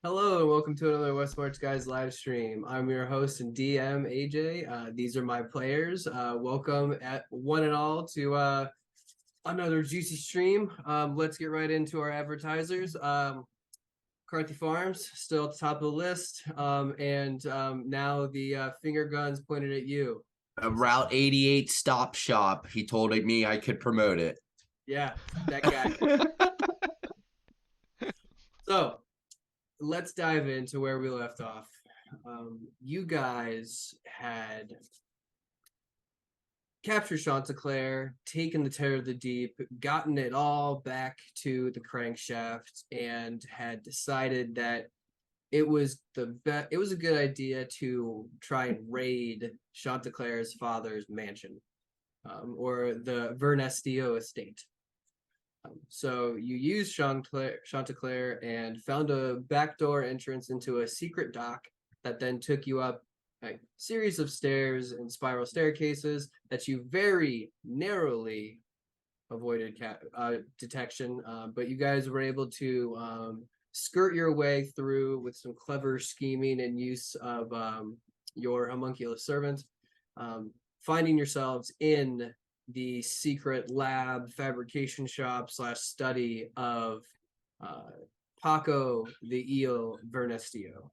Hello and welcome to another West Sports Guys live stream. I'm your host and DM AJ. These are my players. Welcome at one and all to another juicy stream. Let's get right into our advertisers. Carthy Farms still at the top of the list, and now the finger guns pointed at you. Route 88 stop shop. He told me I could promote it. Yeah, that guy. So let's dive into where we left off. You guys had captured Chanticleer, taken the Terror of the Deep, gotten it all back to the crankshaft, and had decided that it was it was a good idea to try and raid Chanticleer's father's mansion, or the Vernestillo estate. So you used Chanticleer and found a backdoor entrance into a secret dock that then took you up a series of stairs and spiral staircases that you very narrowly avoided detection, but you guys were able to skirt your way through with some clever scheming and use of your homunculus servant, finding yourselves in the secret lab fabrication shop / study of Paco the Eel Vernestillo.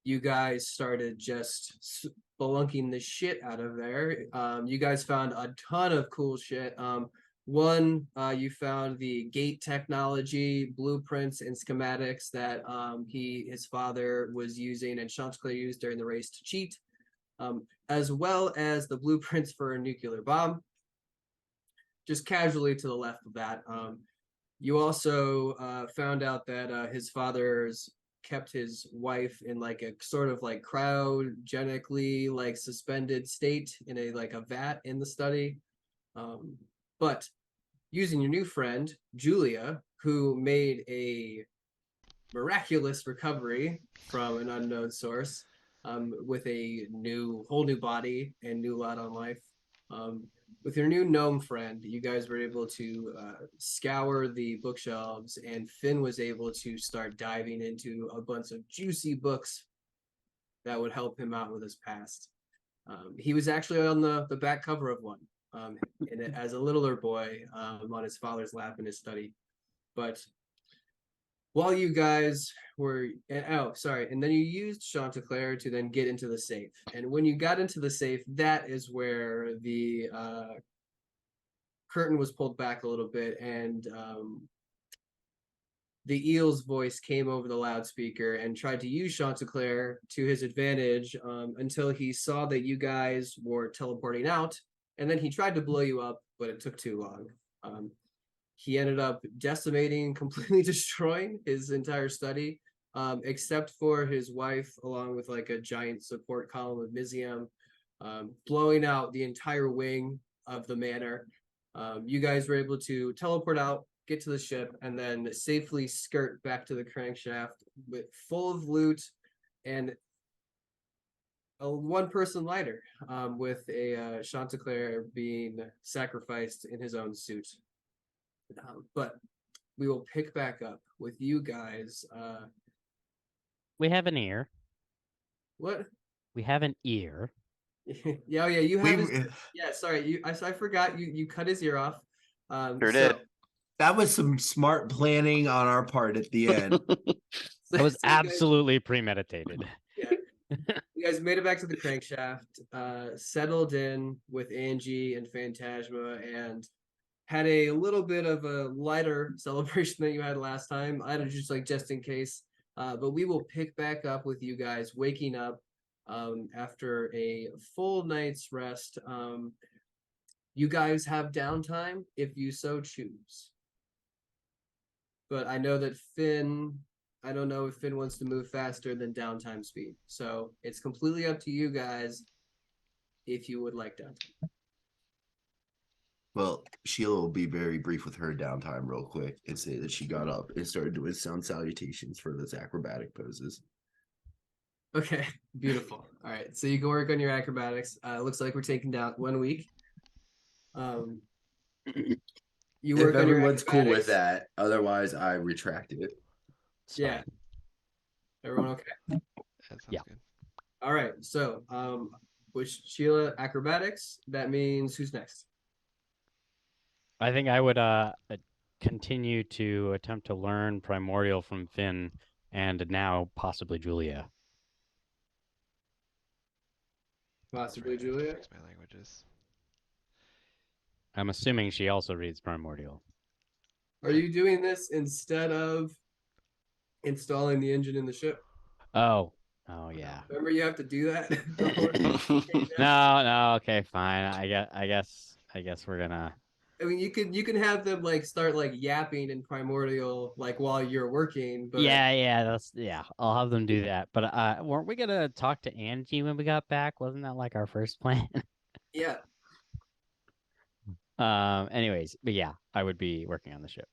You guys started just spelunking the shit out of there. You guys found a ton of cool shit. You found the gate technology, blueprints, and schematics that his father was using and Chanticleer used during the race to cheat, as well as the blueprints for a nuclear bomb. Just casually to the left of that. You also found out that his father's kept his wife in like a sort of like cryogenically like suspended state in a vat in the study. But using your new friend, Julia, who made a miraculous recovery from an unknown source, with a whole new body and new lot on life. With your new gnome friend, you guys were able to scour the bookshelves, and Finn was able to start diving into a bunch of juicy books that would help him out with his past. He was actually on the back cover of one, as a littler boy, on his father's lap in his study. But while you guys were, and then you used Chanticleer to then get into the safe. And when you got into the safe, that is where the curtain was pulled back a little bit, and the eel's voice came over the loudspeaker and tried to use Chanticleer to his advantage, until he saw that you guys were teleporting out, and then he tried to blow you up, but it took too long. He ended up decimating, completely destroying his entire study, except for his wife, along with like a giant support column of Mizium, blowing out the entire wing of the manor. You guys were able to teleport out, get to the ship, and then safely skirt back to the crankshaft with full of loot and a one-person lighter, with a Chanticleer being sacrificed in his own suit. But we will pick back up with you guys. We have an ear. What? We have an ear. Yeah, you have. Yeah, sorry. I forgot. You cut his ear off. Sure did. That was some smart planning on our part at the end. That was absolutely premeditated. Yeah. You guys made it back to the crankshaft, settled in with Angie and Phantasma, and had a little bit of a lighter celebration that you had last time. I don't just in case. But we will pick back up with you guys waking up after a full night's rest. You guys have downtime if you so choose. But I know that I don't know if Finn wants to move faster than downtime speed. So it's completely up to you guys if you would like downtime. Well, Sheila will be very brief with her downtime real quick and say that she got up and started doing sound salutations for those acrobatic poses. Okay, beautiful. All right, so you can work on your acrobatics. Looks like we're taking down 1 week. You work if everyone's cool with that, otherwise I retract it. It's Yeah. fine. Everyone okay? That sounds Yeah. good. All right. So, with Sheila acrobatics, that means who's next? I think I would continue to attempt to learn primordial from Finn and now possibly Julia. That's Possibly right, I have to Julia. fix my languages. I'm assuming she also reads primordial. Are you doing this instead of installing the engine in the ship? Oh. Oh yeah. Remember, you have to do that. No, okay, fine. I guess we're gonna I mean, you can have them like start like yapping in primordial like while you're working, but yeah, I'll have them do that. But weren't we gonna talk to Angie when we got back? Wasn't that like our first plan? yeah. Anyways, but yeah, I would be working on the ship.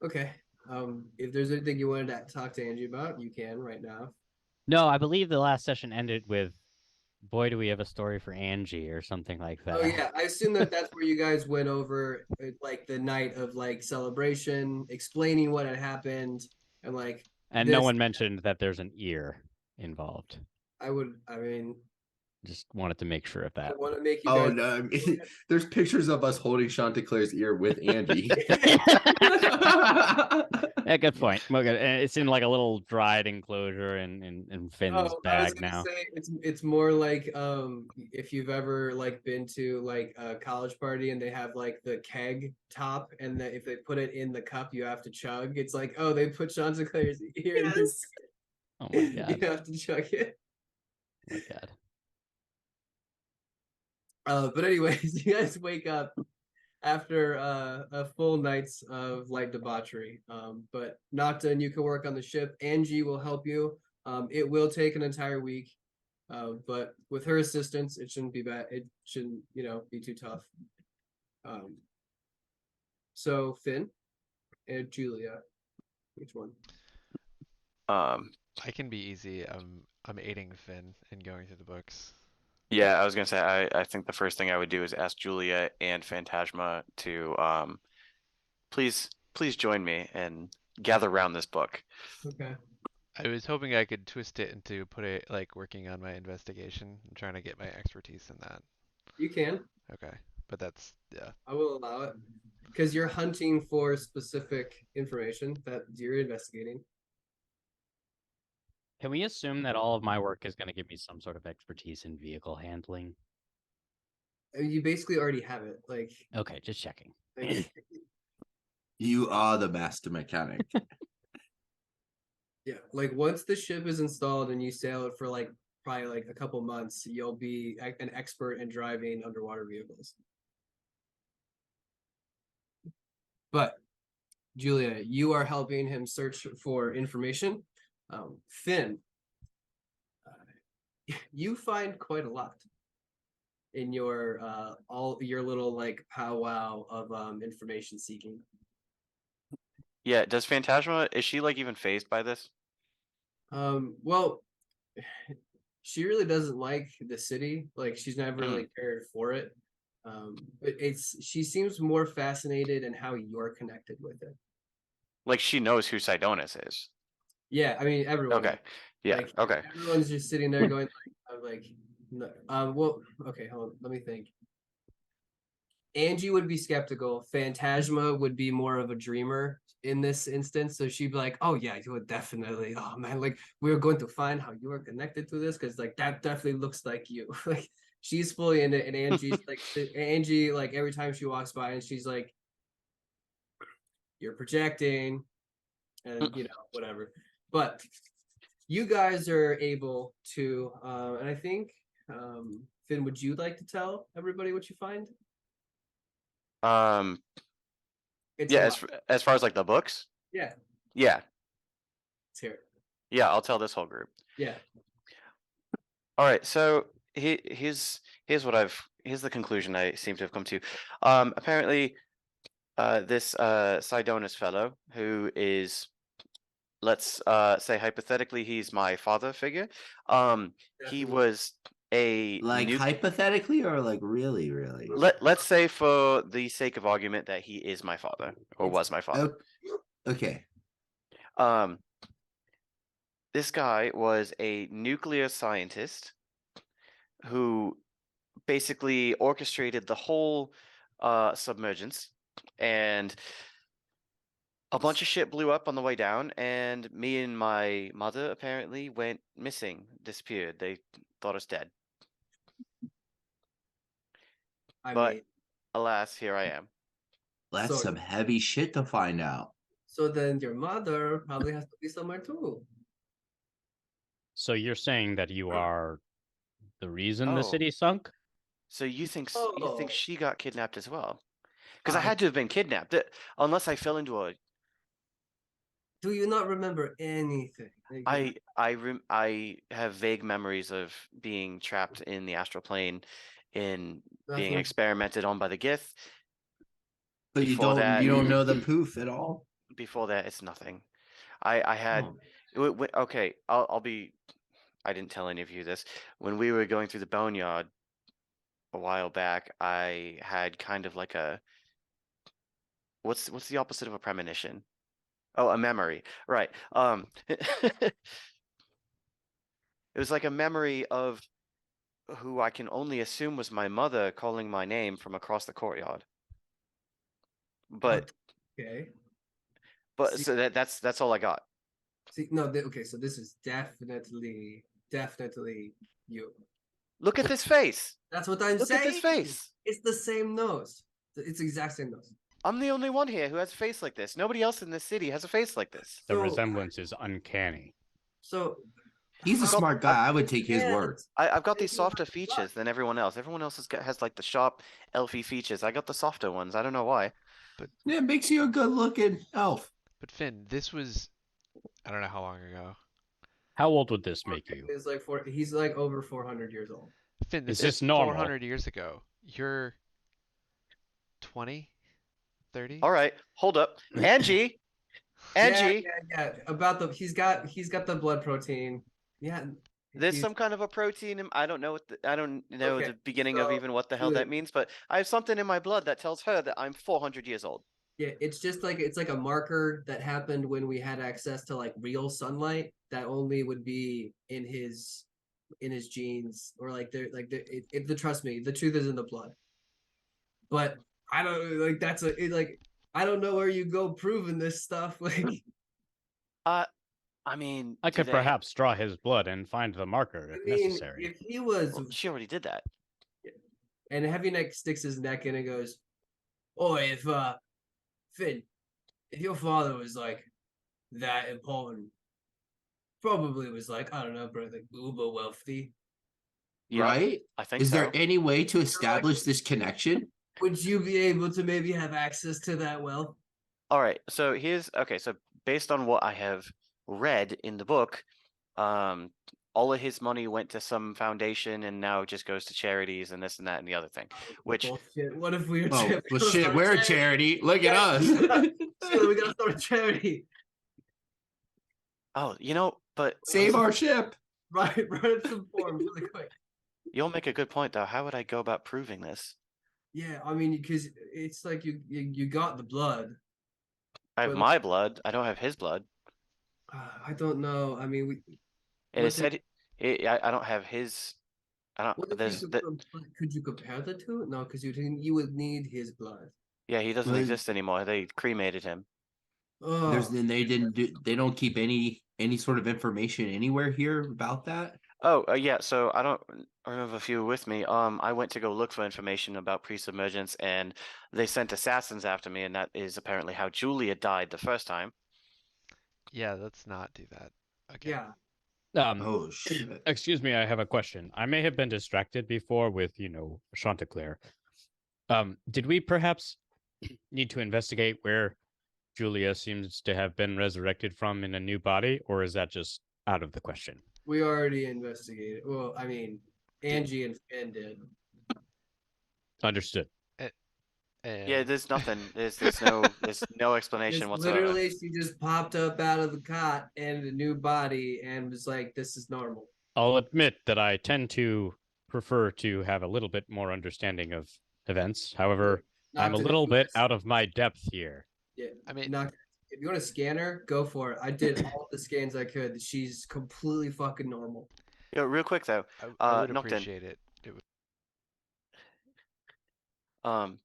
Okay. If there's anything you wanted to talk to Angie about, you can right now. No, I believe the last session ended with boy, do we have a story for Angie or something like that. Oh yeah, I assume that that's where you guys went over like the night of like celebration, explaining what had happened, and like And no this. one mentioned that there's an ear involved. I mean, Just wanted to make sure of I that. want to make you Oh guys. no! I mean, there's pictures of us holding Chanticleer's ear with Angie. Yeah, good point. Well, good. And it's in like a little dried enclosure in Finn's Oh, I was bag gonna now. say it's more like if you've ever like been to like a college party and they have like the keg top and if they put it in the cup you have to chug. It's like, oh, they put Chanticleer's ear in this. Oh my You god. have to chug it. Oh my god. But anyways, you guys wake up after a full night's of light debauchery. But Nocta and you can work on the ship. Angie will help you. It will take an entire week. But with her assistance, it shouldn't be bad. It shouldn't, be too tough. So Finn and Julia, which one? I can be easy. I'm aiding Finn in going through the books. Yeah, I was gonna say I think the first thing I would do is ask Julia and Phantasma to please join me and gather around this book. Okay. I was hoping I could twist it into working on my investigation and trying to get my expertise in that. You can. Okay, but that's yeah. I will allow it because you're hunting for specific information that you're investigating. Can we assume that all of my work is going to give me some sort of expertise in vehicle handling? I mean, you basically already have it. Okay, just checking. You are the master mechanic. Yeah, like once the ship is installed and you sail it for like probably like a couple months, you'll be an expert in driving underwater vehicles. But Julia, you are helping him search for information. Finn, you find quite a lot in your all your little like powwow of information seeking. Yeah, does Phantasma, is she like even phased by this? Well, she really doesn't like the city. Like she's never really cared for it. But she seems more fascinated in how you're connected with it. Like she knows who Sidonis is. Yeah, I mean everyone. Okay. Yeah. Like, Okay. Everyone's just sitting there going like, no, well, okay, hold on, let me think. Angie would be skeptical. Phantasma would be more of a dreamer in this instance. So she'd be like, oh yeah, you would definitely. Oh man, like we're going to find how you are connected to this because like that definitely looks like you. Like she's fully in it, and Angie's like Angie, like every time she walks by and she's like, you're projecting, and whatever. But you guys are able to, and I think, Finn, would you like to tell everybody what you find? It's Yeah, as far as like the books? Yeah. Yeah. Let's hear it. Yeah, I'll tell this whole group. Yeah. All right, so here's the conclusion I seem to have come to. Apparently, this Sidonis fellow, who is, let's say hypothetically, he's my father figure. He was a Like hypothetically or like really, really? Let's say for the sake of argument that he is my father or was my father. Okay. This guy was a nuclear scientist who basically orchestrated the whole submergence, and a bunch of shit blew up on the way down, and me and my mother apparently went missing, disappeared. They thought us dead. I But mean, alas, here I am. That's So- some heavy shit to find out. so then your mother probably has to be somewhere too. So you're saying that you are the reason the Oh. city sunk? So you think Oh. she got kidnapped as well? Because I I- had to have been kidnapped, unless I fell into a. Do you not remember anything? I have vague memories of being trapped in the astral plane, in being Nothing. experimented on by the Gith. But Before that- you don't know the poof at all. Before that, it's nothing. I had. Oh. Okay, I'll be. I didn't tell any of you this. When we were going through the boneyard a while back, I had kind of like a. What's the opposite of a premonition? Oh, a memory. Right. It was like a memory of who I can only assume was my mother calling my name from across the courtyard. But Okay. See- so that's all I got. See, no, okay, so this is definitely you. Look at this face. That's what I'm Look saying. at this face. It's the same nose. It's the exact same nose. I'm the only one here who has a face like this. Nobody else in this city has a face like this. The So- resemblance is uncanny. So He's a I've got- smart guy. I would take his Yeah, word. I've got these Maybe not softer a lot. features than everyone else. Everyone else has like the sharp, elfy features. I got the softer ones. I don't know why. Yeah, it makes you a good looking elf. But Finn, this was I don't know how long ago. How old would this make you? He's like he's like over 400 years old. Finn, this Is this is normal? 400 years ago. You're 20, 30? All right, hold up, Angie. Angie, Yeah. About he's got the blood protein. Yeah. there's he's- some kind of a protein. I don't know I don't know Okay, the beginning of so even what the hell that good. means, but I have something in my blood that tells her that I'm 400 years old. Yeah, it's just like it's like a marker that happened when we had access to like real sunlight that only would be in his genes, or like trust me, the truth is in the blood. But I don't like I don't know where you go proving this stuff. Like I mean, I do could they- perhaps draw his blood and find the marker I if mean, necessary. if he was Well, she already did that. and Heavy Neck sticks his neck in and goes, "Oh, if Finn, if your father was like that important, probably was like, I don't know, bro, like uber wealthy. Yeah, Right? I think Is so. there any way to establish this connection? Would you be able to maybe have access to that wealth?" All right, so so based on what I have read in the book, all of his money went to some foundation and now it just goes to charities and this and that and the other thing. Which Bullshit. What if we were Oh, well, shit, we're a charity. Look at us. Shit, we gotta start a charity. but Save our ship. Write up some forms really quick. you'll make a good point though. How would I go about proving this? Yeah, I mean, because it's like you got the blood. I have But- my blood. I don't have his blood. I don't know. I mean, And it What if- said I don't have his. I what don't. if There's you could you compare the two? No, because you would need his blood. yeah, he doesn't Well, exist anymore. They cremated him. Oh, They don't keep any sort of information anywhere here about that. Oh, yeah. So I don't remember if you were with me. I went to go look for information about pre-submergence, and they sent assassins after me, and that is apparently how Julia died the first time. Yeah, let's not do that. Okay. yeah. Oh shit. Excuse me, I have a question. I may have been distracted before with, Chanticleer. Did we perhaps need to investigate where Julia seems to have been resurrected from in a new body, or is that just out of the question? We already investigated. Well, I mean, Angie and Finn did. Understood. Yeah, And there's nothing. There's no explanation Just whatsoever. literally, she just popped up out of the cot and a new body and was like, "This is normal." I'll admit that I tend to prefer to have a little bit more understanding of events. However, Not I'm a to little do bit this. out of my depth here. Yeah, I mean, not if you want to scan her, go for it. I did all the scans I could. She's completely fucking normal. Yo, real quick though, I would Noctin, appreciate it. It would.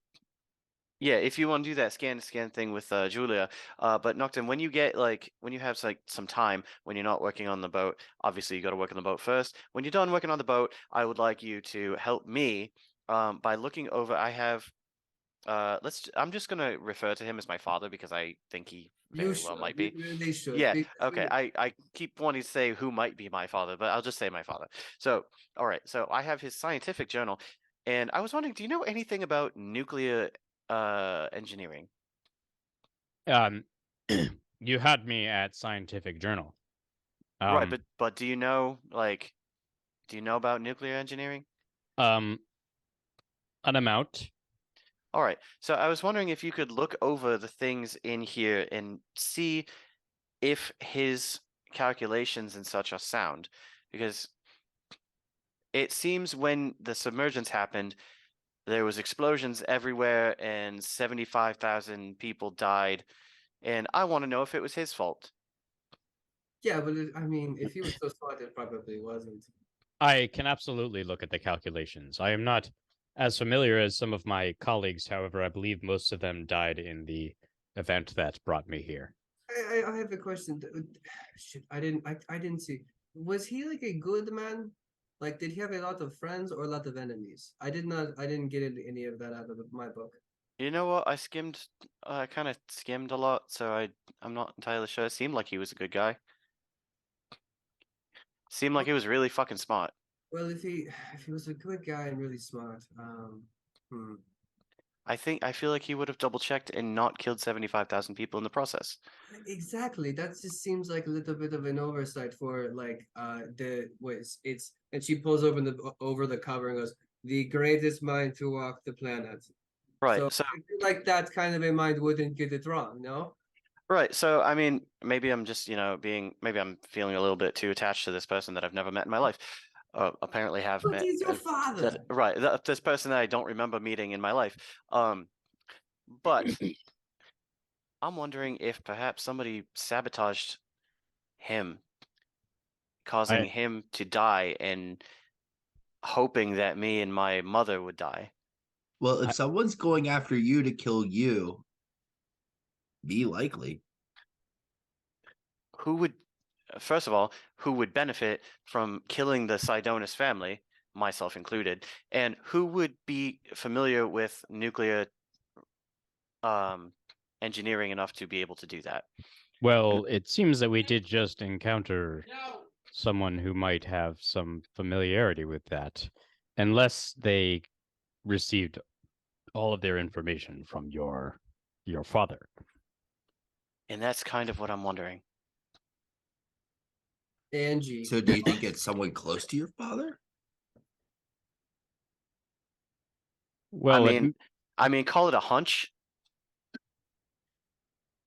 yeah, if you want to do that scan thing with Julia, but Noctin, when you get when you have like some time when you're not working on the boat, obviously you got to work on the boat first. When you're done working on the boat, I would like you to help me by looking over. I have I'm just gonna refer to him as my father because I think he You very well should. might be. They should. Yeah, because okay. I keep wanting to say who might be my father, but I'll just say my father. So, all right. So I have his scientific journal, and I was wondering, do you know anything about nuclear engineering? You had me at Scientific Journal. Right, but do you know do you know about nuclear engineering? An amount. All right. So I was wondering if you could look over the things in here and see if his calculations and such are sound, because it seems when the submergence happened, there was explosions everywhere and 75,000 people died, and I want to know if it was his fault. Yeah, but I mean, if he was so smart, it probably wasn't. I can absolutely look at the calculations. I am not as familiar as some of my colleagues, however, I believe most of them died in the event that brought me here. I have a question. Shit, I didn't see. Was he like a good man? Like, did he have a lot of friends or a lot of enemies? I didn't get any of that out of my book. You know what? I kind of skimmed a lot, so I'm not entirely sure. It seemed like he was a good guy. Seemed like he was really fucking smart. Well, if he was a good guy and really smart, hmm. I feel like he would have double checked and not killed 75,000 people in the process. Exactly. That just seems like a little bit of an oversight for like the was it's and she pulls over the cover and goes, the greatest mind to walk the planet. Right. So So I feel like that kind of a mind wouldn't get it wrong, no? right. So I mean, maybe I'm just maybe I'm feeling a little bit too attached to this person that I've never met in my life. Apparently have But met he's your father. right. This person that I don't remember meeting in my life. But I'm wondering if perhaps somebody sabotaged him, causing I him to die and hoping that me and my mother would die. Well, if someone's going after you to kill you, be likely. Who would, first of all, who would benefit from killing the Sidonis family, myself included, and who would be familiar with nuclear engineering enough to be able to do that? Well, it seems that we did just encounter someone who might have some familiarity with that, unless they received all of their information from your father. And that's kind of what I'm wondering. Angie. So do you think it's someone close to your father? Well, I mean, call it a hunch.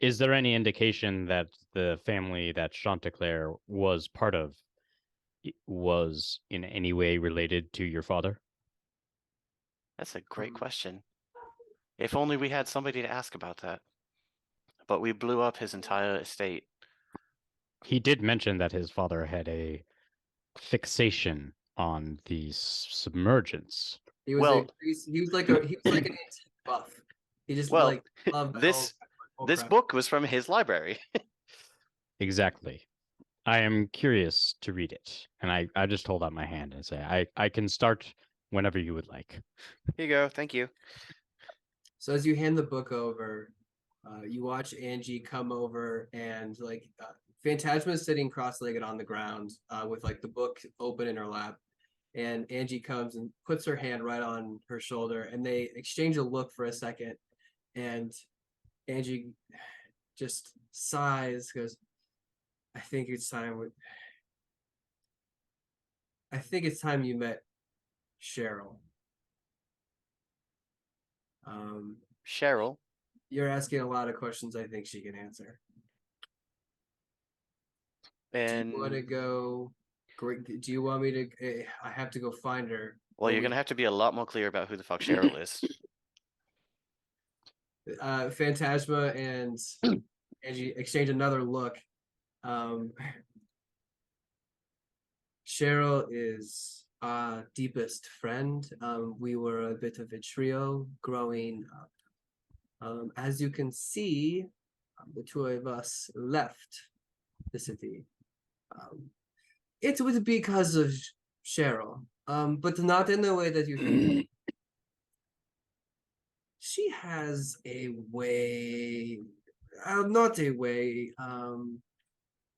is there any indication that the family that Chanticleer was part of was in any way related to your father? That's a great question. If only we had somebody to ask about that. But we blew up his entire estate. He did mention that his father had a fixation on the submergence. He was Well, he was like an antique buff. He just well, like loved the this whole this crap. book was from his library. Exactly. I am curious to read it, and I just hold out my hand and say I can start whenever you would like. Here you go. Thank you. So as you hand the book over, you watch Angie come over and Phantasma is sitting cross-legged on the ground with like the book open in her lap. And Angie comes and puts her hand right on her shoulder and they exchange a look for a second. And Angie just sighs, goes, I think it's time you met Cheryl. Cheryl. You're asking a lot of questions I think she can answer. And do you want to go? Do you want me to? I have to go find her. well, you're gonna have to be a lot more clear about who the fuck Cheryl is. Phantasma and Angie exchange another look. Um, Cheryl is our deepest friend. We were a bit of a trio growing up. As you can see, the two of us left the city. It was because of Cheryl, but not in the way that you think. She has a way, not a way.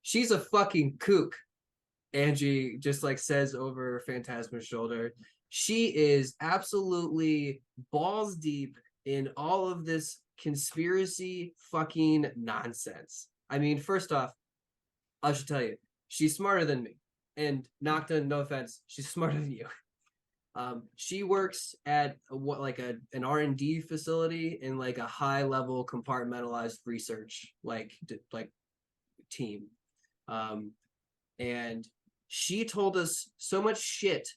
She's a fucking kook. Angie just like says over Phantasma's shoulder. She is absolutely balls deep in all of this conspiracy fucking nonsense. I mean, first off, I should tell you, she's smarter than me. And Nocta, no offense, she's smarter than you. She works at an R&D facility in like a high level compartmentalized research like team. And she told us so much shit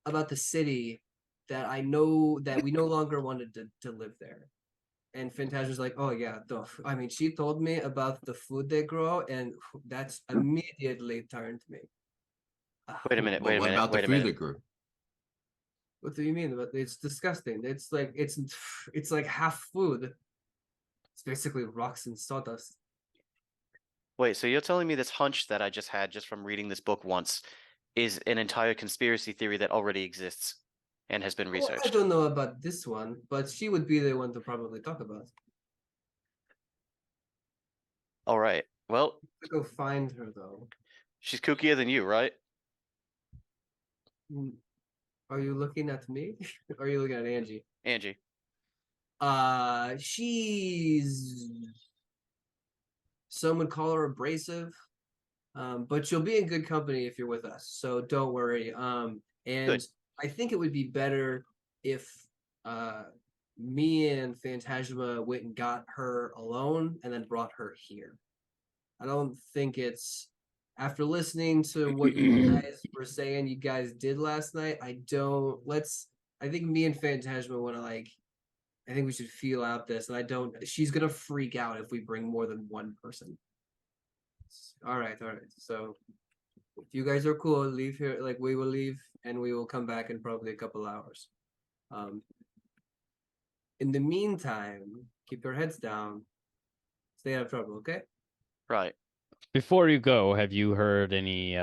about the city that I know that we no longer wanted to live there. And Phantasma's like, oh yeah, I mean, she told me about the food they grow, and that's immediately turned me. Wait a minute. Well, Wait a what minute. about the Wait a food minute. that grew? What do you mean? It's disgusting. It's like half food. It's basically rocks and sawdust. Wait, so you're telling me this hunch that I just had just from reading this book once is an entire conspiracy theory that already exists and has been Well, I researched? don't know about this one, but she would be the one to probably talk about. All right. Well, Go find her though. she's kookier than you, right? Are you looking at me? Or are you looking at Angie? Angie. She's, some would call her abrasive, but she'll be in good company if you're with us. So don't worry. And Good. I think it would be better if me and Phantasma went and got her alone and then brought her here. I don't think it's, after listening to what you guys were saying you guys did last night, I think me and Phantasma want to I think we should feel out this, and she's gonna freak out if we bring more than one person. All right. So if you guys are cool, leave here, we will leave and we will come back in probably a couple hours. In the meantime, keep your heads down, stay out of trouble, okay? Right. Before you go, have you heard any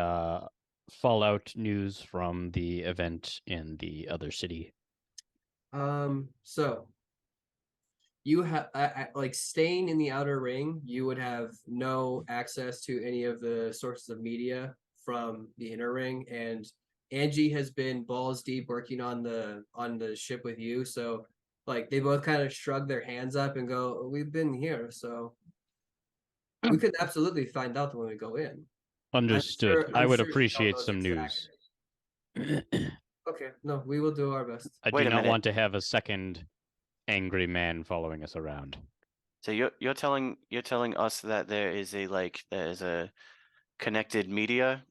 fallout news from the event in the other city? So you have like staying in the outer ring, you would have no access to any of the sources of media from the inner ring, and Angie has been balls deep working on the ship with you, so like they both kind of shrug their hands up and go, we've been here, so we could absolutely find out when we go in. Understood. I would I'm sure she appreciate knows some exactly. news. Okay, no, we will do our best. I Wait do a not minute. want to have a second angry man following us around. So you're telling us that there is a connected media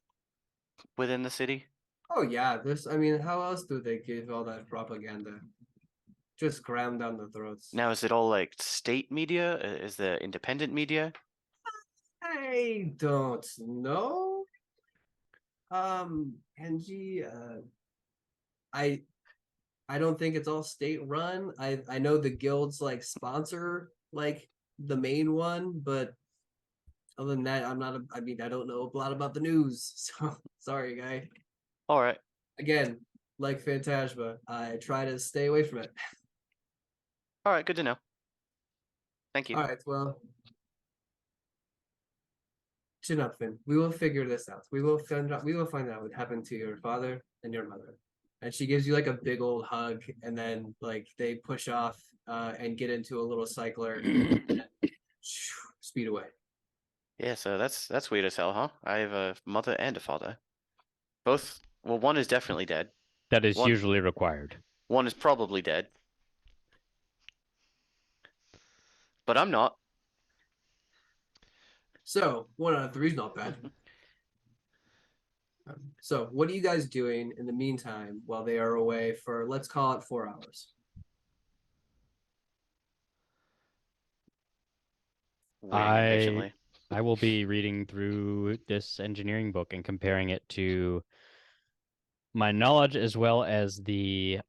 within the city? Oh yeah, I mean, how else do they give all that propaganda? Just cram down the throats. Now is it all like state media? Is there independent media? I don't know. Angie, I don't think it's all state run. I know the guilds like sponsor like the main one, but other than that, I mean, I don't know a lot about the news. So sorry, guy. All right. Again, like Phantasma, I try to stay away from it. All right, good to know. Thank you. All right, well, chin up, Finn. We will figure this out. We will find out what happened to your father and your mother. And she gives you like a big old hug, and then like they push off and get into a little cycler and speed away. Yeah, so that's weird as hell, huh? I have a mother and a father. Both, well, one is definitely dead. That is One- usually required. One is probably dead. But I'm not. So 1 out of 3 is not bad. So what are you guys doing in the meantime while they are away for, let's call it 4 hours? waiting impatiently. I will be reading through this engineering book and comparing it to my knowledge as well as the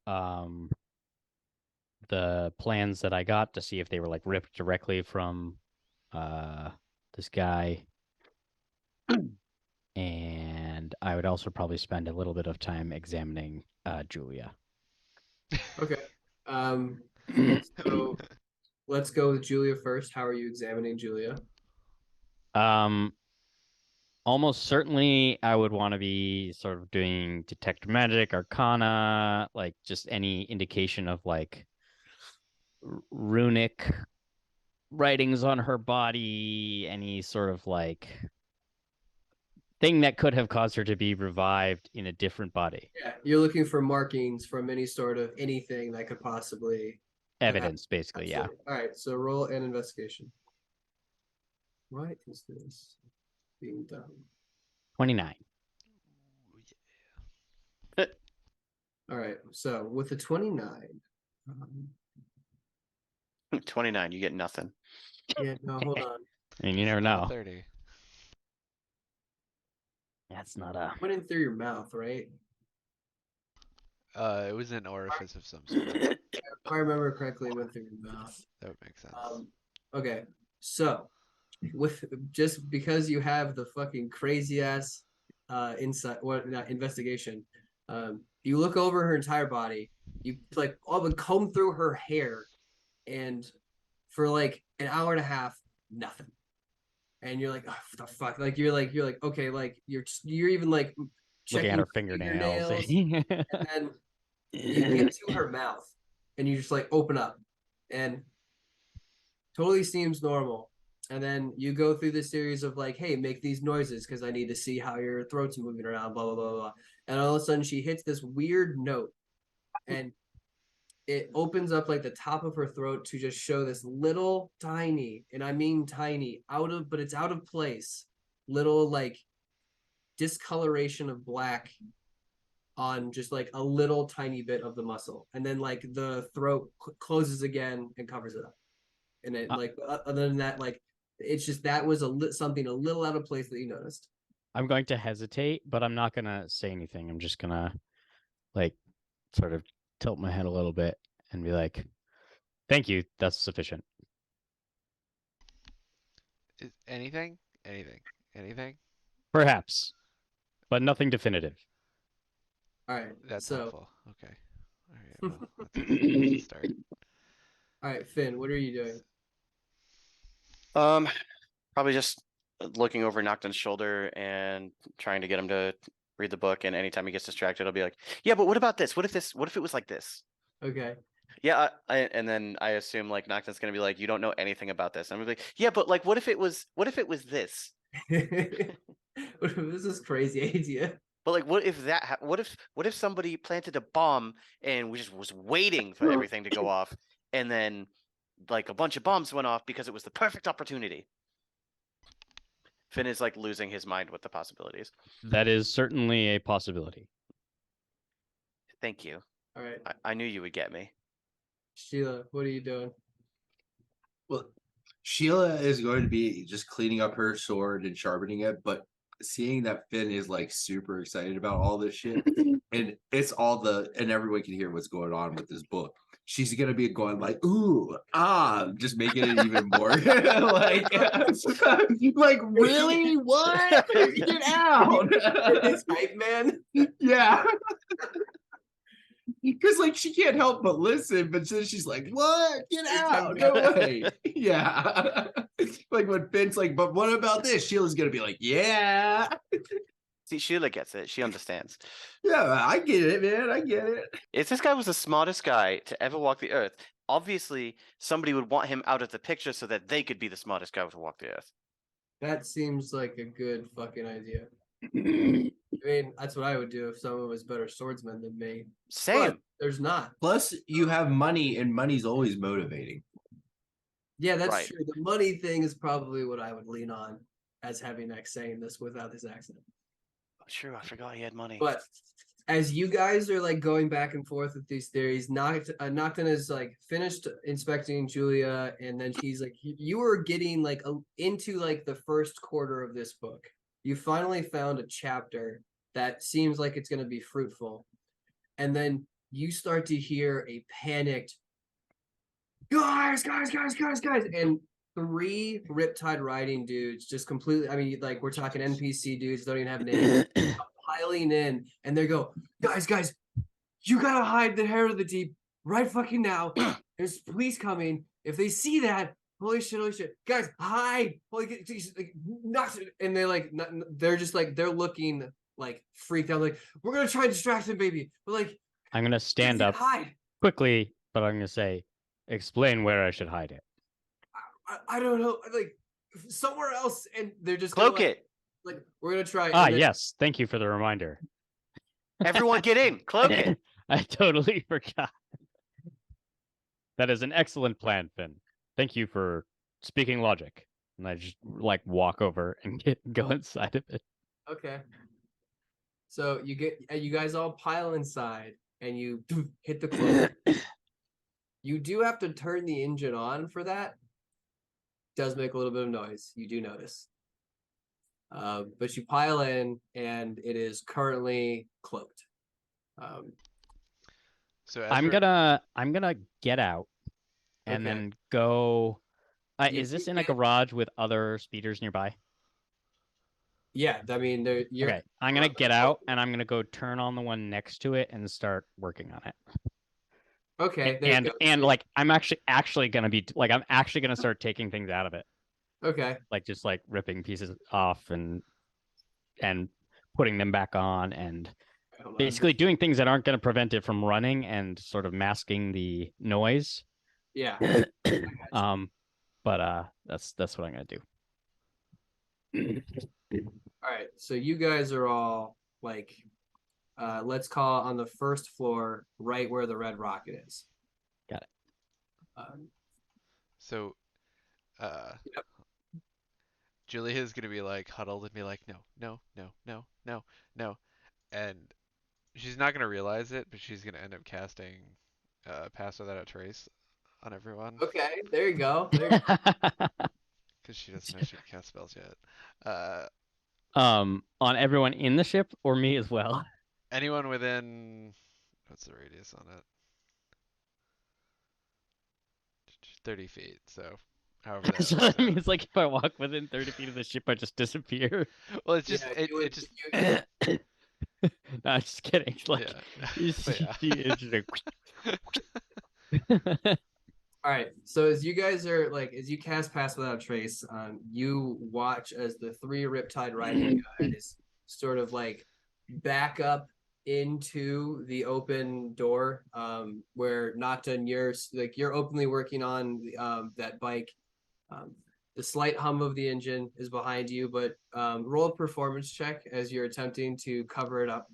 plans that I got to see if they were like ripped directly from this guy. And I would also probably spend a little bit of time examining Julia. Okay. So let's go with Julia first. How are you examining Julia? Almost certainly I would want to be sort of doing detect magic, arcana, like just any indication of like runic writings on her body, any sort of like thing that could have caused her to be revived in a different body. Yeah, you're looking for markings from any sort of anything that could possibly have happened. Evidence, basically, yeah. Absolutely. All right, so roll an investigation. Why is this being done? 29. All right, so with the 29, 29, you get nothing. yeah, no, hold on. I mean, you never Not a know. 30. That's not a. Went in through your mouth, right? It was an orifice of some sort. If I remember correctly, it went through your mouth. That would make sense. Okay, so with just because you have the fucking crazy ass insight, what not investigation, you look over her entire body. You like all but comb through her hair, and for like an hour and a half, nothing. And you're like, oh, what the fuck? Like you're like okay, like you're even like Looking at her fingernails, fingernails. and you get to her mouth, and you just like open up, and totally seems normal. And then you go through this series of like, hey, make these noises because I need to see how your throat's moving around, blah blah blah blah. And all of a sudden she hits this weird note, and it opens up like the top of her throat to just show this little tiny, and I mean tiny, but it's out of place, little like discoloration of black on just like a little tiny bit of the muscle, and then like the throat closes again and covers it up. And it like other than that, like it's just that was something a little out of place that you noticed. I'm going to hesitate, but I'm not gonna say anything. I'm just gonna like sort of tilt my head a little bit and be like, "Thank you, that's sufficient." Anything? Anything? Perhaps, but nothing definitive. All right, That's so helpful. Okay. All right. Well, that's a start. all right, Finn, what are you doing? Probably just looking over Nocton's shoulder and trying to get him to read the book. And anytime he gets distracted, I'll be like, "Yeah, but what about this? What if it was like this?" Okay. Yeah, and then I assume like Nocton's gonna be like, "You don't know anything about this." And I'm gonna be like, "Yeah, but like, what if it was this? This is crazy idea. But like, what if what if somebody planted a bomb and we just was waiting for everything to go off, and then like a bunch of bombs went off because it was the perfect opportunity?" Finn is like losing his mind with the possibilities. That is certainly a possibility. Thank you. All right, I knew you would get me. Sheila, what are you doing? Well, Sheila is going to be just cleaning up her sword and sharpening it, but seeing that Finn is like super excited about all this shit, and it's all and everyone can hear what's going on with this book. She's gonna be going like, ooh, just making it even more like, like really? What? Get out! It's hype man. Yeah. Because like she can't help but listen, but then she's like, "What? Get out! No way!" Yeah, like when Finn's like, "But what about this?" Sheila's gonna be like, "Yeah, See, Sheila gets it. She understands. yeah, I get it, man. I get it." If this guy was the smartest guy to ever walk the earth, obviously somebody would want him out of the picture so that they could be the smartest guy to walk the earth. That seems like a good fucking idea. I mean, that's what I would do if someone was better swordsman than me. Same. But there's not. Plus, you have money, and money's always motivating. Yeah, that's Right. true. The money thing is probably what I would lean on as Heavy Neck saying this without his accent. True, I forgot he had money. But as you guys are like going back and forth with these theories, Nocton is like finished inspecting Julia, and then he's like, you were getting like into like the first quarter of this book. You finally found a chapter that seems like it's going to be fruitful, and then you start to hear a panicked, guys, and three Riptide riding dudes just completely. I mean, like we're talking NPC dudes, don't even have names. Piling in, and they go, guys, you gotta hide the hair of the deep right fucking now. There's police coming. If they see that, holy shit, guys, hide! Holy, like, not, and they're just like they're looking like freaked out. Like we're gonna try and distract them, baby. But like, I'm gonna stand up hide. quickly, but I'm gonna say, explain where I should hide it. I don't know, like somewhere else, and they're just Cloak it. Like we're gonna try. Ah, yes. Thank you for the reminder. Everyone get in. Cloak it. I totally forgot. That is an excellent plan, Finn. Thank you for speaking logic. And I just like walk over and go inside of it. Okay. So you guys all pile inside, and you hit the cloak. You do have to turn the engine on for that. Does make a little bit of noise. You do notice. But you pile in, and it is currently cloaked. So I'm gonna get out and Okay. then go. You Is this can in a get- garage with other speeders nearby? Yeah, I mean, you're Okay, I'm gonna get out and I'm gonna go turn on the one next to it and start working on it. okay. There you go. And like I'm actually gonna be like I'm actually gonna start taking things out of it, Okay. like just like ripping pieces off and putting them back on and Hold on. basically doing things that aren't gonna prevent it from running and sort of masking the noise. Yeah. But that's what I'm gonna do. All right. So you guys are all like, let's call it on the first floor, right where the red rocket is. Got it. So, Yep. Julia's gonna be like huddled and be like, no, and she's not gonna realize it, but she's gonna end up casting Pass Without a Trace on everyone Okay. There you go. because she doesn't know she can cast spells yet. On everyone in the ship or me as well. Anyone within, what's the radius on it? 30 feet. So, however that So works that out. means like if I walk within 30 feet of the ship, I just disappear. Well, it's just Yeah, it just No, I'm just kidding. Like, yeah. you But see, yeah. it's like... All right. So as you guys are like, as you cast Pass Without Trace, you watch as the three Riptide riding guys sort of like back up into the open door, where Nocton, you're openly working on that bike. The slight hum of the engine is behind you, but roll a performance check as you're attempting to cover it up.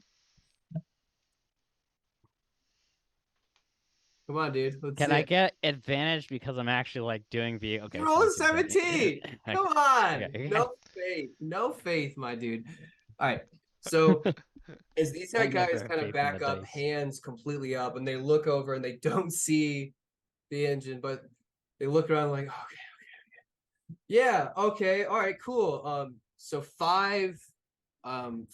Come on, dude. Let's Can see I it. get advantage because I'm actually like doing the okay? Roll a so it's 17. advantage. Come on. Okay. No faith, my dude. All right. So as these I guys never have kind of faith in back the up, dice. hands completely up, and they look over and they don't see the engine, but they look around like, okay. Yeah, okay, all right, cool. So 5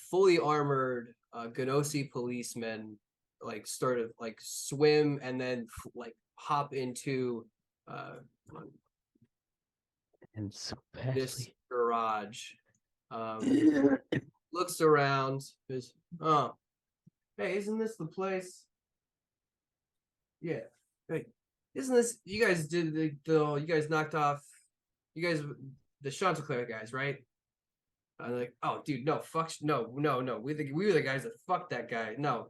fully armored Gnosi policemen like sort of like swim and then like hop into And so this badly. garage. Looks around, goes, oh, hey, isn't this the place? Yeah. Hey, isn't this, you guys did you guys knocked off, you guys, the Chanticleer guys, right? I'm like, oh, dude, no, no. We were the guys that fucked that guy. No,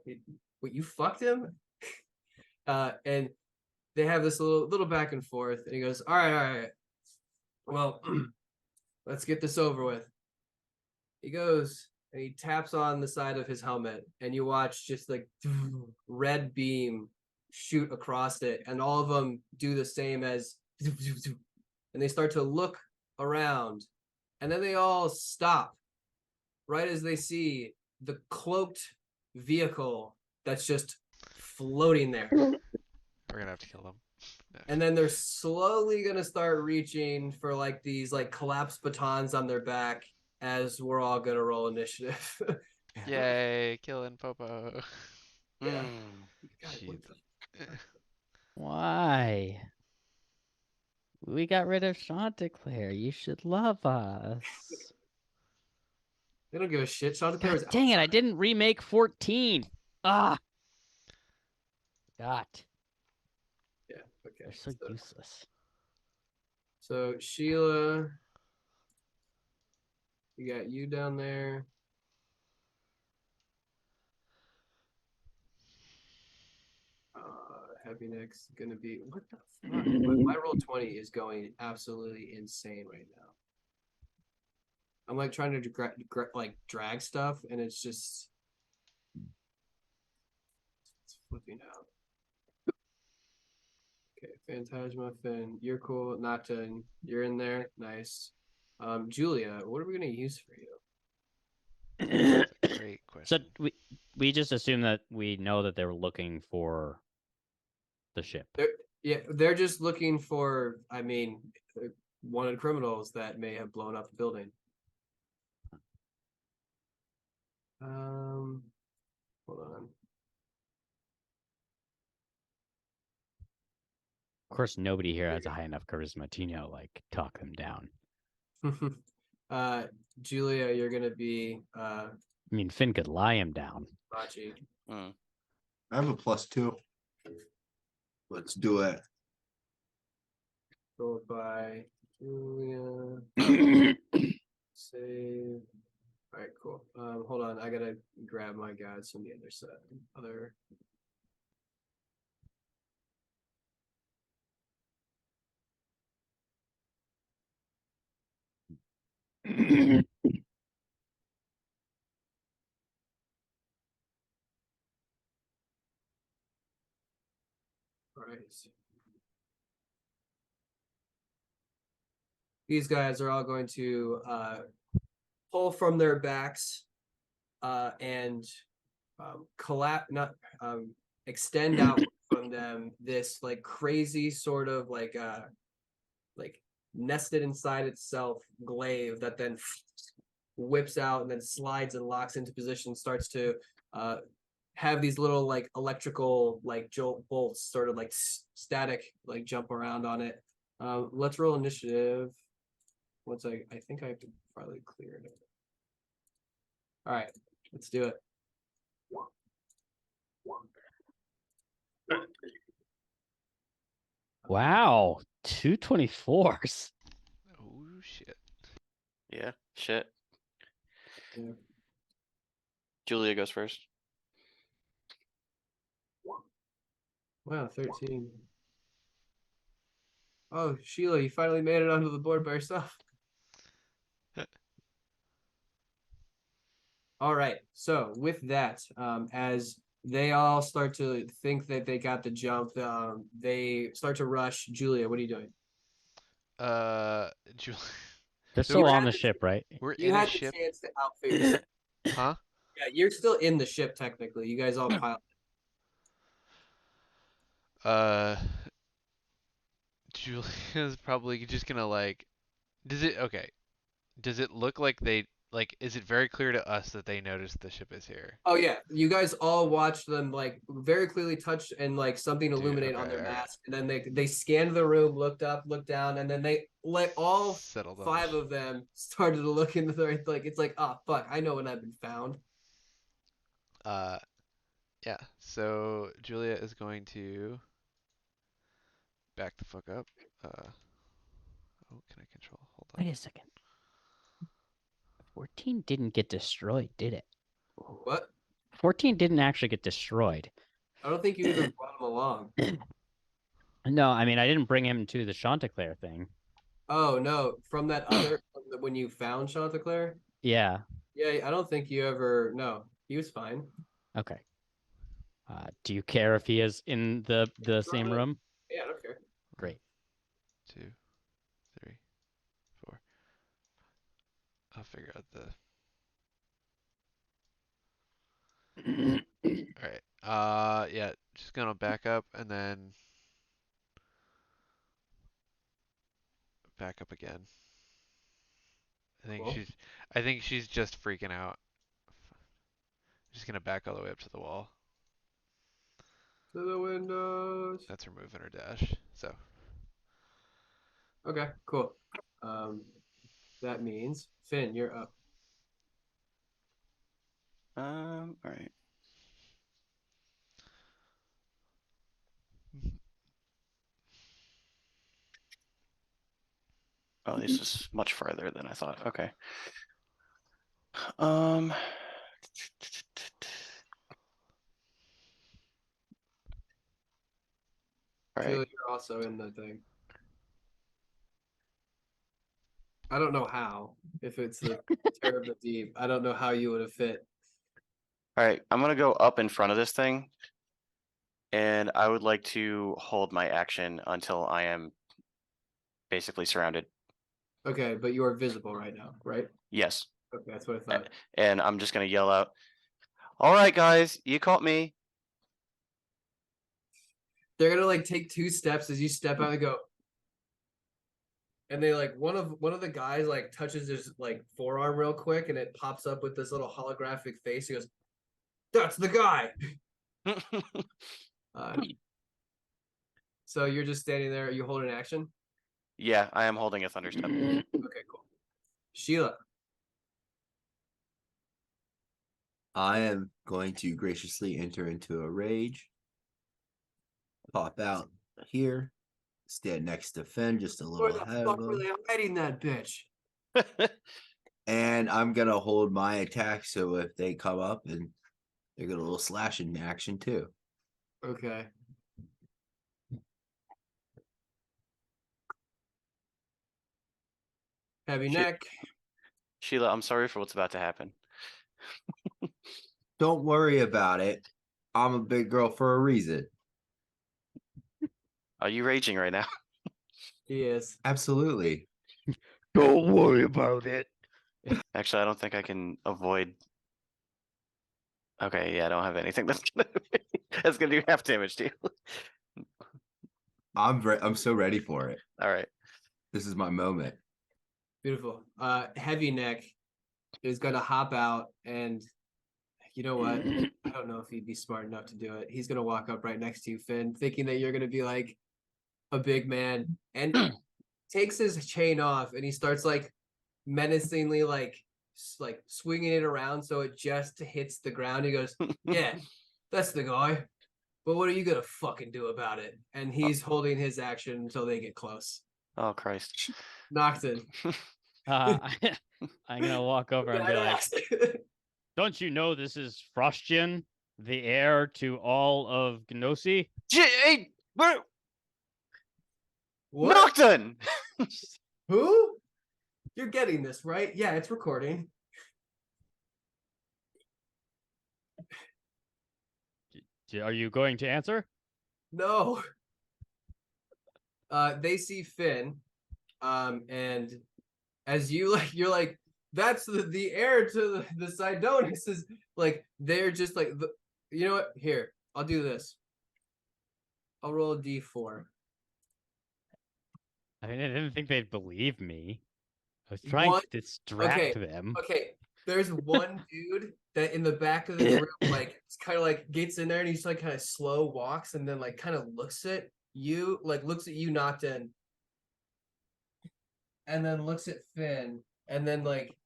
wait, you fucked him? And they have this little back and forth, and he goes, all right. Well, let's get this over with. He goes and he taps on the side of his helmet, and you watch just like red beam shoot across it, and all of them do the same as, and they start to look around, and then they all stop right as they see the cloaked vehicle that's just floating there. We're gonna have to kill them. No. And then they're slowly gonna start reaching for like these like collapsed batons on their back as we're all gonna roll initiative. Yay, killing Popo. Yeah. God, what Jeez. the Why? We got rid of Chanticleer. You should love us. They don't give a shit. Chanticleer was Dang it, I outside. didn't remake 14. Ah. God, Yeah, okay. they're so useless. So Sheila, you got you down there. Heavy Neck's gonna be what the fuck? My roll 20 is going absolutely insane right now. I'm like trying to like drag stuff, and it's just it's flipping out. Okay, Phantasma, Finn, you're cool. Nocturne, you're in there. Nice. Julia, what are we gonna use for you? Great So question. we just assume that we know that they were looking for the ship. They're just looking for, I mean, wanted criminals that may have blown up the building. Hold on. Of course, nobody here has a high enough charisma to, like talk them down. Julia, you're gonna be I mean, Finn could lie him down. Machi. Mm. I have a +2. Let's do it. Rolled by Julia. Save. All right, cool. Hold on, I gotta grab my guides from the other side. All right. These guys are all going to pull from their backs and not extend out from them this like crazy sort of like nested inside itself glaive that then whips out and then slides and locks into position, starts to have these little like electrical like jolt bolts sort of like static like jump around on it. Let's roll initiative. Once I think I have to probably clear it. All right, let's do it. Wow, 224s. Oh shit. Yeah, shit. Yeah. Julia goes first. Wow, 13. Oh, Sheila, you finally made it onto the board by yourself. All right. So with that, as they all start to think that they got the jump, they start to rush. Julia, what are you doing? Julia. They're So still we're on at the the- ship, right? We're You in a had the ship. chance to outfit yourself. Huh? Yeah, you're still in the ship technically. You guys all pilot. Uh, Julia's probably just gonna like. Okay? Does it look like they like? Is it very clear to us that they noticed the ship is here? Oh yeah, you guys all watched them like very clearly touch and like something Dude, illuminate on okay, their alright. mask, and then they scanned the room, looked up, looked down, and then they like all Settled on five of them started to look into the like it's like oh fuck, I know when I've been found. Yeah. So Julia is going to back the fuck up. Oh, can I control? Hold on. Wait a second. 14 didn't get destroyed, did it? What? 14 didn't actually get destroyed. I don't think you even brought him along. No, I mean, I didn't bring him to the Chanticleer thing. Oh no, from that other when you found Chanticleer? Yeah. Yeah, I don't think you ever. No, he was fine. Okay. Do you care if he is in the same room? Yeah, I don't care. Great. 2, 3, 4. I'll figure out the. Alright. Yeah, just gonna back up and then back up again. Cool. I think she's just freaking out. Just gonna back all the way up to the wall. To the windows. That's her move in her dash. So Okay, cool. That means Finn, you're up. All right. Oh, this is much farther than I thought. Okay. Um. All right. Julie, you're also in the thing. I don't know how. If it's the Terror of the Deep, I don't know how you would have fit. All right. I'm gonna go up in front of this thing, and I would like to hold my action until I am basically surrounded. Okay, but you are visible right now, right? Yes. Okay, that's what I thought. And I'm just gonna yell out, "All right, guys, you caught me." They're gonna like take 2 steps as you step out and go. And they like one of the guys like touches his like forearm real quick and it pops up with this little holographic face. He goes, "That's the guy." So you're just standing there. Are you holding action? Yeah, I am holding a thunderstep. Okay, cool. Sheila. I am going to graciously enter into a rage. Pop out here. Stand next to Finn, just a Where little the ahead fuck of were him. they hiding that bitch? And I'm gonna hold my attack so if they come up and they get a little slashing action too. Okay. Heavy Shit. neck. Sheila, I'm sorry for what's about to happen. Don't worry about it. I'm a big girl for a reason. Are you raging right now? He is. Absolutely. Don't worry about it. Actually, I don't think I can avoid. Okay, yeah, I don't have anything that's gonna do half damage to you. I'm so ready for it. All right. This is my moment. Beautiful. Heavy neck is gonna hop out and you know what? I don't know if he'd be smart enough to do it. He's gonna walk up right next to you, Finn, thinking that you're gonna be like a big man, and takes his chain off and he starts like menacingly like swinging it around so it just hits the ground. He goes, "Yeah, that's the guy. But what are you gonna fucking do about it?" And he's holding his action until they get close. Oh Christ. Nocton. I'm gonna walk over and be like, Badass. "Don't you know this is Frostian, the heir to all of Gnosi?" Hey, what? What? Nocton! Who? You're getting this, right? Yeah, it's recording. Are you going to answer? No. They see Finn, and as you like, you're like, that's the heir to the Sidonis is like they're just like you know what? Here, I'll do this. I'll roll a d4. I mean, I didn't think they'd believe me. I was trying One. to distract Okay. them. Okay. There's one dude that in the back of the group, like, kind of like gets in there and he's like kind of slow walks and then like kind of looks at you, knocked in, and then looks at Finn, and then like,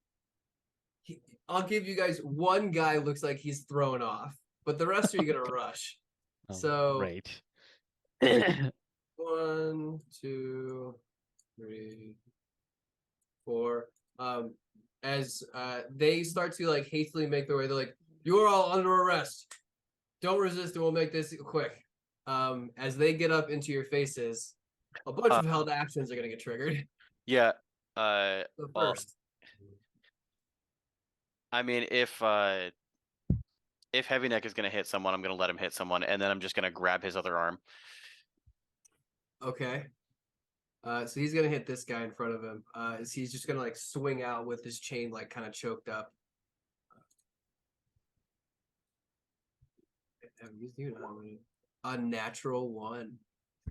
I'll give you guys one guy looks like he's thrown off, but the rest are you gonna rush. Oh, So great. 1, 2, 3, 4. As they start to like hastily make their way, they're like, "You are all under arrest. Don't resist, and we'll make this quick." As they get up into your faces, a bunch of held actions are gonna get triggered. Yeah. So Well, first, I mean, if Heavy Neck is gonna hit someone, I'm gonna let him hit someone, and then I'm just gonna grab his other arm. okay. So he's gonna hit this guy in front of him. He's just gonna like swing out with his chain like kind of choked up. A natural one.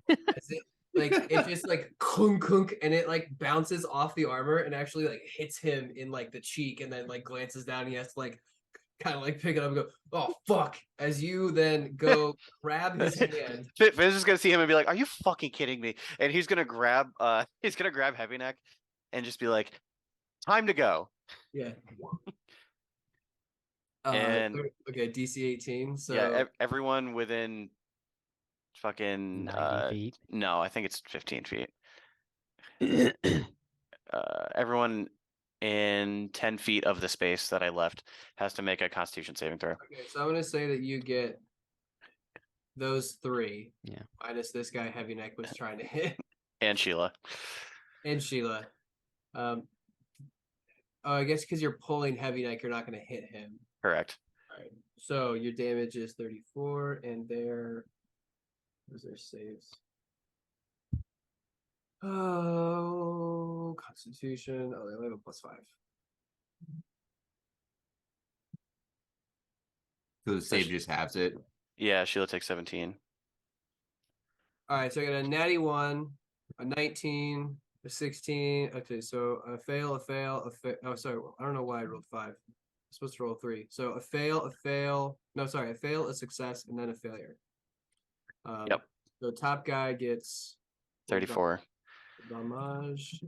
As it, like it just like kunk kunk and it like bounces off the armor and actually like hits him in like the cheek and then like glances down and he has to like kind of like pick it up and go, oh fuck, as you then go grab his hand. Finn's just gonna see him and be like, "Are you fucking kidding me?" And he's gonna grab Heavy Neck and just be like, "Time to go." Yeah. And okay, DC 18. So yeah, everyone within fucking 90 feet. no, I think it's 15 feet. Everyone in 10 feet of the space that I left has to make a Constitution saving throw. okay, so I'm gonna say that you get those 3. Yeah. Minus this guy Heavy Neck was trying to hit. And Sheila. And Sheila. Oh, I guess because you're pulling Heavy Neck, you're not gonna hit him. Correct. All right. So your damage is 34, and where's their saves? Oh, Constitution. Oh, they only have a +5. So the save just halves it. Yeah, Sheila takes 17. All right, so I got a natty 1, a 19, a 16. Okay, so a fail, a fail, a fail. Oh, sorry, I don't know why I rolled 5. I'm supposed to roll 3. So a fail, a fail. No, sorry, a fail, a success, and then a failure. Yep. So top guy gets 34. damage.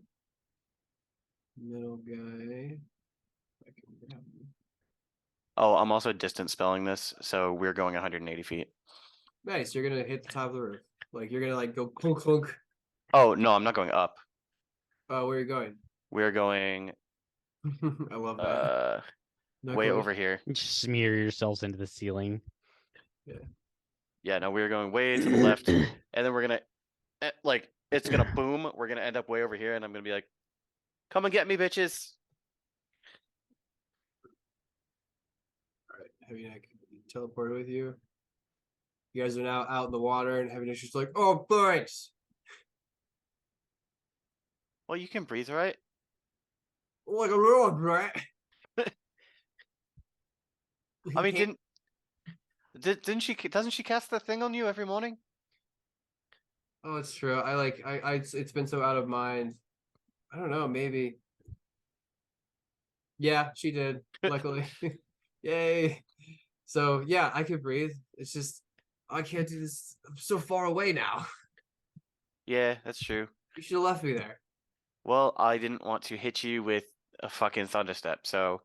Middle guy. I can grab him. Oh, I'm also distance spelling this, so we're going 180 feet. Nice. You're gonna hit the top of the roof. Like you're gonna like go clunk clunk. Oh no, I'm not going up. Oh, where are you going? We're going I love that. Not way going- over here. Just smear yourselves into the ceiling. Yeah, no, we're going way to the left, and then we're gonna like it's gonna boom. We're gonna end up way over here, and I'm gonna be like, "Come and get me, bitches!" All right, Heavy Neck teleport with you. You guys are now out in the water, and Heavy Neck's just like, "Oh, thanks." Well, you can breathe, right? Like a little brat. I mean, didn't she? Doesn't she cast the thing on you every morning? Oh, it's true. It's been so out of mind. I don't know, maybe. Yeah, she did. Luckily. Yay. So yeah, I could breathe. It's just I can't do this. I'm so far away now. Yeah, that's true. You should have left me there. Well, I didn't want to hit you with a fucking thunderstep, so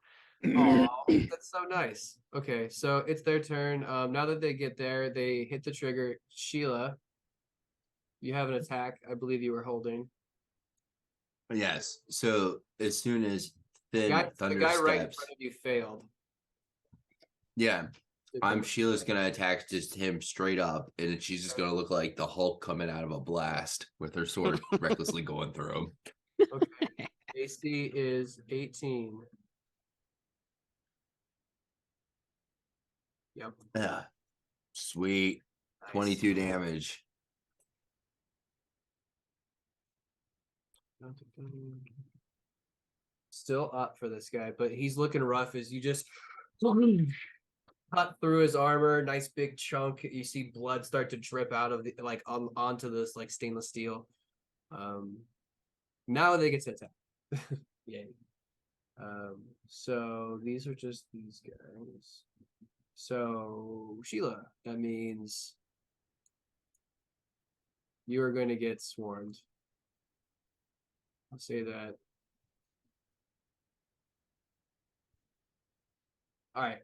Oh, that's so nice. Okay, so it's their turn. Now that they get there, they hit the trigger. Sheila, you have an attack. I believe you were holding. Yes. So as soon as The Finn guy thunder right in steps, front of you failed. yeah, Sheila's gonna attack just him straight up, and then she's just gonna look like the Hulk coming out of a blast with her sword recklessly going through him. Okay. AC is 18. Yep. Yeah. Sweet. Nice. 22 damage. Still up for this guy, but he's looking rough as you just cut through his armor, nice big chunk. You see blood start to drip out of the like onto this like stainless steel. Now they get to attack. Yay. So these are just these guys. So Sheila, that means you are going to get swarmed. I'll say that. All right.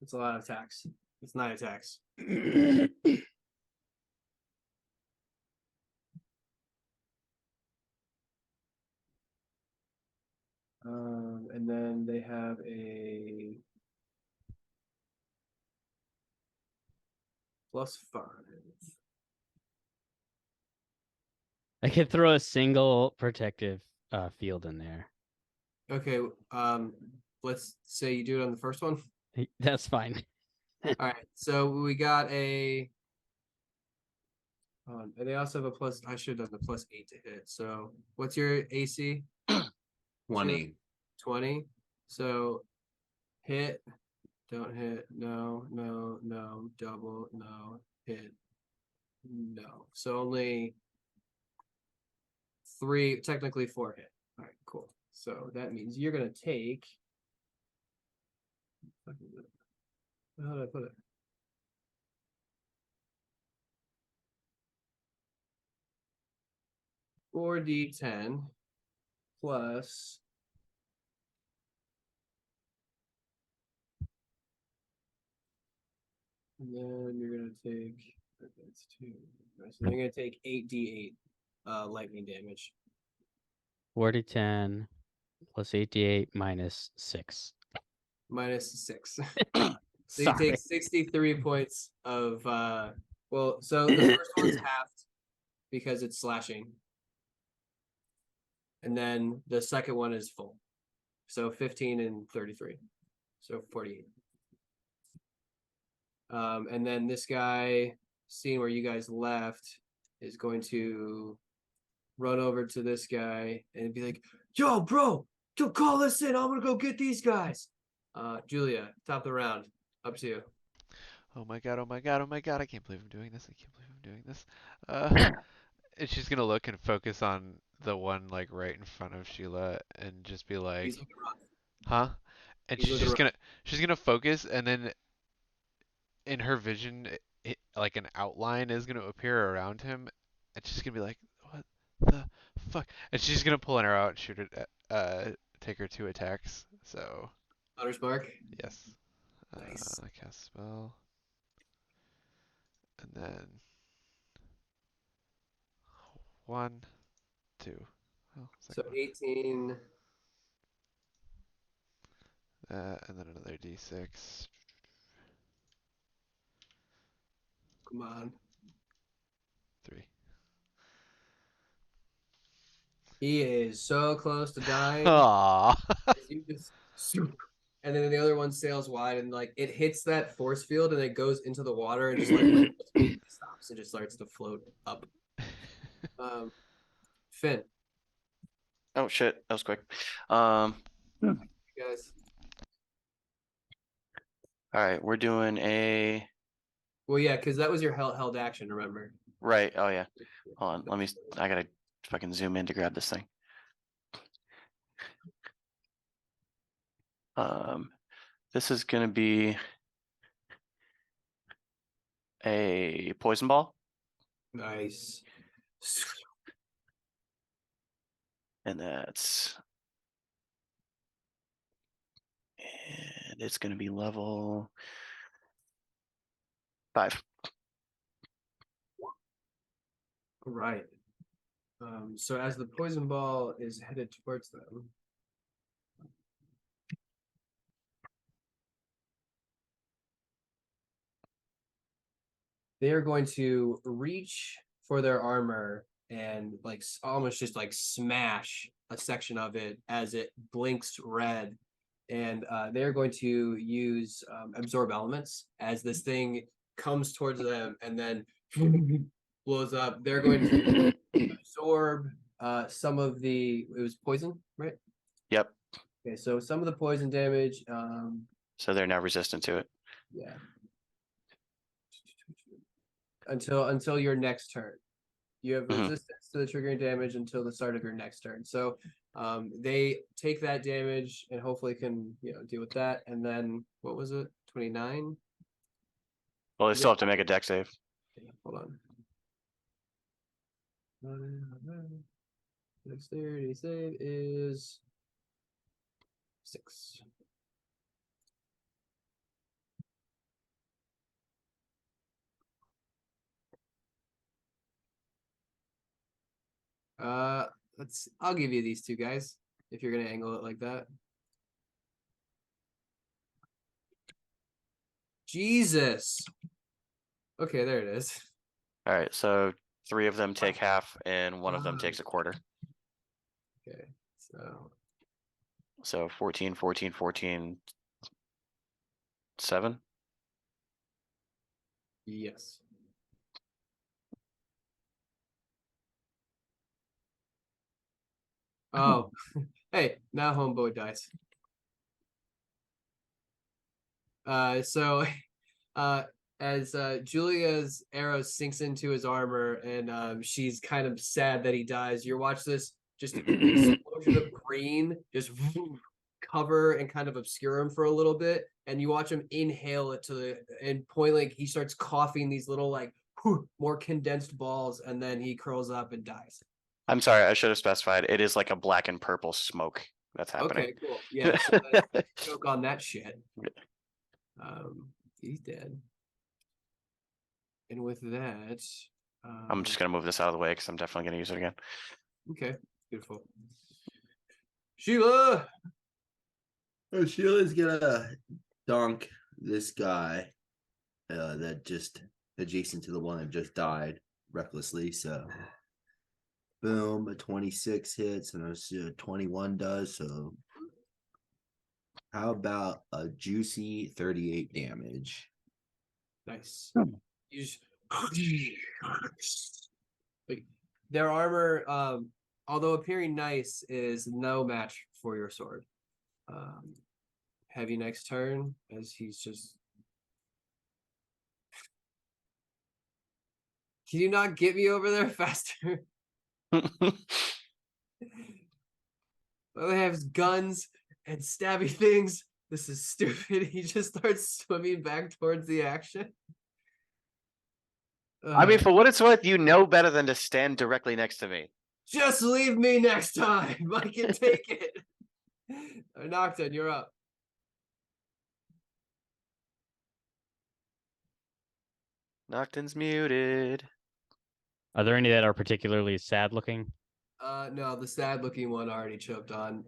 It's a lot of attacks. It's 9 attacks. And then they have a +5. I could throw a single protective field in there. Okay, let's say you do it on the first one. That's fine. All right, so we got a. And they also have a plus. I should have done the +8 to hit. So what's your AC? 20. 20. So hit Don't hit. No, no, no. Double. No. Hit. No. So only 3, technically 4 hit. All right, cool. So that means you're gonna take. How did I put it? Four D10 plus. And then you're gonna take. That's 2. Right, so then you're gonna take 8d8 lightning damage. 4010 plus 88 minus 6. Minus 6. So you Sorry. take 63 points of well, so the first one's halved because it's slashing. And then the second one is full. So 15 and 33. So 48. And then this guy, seeing where you guys left, is going to run over to this guy and be like, yo, bro, yo, call us in. I'm gonna go get these guys. Julia, top of the round. Up to you. Oh my god, oh my god, oh my god, I can't believe I'm doing this. I can't believe I'm doing this. And she's gonna look and focus on the one like right in front of Sheila and just be like, He's looking rough. huh? And He's looking rough. she's gonna focus and then in her vision like an outline is gonna appear around him and she's gonna be like, what the fuck? And she's gonna pull an arrow out and shoot it at, take her 2 attacks. So Hunter's mark. yes. Nice. Cast spell. And then 1, 2. Oh, So second 18. one. And then another d6. Come on. 3. He is so close to dying. Aww. You just and then the other one sails wide and like it hits that force field and it goes into the water and just like stops and just starts to float up. Finn, Oh shit, that was quick. you guys. All right, we're doing a Well, yeah, because that was your held action. Remember? right. Oh yeah. Hold on. I gotta fucking zoom in to grab this thing. This is gonna be a poison ball, Nice. and it's gonna be level 5. Right. So as the poison ball is headed towards them, they are going to reach for their armor and like almost just like smash a section of it as it blinks red. And they're going to use absorb elements as this thing comes towards them and then blows up. They're going to absorb some of it was poison, right? Yep. Okay, so some of the poison damage. So they're now resistant to it. Yeah. Until your next turn. You have resistance to the triggering damage until the start of your next turn. So they take that damage and hopefully can deal with that. And then what was it? 29? Well, they still have to make a deck save. Hold on. Dexterity save is 6. I'll give you these 2 guys if you're gonna angle it like that. Jesus. Okay, there it is. All right, so 3 of them take half, and 1 of them takes a quarter. Okay, So 14, 14, 14, 7. yes. Oh, hey, now homeboy dies. So as Julia's arrow sinks into his armor and she's kind of sad that he dies, you watch this just explosion of green just cover and kind of obscure him for a little bit, and you watch him inhale it to the and point like he starts coughing these little like more condensed balls, and then he curls up and dies. I'm sorry, I should have specified. It is like a black and purple smoke that's happening. Okay, cool. Yeah, so that's joke on that shit. He's dead. And with that, I'm just gonna move this out of the way because I'm definitely gonna use it again. okay, beautiful. Sheila. Oh, Sheila's gonna dunk this guy that just adjacent to the one that just died recklessly. So, boom, a 26 hits and a 21 does. So, how about a juicy 38 damage? Nice. You just like their armor, although appearing nice, is no match for your sword. Heavy next turn as he's just. Can you not get me over there faster? All they have is guns and stabby things. This is stupid. He just starts swimming back towards the action. I mean, for what it's worth, you know better than to stand directly next to me. Just leave me next time. I can take it. Nocturne, you're up. Nocton's muted. Are there any that are particularly sad looking? No, the sad looking one already choked on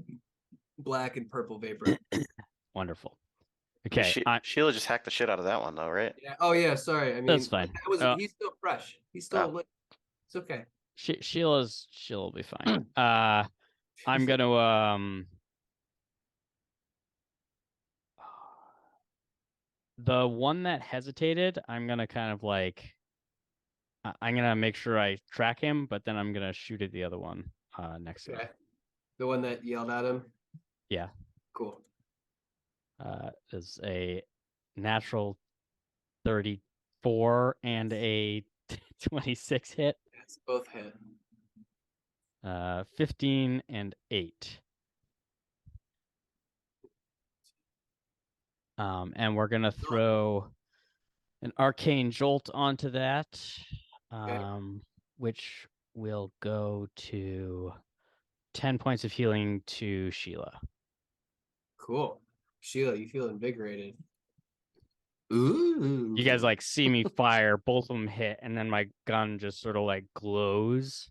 black and purple vapor. Wonderful. Okay, Sheila just hacked the shit out of that one, though, right? Yeah. Oh yeah, sorry. I mean, that's fine. He's still fresh. He's still lit. It's okay. She'll be fine. I'm gonna the one that hesitated, I'm gonna kind of like I'm gonna make sure I track him, but then I'm gonna shoot at the other one next to him. The one that yelled at him. Yeah. Cool. Is a natural 34 and a 26 hit. It's both hit. 15 and 8. And we're gonna throw an arcane jolt onto that, which will go to 10 points of healing to Sheila. Cool. Sheila, you feel invigorated. Ooh. You guys like see me fire, both of them hit, and then my gun just sort of like glows,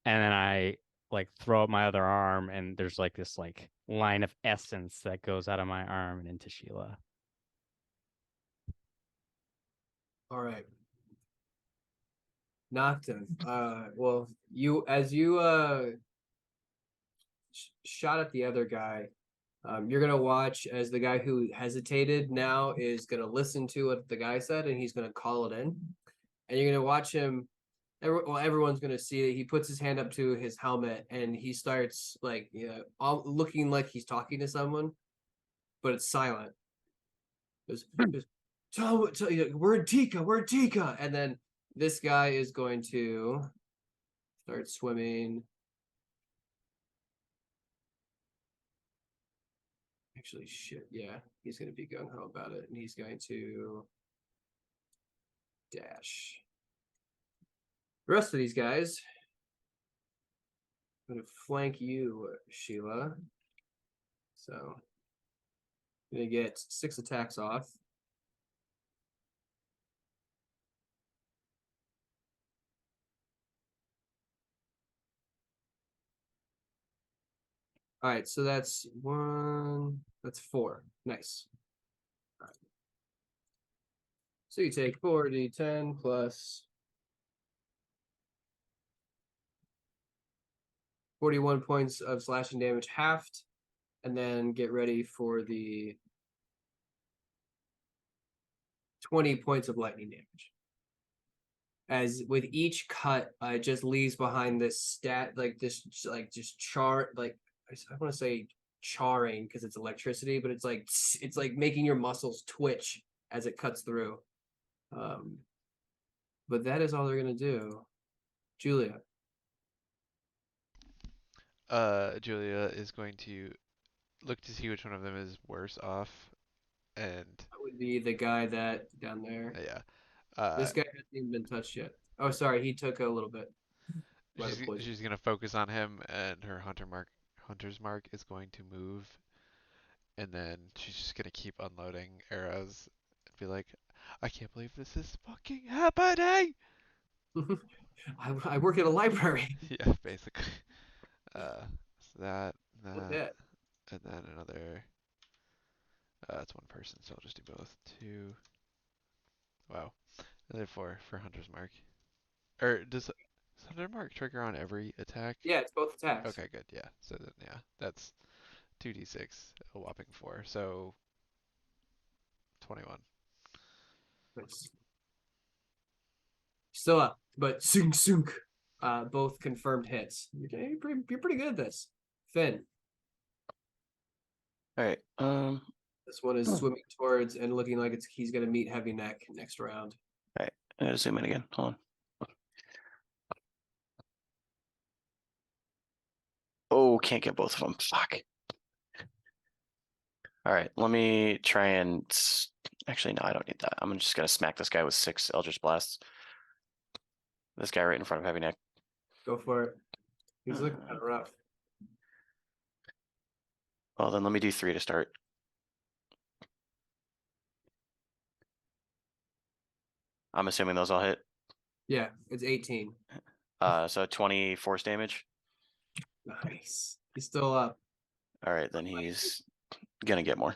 and then I like throw up my other arm, and there's like this like line of essence that goes out of my arm and into Sheila. All right. Nocton. Well, you shot at the other guy. You're gonna watch as the guy who hesitated now is gonna listen to what the guy said, and he's gonna call it in. And you're gonna watch him. Everyone's gonna see that he puts his hand up to his helmet, and he starts like all looking like he's talking to someone, but it's silent. Tell we're in Tika, and then this guy is going to start swimming. Actually, shit, yeah, he's going to be gung-ho about it, and he's going to dash. The rest of these guys, I'm going to flank you, Sheila. So, I'm going to get 6 attacks off. All right, so that's 4. Nice. All right. So you take 4d10 plus 41 points of slashing damage halved, and then get ready for the 20 points of lightning damage. As with each cut, it just leaves behind this just chart, like I want to say charring because it's electricity, but it's like making your muscles twitch as it cuts through. But that is all they're gonna do. Julia. Julia is going to look to see which one of them is worse off, and That would be the guy that down there. yeah, This guy hasn't even been touched yet. Oh, sorry, he took a little bit. by the poison. she's gonna focus on him, and her hunter's mark is going to move, and then she's just gonna keep unloading arrows and be like, I can't believe this is fucking happening. I work at a library. Yeah, basically. So that, What's that, that? and then another. It's one person, so I'll just do both. Two. Wow. Another four for hunter's mark. Or does hunter mark trigger on every attack? Yeah, it's both attacks. Okay, good. Yeah. So then, yeah, that's 2d6, a whopping 4. So 21. Nice. Still up, but sunk sunk. Both confirmed hits. You're pretty good at this. Finn. All right. This one is swimming towards and looking like he's gonna meet Heavy Neck next round. I gotta zoom in again. Hold on. Oh, can't get both of them. Fuck. All right, let me try and. Actually, no, I don't need that. I'm just gonna smack this guy with 6 Eldritch Blasts. This guy right in front of Heavy Neck. Go for it. He's looking kind of rough. Well, then let me do 3 to start. I'm assuming those all hit. Yeah, it's 18. So 20 force damage. Nice. He's still up. All right, then he's gonna get more.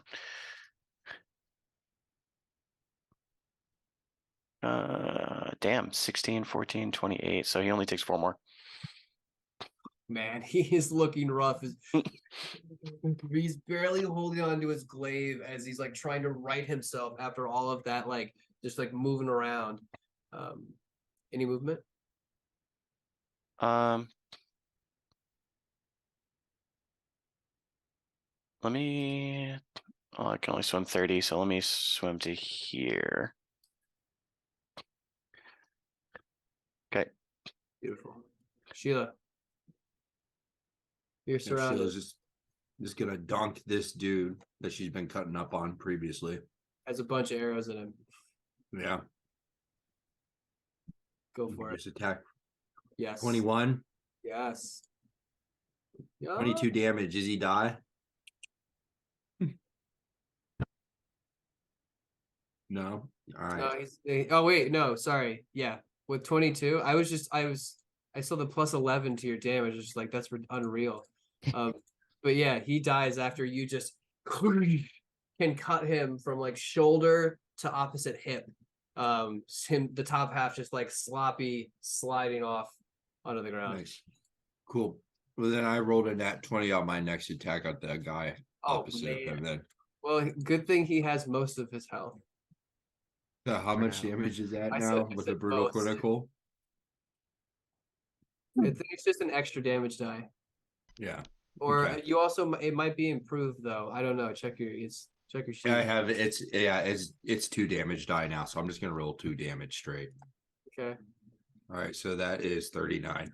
Damn, 16, 14, 28. So he only takes 4 more. Man, he is looking rough. He's barely holding on to his glaive as he's like trying to right himself after all of that, like just like moving around. Any movement? Let me. Oh, I can only swim 30, so let me swim to here. Okay. Beautiful. Sheila. You're And surrounded. Sheila's just gonna dunk this dude that she's been cutting up on previously. Has a bunch of arrows in him. Yeah. Go for it. Just attack. Yes. 21. Yes. Yeah. 22 damage. Does he die? No. All right. No, oh wait, no, sorry. Yeah. With 22, I saw the plus 11 to your damage. It's just like that's unreal. But yeah, he dies after you just can cut him from like shoulder to opposite hip. The top half just like sloppy sliding off onto the ground. Nice. Cool. Well, then I rolled a nat 20 on my next attack on the guy opposite of him then. Well, good thing he has most of his health. How For much now. damage is that I now said- I with said a brutal most. critical? I think it's just an extra damage die. Yeah. Or Okay. you also, it might be improved though. I don't know. Check your sheet. I have it's 2 damage die now, so I'm just gonna roll 2 damage straight. Okay. All right, so that is 39.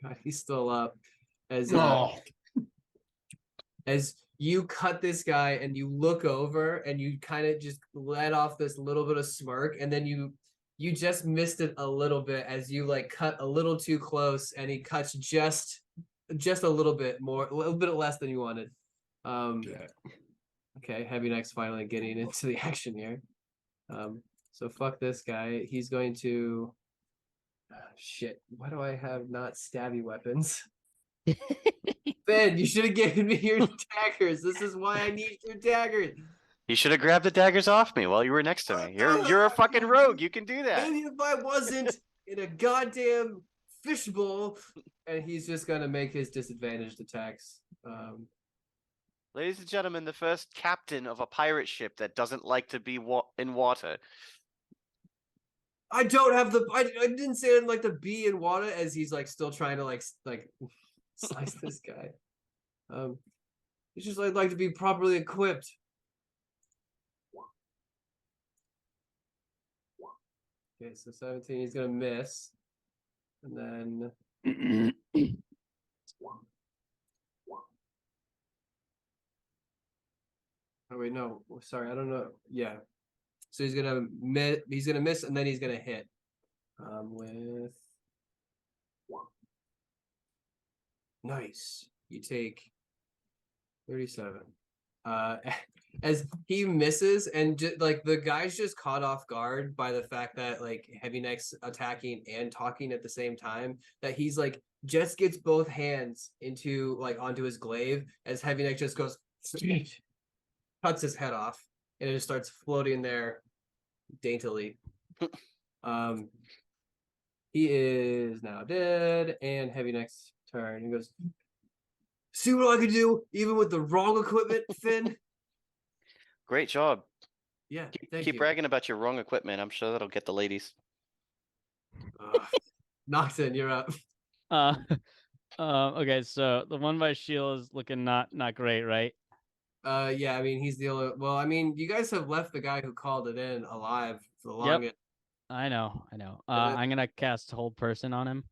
God, he's still up. As you cut this guy and you look over and you kind of just let off this little bit of smirk, and then you just missed it a little bit as you like cut a little too close, and he cuts just a little bit more, a little bit less than you wanted. Okay, Heavy Neck's finally getting into the action here. So fuck this guy. He's going to shit. Why do I have not stabby weapons? Ben, you should have given me your daggers. This is why I need your daggers. You should have grabbed the daggers off me while you were next to me. You're a fucking rogue. You can do that. Maybe if I wasn't in a goddamn fishbowl. And he's just gonna make his disadvantaged attacks. Ladies and gentlemen, the first captain of a pirate ship that doesn't like to be in water. I don't have the. I didn't say I'd like to be in water as he's like still trying to like slice this guy. It's just I'd like to be properly equipped. Okay, so 17, he's gonna miss. And then oh wait, no, sorry, I don't know. Yeah. So he's gonna miss and then he's gonna hit. With nice. You take 37. Uh as he misses and like the guy's just caught off guard by the fact that like Heavy Neck's attacking and talking at the same time, that he's like just gets both hands into like onto his glaive as Heavy Neck just goes cuts his head off and it just starts floating there daintily. He is now dead and Heavy Neck's turn. He goes, see what I can do even with the wrong equipment, Finn? Great job. Yeah, thank Keep you. bragging about your wrong equipment. I'm sure that'll get the ladies. Noxon, you're up. Uh, okay, so the one by Shield is looking not great, right? Yeah, I mean he's the only. Well, I mean you guys have left the guy who called it in alive for the Yep. longest. I know. then- I'm gonna cast Hold Person on him.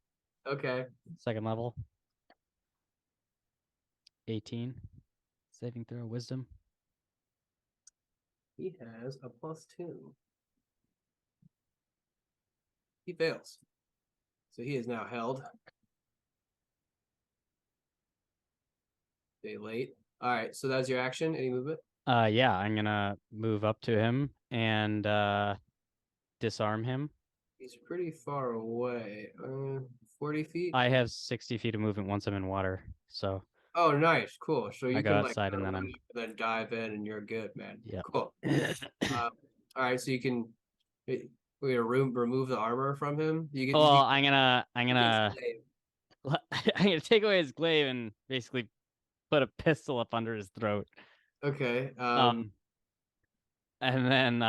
Okay. 2nd level. 18. Saving throw, Wisdom. He has a +2. He fails, so he is now held. Day late. All right, so that's your action. Any movement? Yeah, I'm gonna move up to him and disarm him. He's pretty far away. 40 feet. I have 60 feet of movement once I'm in water, so Oh, nice, cool. So you I can go like outside and then run I'm. up and then dive in, and you're good, man. Yeah. Cool. All right, so you can. We're gonna remove the armor from him. You can. Well, You I'm gonna can I'm gonna take away his glaive and basically put a pistol up under his throat. Okay. And then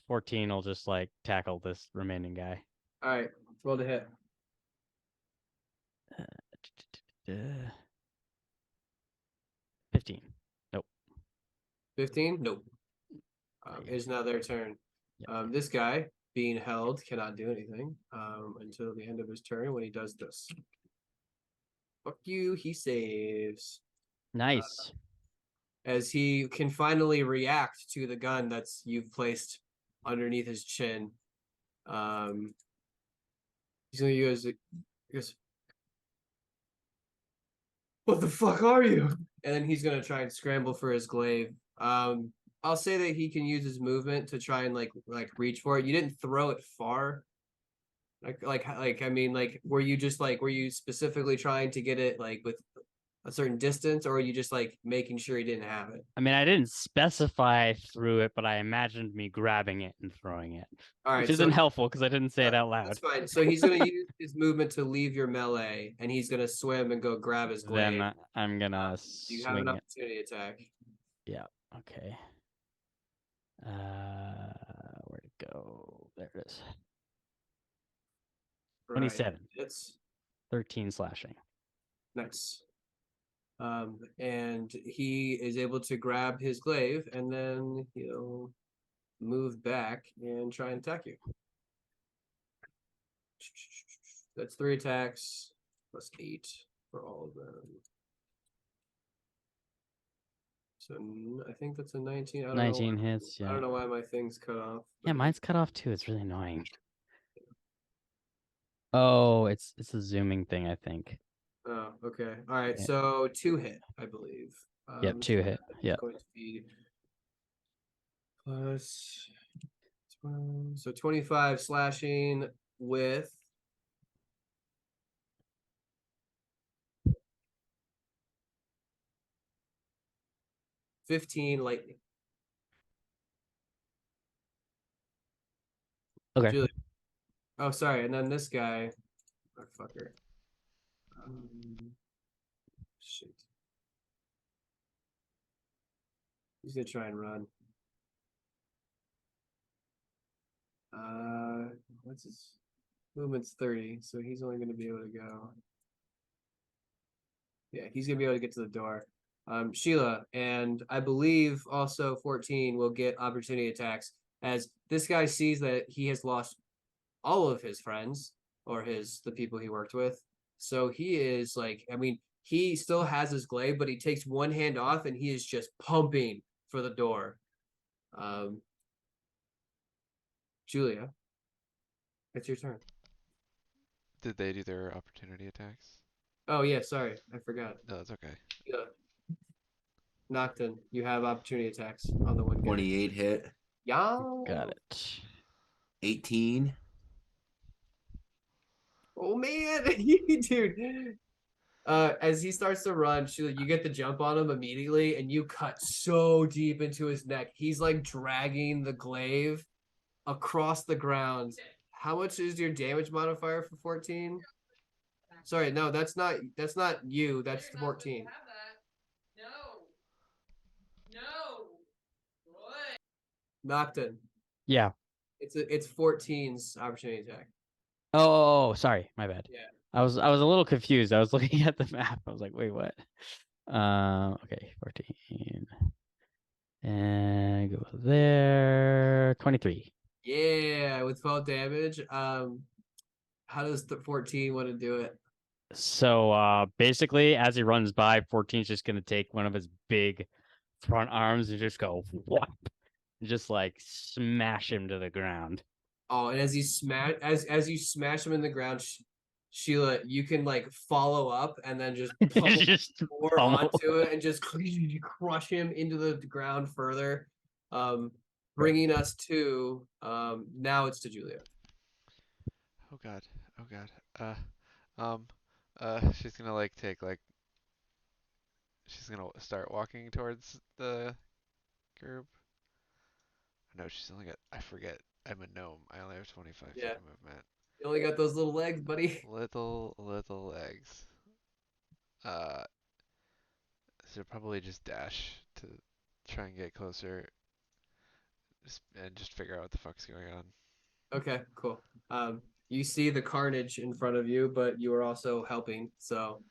14 will just like tackle this remaining guy. All right. Roll to hit. 15. Nope. 15. Nope. It's now their turn. Yep. This guy being held cannot do anything until the end of his turn when he does this. Fuck you. He saves. Nice. As he can finally react to the gun that's you've placed underneath his chin. He's gonna use it. He goes, what the fuck are you? And then he's gonna try and scramble for his glaive. I'll say that he can use his movement to try and like reach for it. You didn't throw it far. I mean, like, were you specifically trying to get it like with a certain distance, or are you just like making sure he didn't have it? I mean, I didn't specify through it, but I imagined me grabbing it and throwing it. All right, which isn't helpful because I didn't say it out that's loud. fine. So he's gonna use his movement to leave your melee, and he's gonna swim and go grab his glaive. Then I'm gonna You have an swing it. opportunity attack. Yeah. Okay. Where'd it go? There it is. Right. 27. It's 13 slashing. nice. And he is able to grab his glaive, and then he'll move back and try and attack you. That's 3 attacks plus 8 for all of them. So I think that's a 19. I don't 19 know hits. I Yeah. don't know why my thing's cut off. Yeah, mine's cut off too. It's really annoying. Oh, it's a zooming thing, I think. Oh, okay. All right. Yeah. So 2 hit, I believe. Yep, 2 hit. Yeah. Going to be plus 12, so 25 slashing with $15 lightning. Okay. Julie. Oh, sorry. And then this guy, oh, fucker. Shit. He's gonna try and run. What's his movement's 30, so he's only gonna be able to go Yeah, he's gonna be able to get to the door. Sheila, and I believe also 14 will get opportunity attacks as this guy sees that he has lost all of his friends or the people he worked with. So he is like, I mean, he still has his glaive, but he takes one hand off and he is just pumping for the door. Julia, it's your turn. Did they do their opportunity attacks? Oh yeah, sorry, I forgot. No, that's okay. Yeah. Nocton, you have opportunity attacks on the one guy. 28 hit. Yeah. Got it. 18. Oh man, dude. As he starts to run, you get the jump on him immediately, and you cut so deep into his neck. He's like dragging the glaive across the ground. How much is your damage modifier for 14? Sorry, no, that's not you. That's 14. Nocton. Yeah. It's 14's opportunity attack. Oh, sorry, my bad. Yeah. I was a little confused. I was looking at the map. I was like, wait, what? Okay, 14. And go there. 23. Yeah, with 12 damage. How does the 14 want to do it? So basically as he runs by, 14's just gonna take one of his big front arms and just go whap, and just like smash him to the ground. Oh, and as you smash him in the ground, Sheila, you can like follow up and then just pummel Just more pummel. onto it and just crush him into the ground further. Bringing us to now it's to Julia. Oh god. Oh god. She's gonna like take like. She's gonna start walking towards the group. No, she's only got. I forget. I'm a gnome. I only have 25 feet Yeah. of movement. You only got those little legs, buddy. Little legs. Uh, so probably just dash to try and get closer, and just figure out what the fuck's going on. Okay, cool. You see the carnage in front of you, but you are also helping, so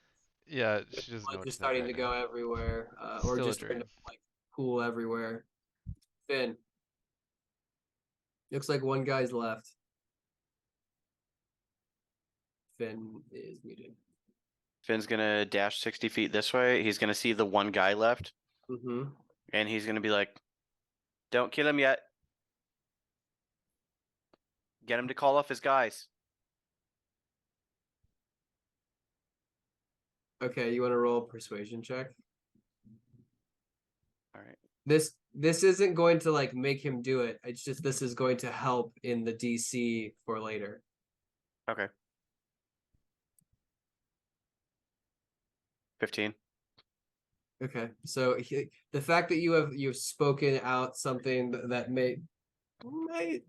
Yeah, she doesn't know blood what to just think starting right to go now. everywhere, or Still a just starting to dream. like pool everywhere. Finn, looks like one guy's left. Finn is muted. Finn's gonna dash 60 feet this way. He's gonna see the one guy left, Mm-hmm. and he's gonna be like, "Don't kill him yet. Get him to call off his guys." Okay, you want to roll a persuasion check? All right. This isn't going to like make him do it. It's just this is going to help in the DC for later. Okay. 15. Okay, so the fact that you've spoken out something that might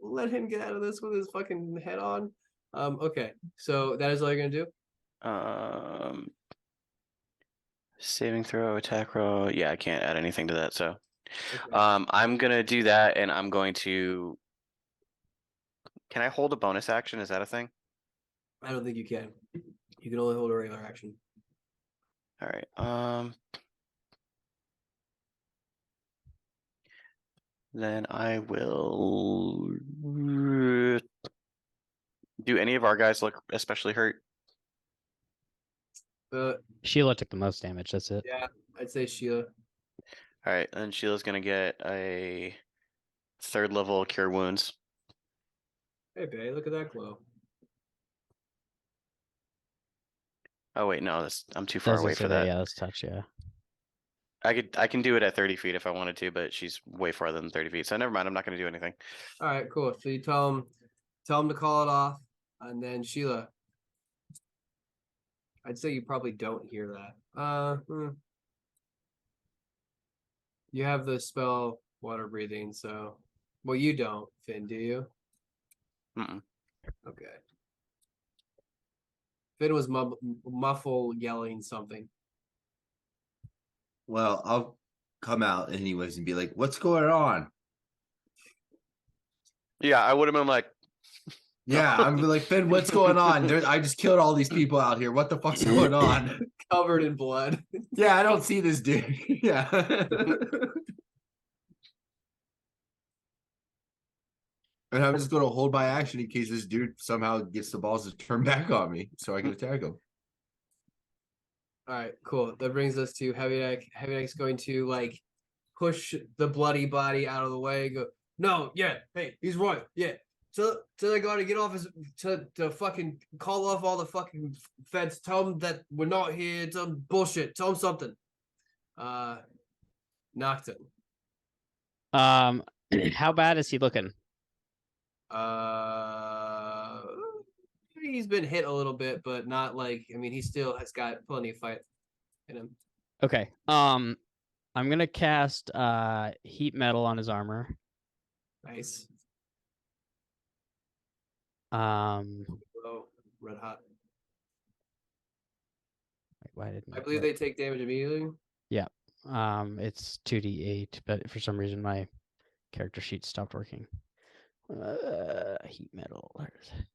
let him get out of this with his fucking head on. Okay, so that is all you're gonna do. Saving throw, attack roll. Yeah, I can't add anything to that. So, Okay. I'm gonna do that, and I'm going to. Can I hold a bonus action? Is that a thing? I don't think you can. You can only hold a regular action. All right. Then I will. Do any of our guys look especially hurt? Sheila took the most damage. That's it. Yeah, I'd say Sheila. All right, and Sheila's gonna get a 3rd level cure wounds. Hey, babe, look at that glow. Oh wait, no, I'm too far Does away it say for that. Yeah, let's touch. Yeah. I can do it at 30 feet if I wanted to, but she's way farther than 30 feet. So never mind. I'm not going to do anything. All right, cool. So you tell him to call it off, and then Sheila. I'd say you probably don't hear that. You have the spell water breathing, so well you don't, Finn, do you? Mm-mm. Okay. Finn was muffle yelling something. Well, I'll come out anyways and be like, what's going on? Yeah, I would have been like, Yeah, I'm like, Finn, what's going on? I just killed all these people out here. What the fuck's going on? Covered in blood. Yeah, I don't see this dude. Yeah. And I'm just going to hold my action in case this dude somehow gets the balls to turn back on me so I can attack him. All right, cool. That brings us to Heavy Neck. Heavy Neck's going to like push the bloody body out of the way. Go, no, yeah, hey, he's right, yeah. So they got to get off his to fucking call off all the fucking feds. Tell them that we're not here. Tell them bullshit. Tell them something. Nocton. How bad is he looking? He's been hit a little bit, but not like. I mean, he still has got plenty of fight in him. Okay. I'm gonna cast heat metal on his armor. Nice. Um, Oh, red hot. why didn't I believe they take damage immediately. It's 2d8, but for some reason my character sheet stopped working. Heat metal. Where is it?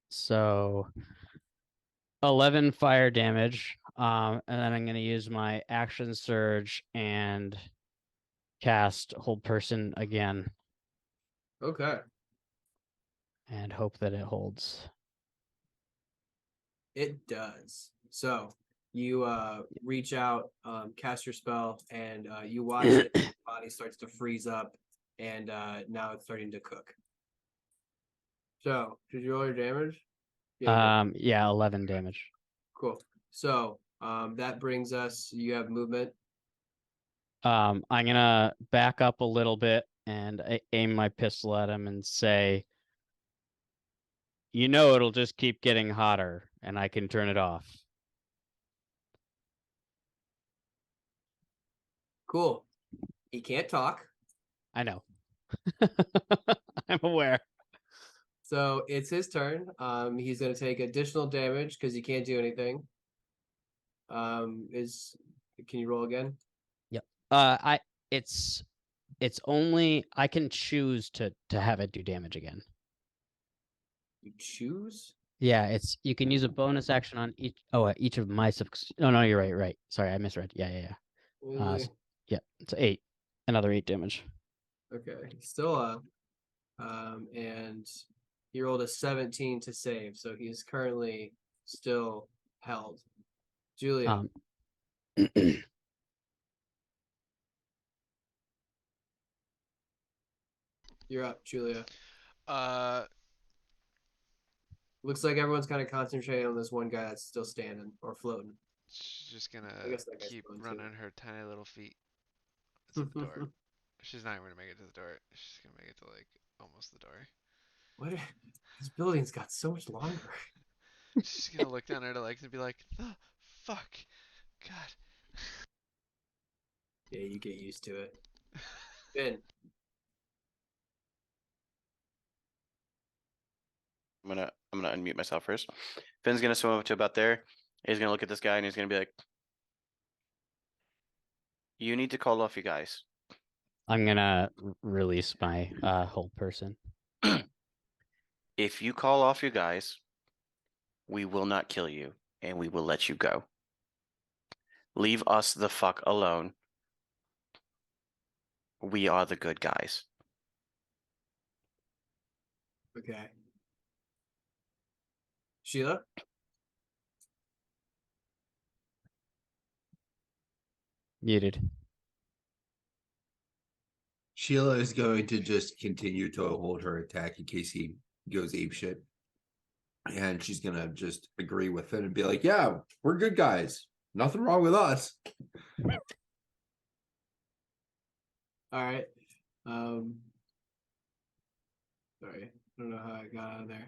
So 11 fire damage. And then I'm gonna use my action surge and cast hold person again Okay. and hope that it holds. It does. So you reach out, cast your spell, and you watch it. The body starts to freeze up, and now it's starting to cook. So did you roll your damage? Yeah, you did. Yeah, 11 damage. Cool. So that brings us. You have movement. I'm gonna back up a little bit and aim my pistol at him and say, "You know, it'll just keep getting hotter, and I can turn it off." Cool. He can't talk, I know. I'm aware. so it's his turn. He's going to take additional damage because he can't do anything. Can you roll again? Yep. It's only I can choose to have it do damage again. You choose. Yeah, you can use a bonus action on each of my no, you're right. Sorry, I misread. Yeah. Really? Yeah, it's 8. Another 8 damage. Okay, still up. And he rolled a 17 to save, so he's currently still held. Julia, you're up, Julia. Looks like everyone's kind of concentrating on this one guy that's still standing or floating. She's just gonna I guess that guy's keep floating running too. her tiny little feet to the door. She's not even gonna make it to the door. She's gonna make it to like almost the door. What? This building's got so much longer. She's gonna look down her legs and be like, "The fuck, God." Yeah, you get used to it. Ben, I'm gonna unmute myself first. Finn's gonna swim up to about there. He's gonna look at this guy and he's gonna be like, "You need to call off you guys. I'm gonna release my hold person. If you call off you guys, we will not kill you and we will let you go. Leave us the fuck alone. We are the good guys." okay. Sheila, Muted. Sheila is going to just continue to hold her attack in case he goes apeshit. And she's going to just agree with it and be like, yeah, we're good guys. Nothing wrong with us. all right. Sorry, I don't know how I got out of there.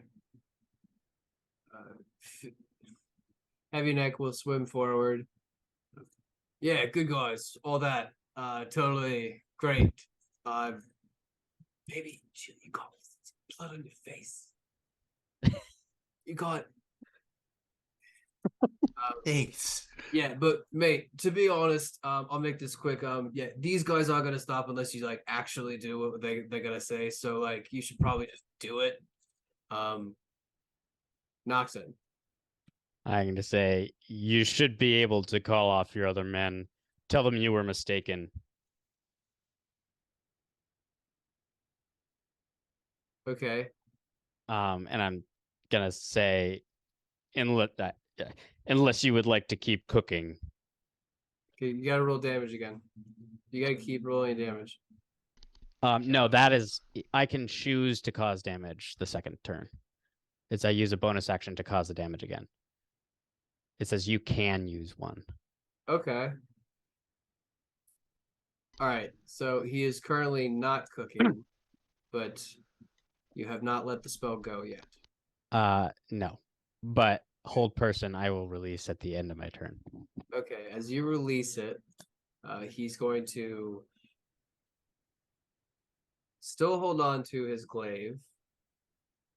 Heavy Neck will swim forward. Yeah, good guys. All that. Totally great. Maybe you got blood on your face. You got Thanks. Yeah, but mate, to be honest, I'll make this quick. Yeah, these guys aren't gonna stop unless you like actually do what they're gonna say. So like, you should probably just do it. Noxon. I'm going to say you should be able to call off your other men. Tell them you were mistaken. Okay. And I'm gonna say, unless you would like to keep cooking. Okay, you gotta roll damage again. You gotta keep rolling damage. No, that is I can choose to cause damage the second turn. It's I use a bonus action to cause the damage again. It says you can use one. Okay. All right. So he is currently not cooking, but you have not let the spell go yet. No, but hold person I will release at the end of my turn. Okay. As you release it, he's going to still hold on to his glaive.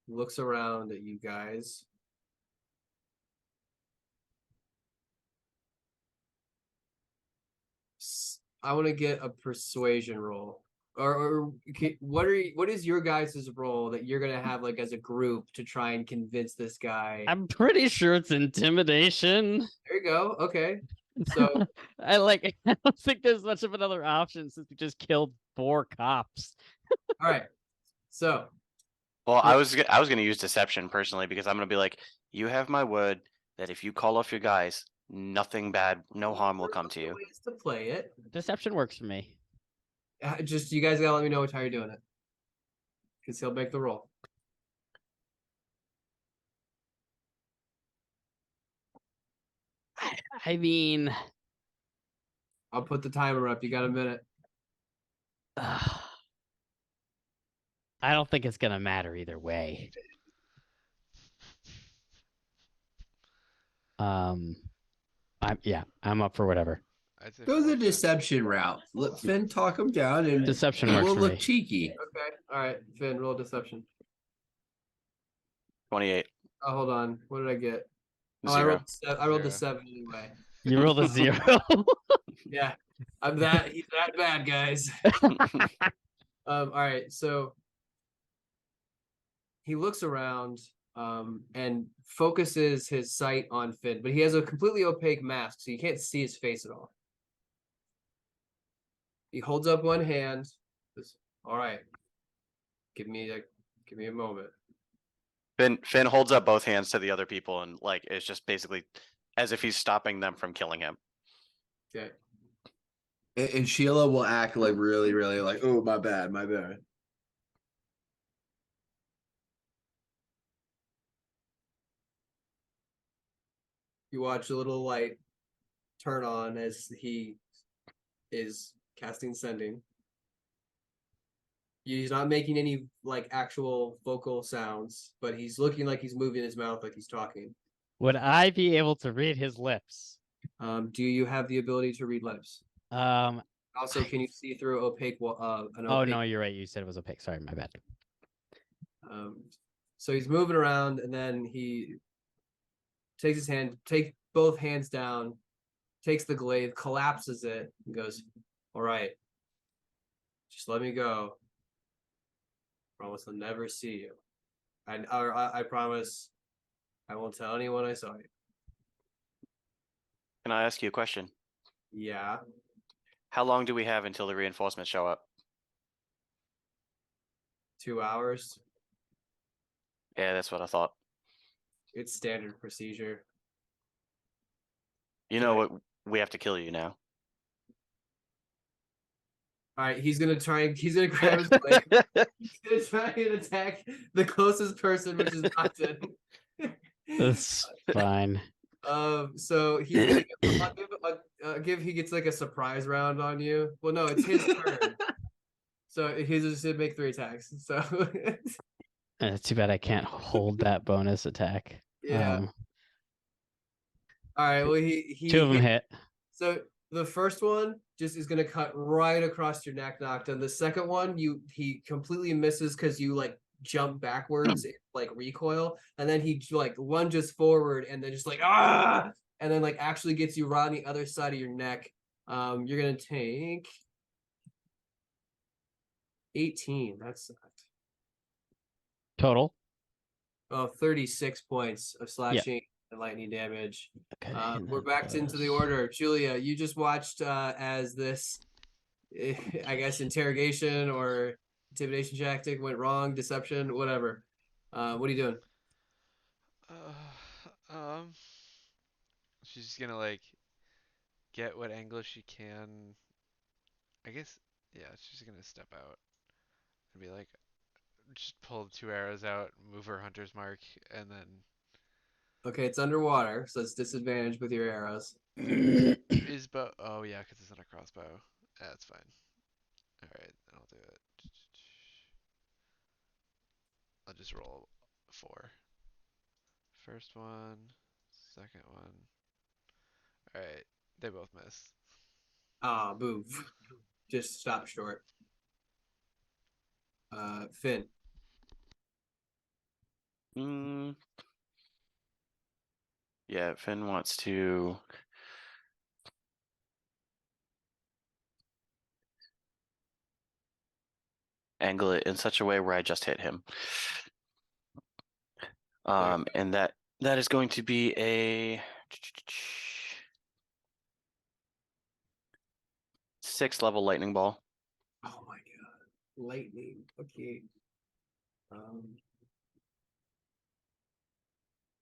Looks around at you guys. I want to get a persuasion roll. Or what is your guys' role that you're gonna have like as a group to try and convince this guy? I'm pretty sure it's intimidation. There you go. Okay. So I don't think there's much of another option since we just killed 4 cops. all right. So Well, Yeah. I was gonna use deception personally because I'm gonna be like, you have my word that if you call off your guys, nothing bad, no harm will come to you. ways to play it. Deception works for me. Just you guys gotta let me know how you're doing it. Because he'll make the roll. I mean, I'll put the timer up. You got a minute. I don't think it's gonna matter either way. I'm up for whatever. I'd say Go the fortune. deception route. Let Finn talk him down, and Deception works we'll for look me. cheeky. Okay. All right. Finn, roll deception. 28. Oh, hold on. What did I get? Oh, 0. I rolled the Zero. 7 anyway. You rolled a 0. Yeah. He's that bad, guys. All right, so he looks around and focuses his sight on Finn, but he has a completely opaque mask, so you can't see his face at all. He holds up one hand. Says, all right. Give me a moment. Finn holds up both hands to the other people and like it's just basically as if he's stopping them from killing him. Okay. And Sheila will act like really, really like, oh, my bad, my bad. You watch a little light turn on as he is casting sending. He's not making any like actual vocal sounds, but he's looking like he's moving his mouth like he's talking. Would I be able to read his lips? Do you have the ability to read lips? Also, can you see through opaque? Oh no, you're right. You said it was opaque. Sorry, my bad. So he's moving around, and then he takes both hands down, takes the glaive, collapses it, and goes, "All right, just let me go. Promise I'll never see you. I promise I won't tell anyone I saw you." Can I ask you a question? Yeah. How long do we have until the reinforcements show up? 2 hours. Yeah, that's what I thought. It's standard procedure. You know what? We have to kill you now. All right, he's gonna grab his blade. He's gonna try and attack the closest person, which is Nocton. That's fine. So he he gets like a surprise round on you. Well, no, it's his turn. So he's just gonna make 3 attacks. So Too bad I can't hold that bonus attack. yeah. All right. Well, he 2 of them hit. So the first one just is gonna cut right across your neck, Nocton. The second one, he completely misses because you like jump backwards, like recoil, and then he like lunges forward and then just like ah, and then like actually gets you right on the other side of your neck. You're gonna take 18. That's Total. 36 points of Yeah. slashing and lightning damage. Okay. We're back into the order. Julia, you just watched as this, I guess, interrogation or intimidation tactic went wrong, deception, whatever. What are you doing? She's just gonna like get what angle she can. I guess, yeah, she's gonna step out and be like, just pull the 2 arrows out, move her hunter's mark, and then Okay, it's underwater, so it's disadvantage with your arrows. is bow. Oh yeah, because it's not a crossbow. That's fine. All right, I'll do it. I'll just roll 4. First one, second one. All right, they both miss. Ah, boo. Just stop short. Finn. Yeah, Finn wants to angle it in such a way where I just hit him. And that is going to be a 6th level lightning ball. Oh my god. Lightning. Okay.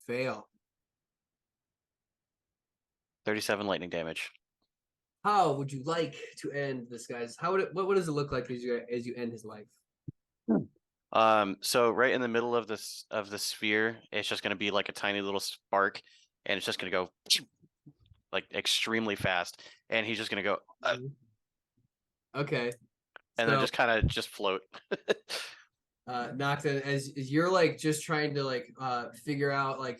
Fail. 37 lightning damage. How would you like to end this guy's? How would it? What does it look like as you end his life? So right in the middle of the sphere, it's just going to be like a tiny little spark, and it's just going to go like extremely fast, and he's just going to go Okay. and then just kind of just float. Nocton, as you're like just trying to like figure out like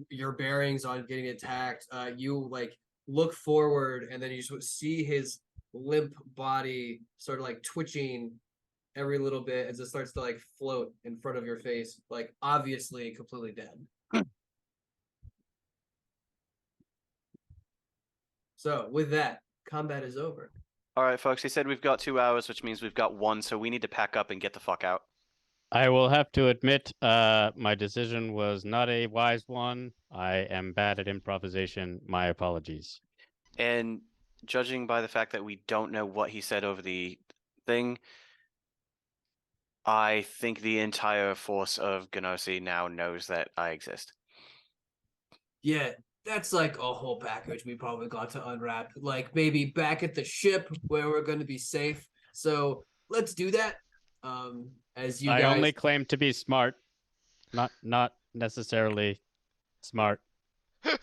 your bearings on getting attacked, you like look forward and then you just see his limp body sort of like twitching every little bit as it starts to like float in front of your face, like obviously completely dead. So with that, combat is over. All right, folks. He said we've got 2 hours, which means we've got 1, so we need to pack up and get the fuck out. I will have to admit, my decision was not a wise one. I am bad at improvisation. My apologies. And judging by the fact that we don't know what he said over the thing, I think the entire force of Gnosi now knows that I exist. Yeah, that's like a whole package we probably got to unwrap. Like maybe back at the ship where we're going to be safe. So let's do that. As you I guys, only claim to be smart, not necessarily smart.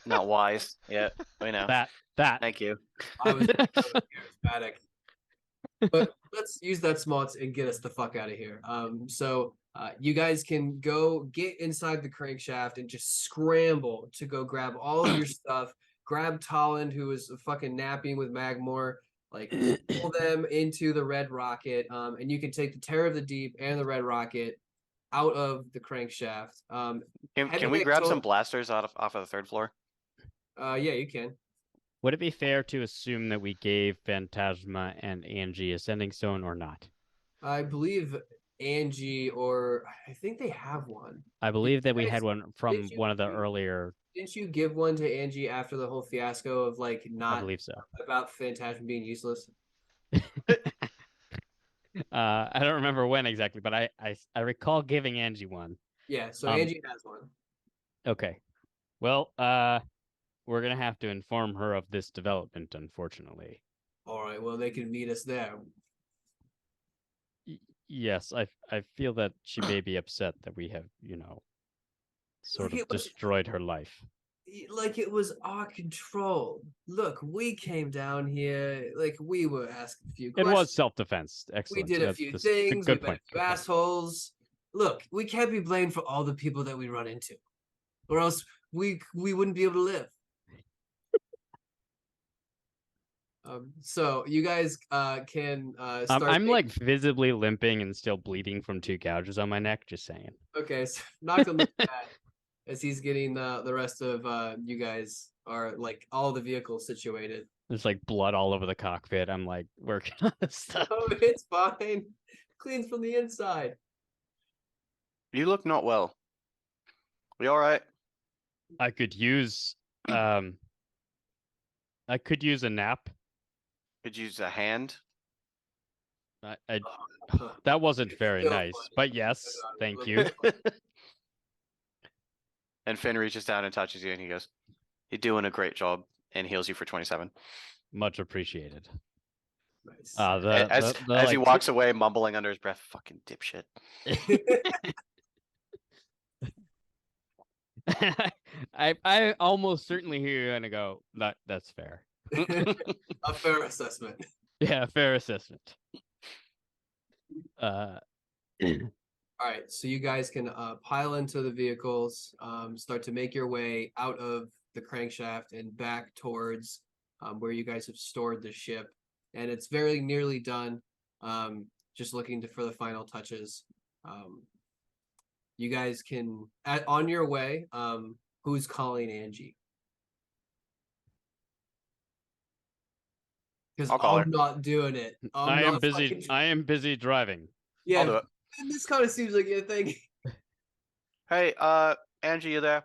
Not wise. Yeah, we know. That. Thank you. I was charismatic. But let's use that smarts and get us the fuck out of here. So you guys can go get inside the crankshaft and just scramble to go grab all of your stuff. Grab Tolland, who is fucking napping with Magmore. Like pull them into the red rocket. And you can take the Terror of the Deep and the red rocket out of the crankshaft. Can we grab some blasters off of the 3rd floor? Yeah, you can. Would it be fair to assume that we gave Phantasma and Angie a sending stone or not? I believe Angie, or I think they have one. I believe that we had one from one of the you- earlier. Didn't you give one to Angie after the whole fiasco of like I not believe so. about Phantasm being useless? I don't remember when exactly, but I recall giving Angie one. Yeah, so Angie has one. Okay. Well, we're gonna have to inform her of this development, unfortunately. All right, well they can meet us there. Yes, I feel that she may be upset that we have, sort of destroyed her life. Like it was our control. Look, we came down here, like we were asking a few It questions. was self-defense. We Excellent. did a few things. Good We met point. a few assholes. Look, we can't be blamed for all the people that we run into, or else we wouldn't be able to live. So you guys can start. I'm like visibly limping and still bleeding from 2 gouges on my neck. Just saying. Okay, so knock on the pad as he's getting the rest of you guys are like all the vehicles situated. There's like blood all over the cockpit. I'm like working on this stuff. Oh, it's fine. Cleans from the inside. You look not well. We all right? I could use I could use a nap. Could use a hand. I that wasn't very So nice, funny. but yes, thank you. And Finn reaches down and touches you, and he goes, "You're doing a great job," and heals you for 27. Much appreciated. Nice. As he walks away, mumbling under his breath, "Fucking dipshit." I almost certainly hear you gonna go, that's fair. A fair assessment. Yeah, fair assessment. All right, so you guys can pile into the vehicles, start to make your way out of the crankshaft and back towards where you guys have stored the ship. And it's very nearly done. Just looking for the final touches. You guys can, on your way, who's calling Angie? Because I'll call her. I'm not doing it. I am busy. fucking- I am busy driving. Yeah, I'll do it. and this kind of seems like a thing. Hey, Angie, you there?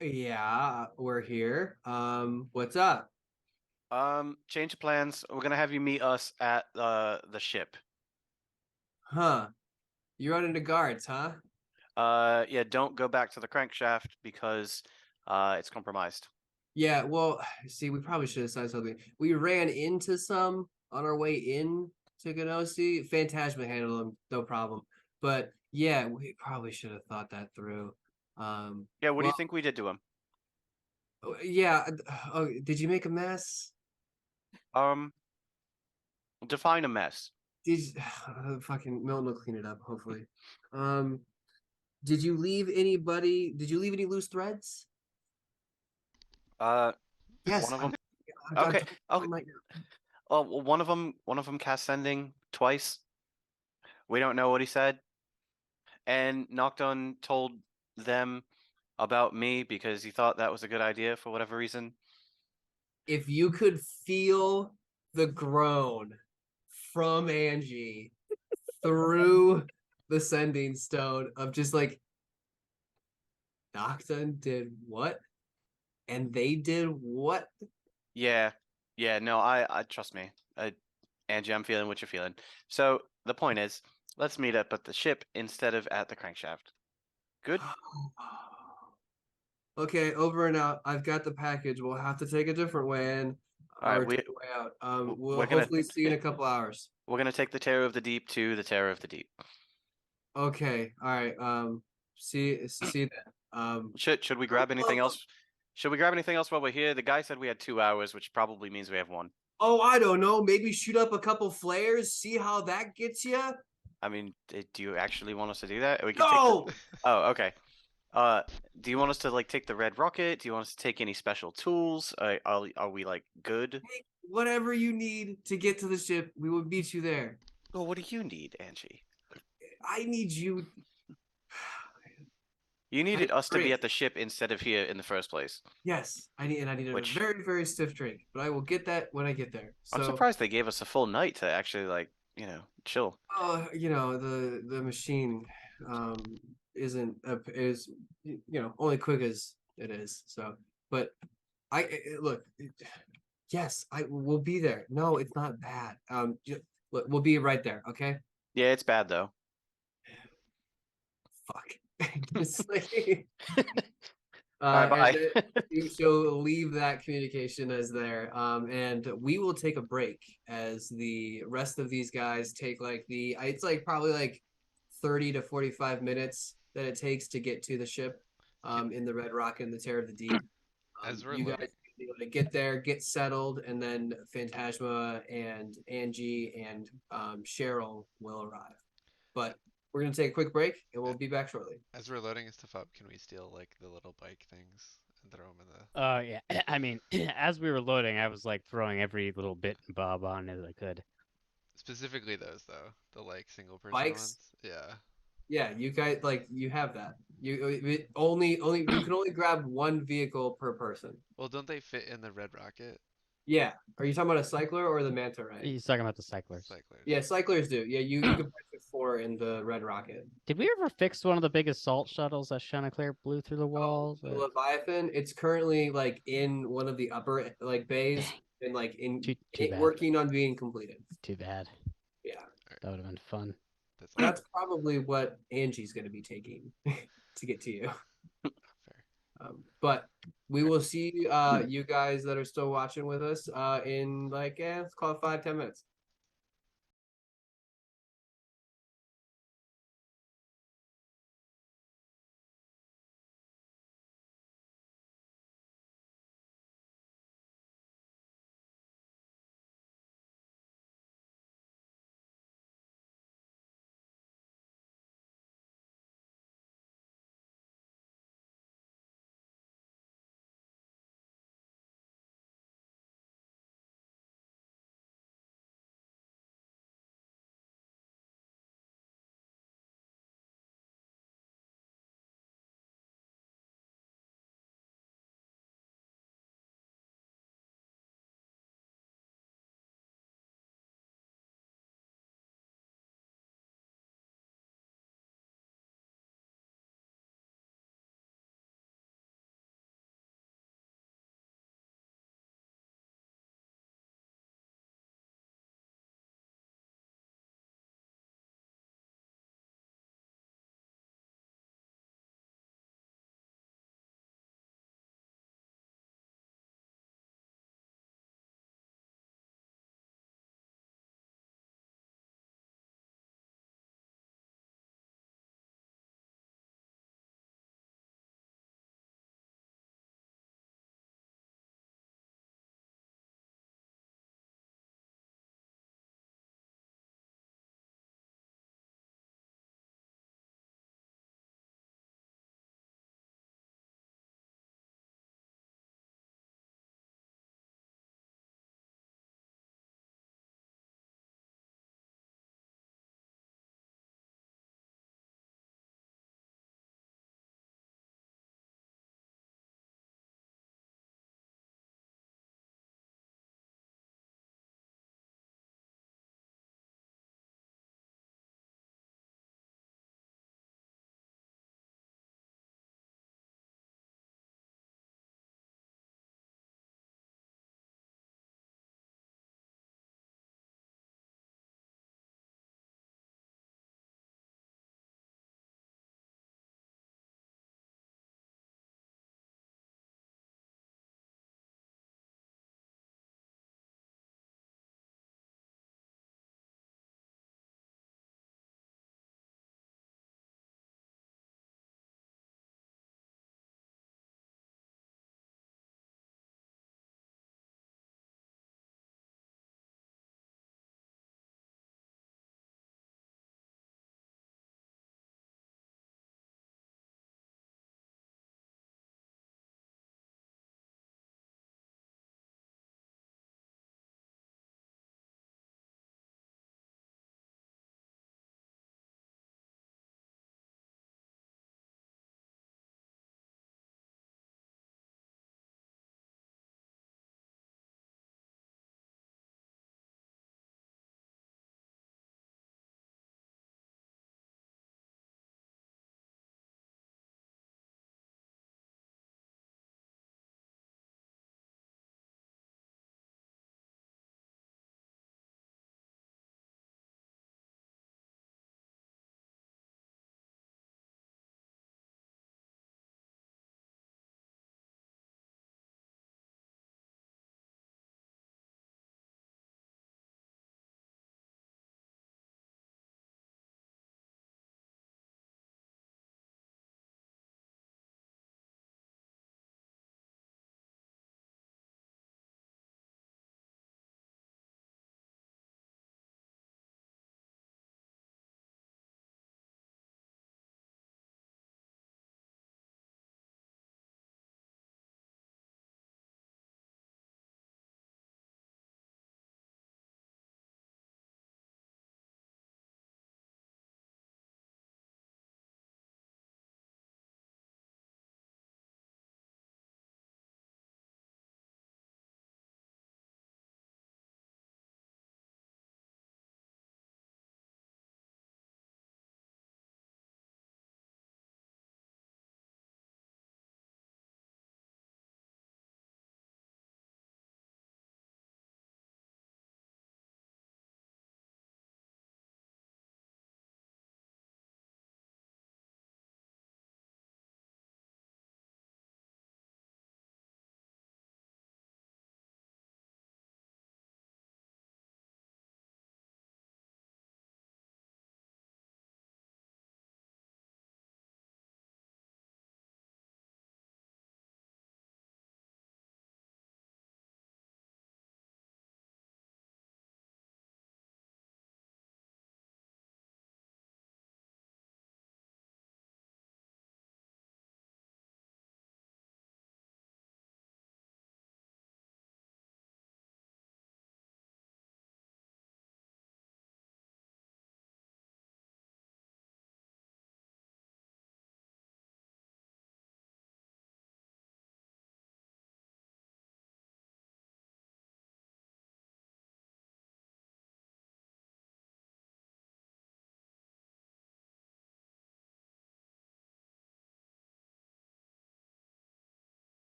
Yeah, we're here. What's up? Change of plans. We're gonna have you meet us at the ship. Huh? You run into guards, huh? Yeah, don't go back to the crankshaft because it's compromised. Yeah, well, see, we probably should have said something. We ran into some on our way in to Gnosi. Phantasma handled them, no problem. But yeah, we probably should have thought that through. Yeah, what do you think we did to him? Yeah. Oh, did you make a mess? Define a mess. Did fucking Milton will clean it up, hopefully. Did you leave anybody? Did you leave any loose threads? Yes. One of them. I'm Okay. talking Okay. right now. Oh, well, one of them cast sending twice. We don't know what he said. And Nocturne told them about me because he thought that was a good idea for whatever reason. If you could feel the groan from Angie through the sending stone of just like Nocturne did what? And they did what? Yeah. Yeah, no, I trust me. Angie, I'm feeling what you're feeling. So the point is, let's meet up at the ship instead of at the crankshaft. Good? Okay, over and out. I've got the package. We'll have to take a different way in All right, or take a way out. We'll we're gonna- hopefully see you in a couple hours. We're gonna take the Terror of the Deep to the Terror of the Deep. Okay, all right. See then. Should we grab anything else? Should we grab anything else while we're here? The guy said we had 2 hours, which probably means we have 1. Oh, I don't know. Maybe shoot up a couple flares, see how that gets you. I mean, do you actually want us to do that? We can No. take oh, okay. Do you want us to like take the red rocket? Do you want us to take any special tools? Are we like good? Whatever you need to get to the ship, we will meet you there. Well, what do you need, Angie? I need you. You needed us to be agree. at the ship instead of here in the first place. Yes, I need a Which- very, very stiff drink, but I will get that when I get there. So, I'm surprised they gave us a full night to actually like, chill. you know, the machine isn't is only quick as it is. So, but look, yes, I will be there. No, it's not bad. Look, we'll be right there. Okay. Yeah, it's bad though. Fuck. It's like, Alright, bye. and then you shall leave that communication as there. And we will take a break as the rest of these guys take it's like probably like 30 to 45 minutes that it takes to get to the ship in the Red Rock and the Terror of the Deep. As we're You loading- guys be able to get there, get settled, and then Phantasma and Angie and Cheryl will arrive. But we're gonna take a quick break and we'll be back shortly. As we're loading stuff up, can we steal like the little bike things and throw them in the. Yeah. I mean, as we were loading, I was like throwing every little bit and bob on as I could. Specifically those though, the like single person Bikes? ones. Yeah. Yeah, you guys like you have that. Only you can only grab one vehicle per person. Well, don't they fit in the red rocket? Yeah. Are you talking about a cycler or the manta ray? He's talking about the cyclers. Cyclers. Yeah, cyclers do. Yeah, you can put 4 in the red rocket. Did we ever fix one of the big assault shuttles that Chanticleer blew through the walls? The Leviathan, it's currently like in one of the upper like bays and like Too bad. working on being completed. Too bad. Yeah. That would have been fun. That's probably what Angie's going to be taking to get to you. Fair. But we will see you guys that are still watching with us in like let's call it 5-10 minutes.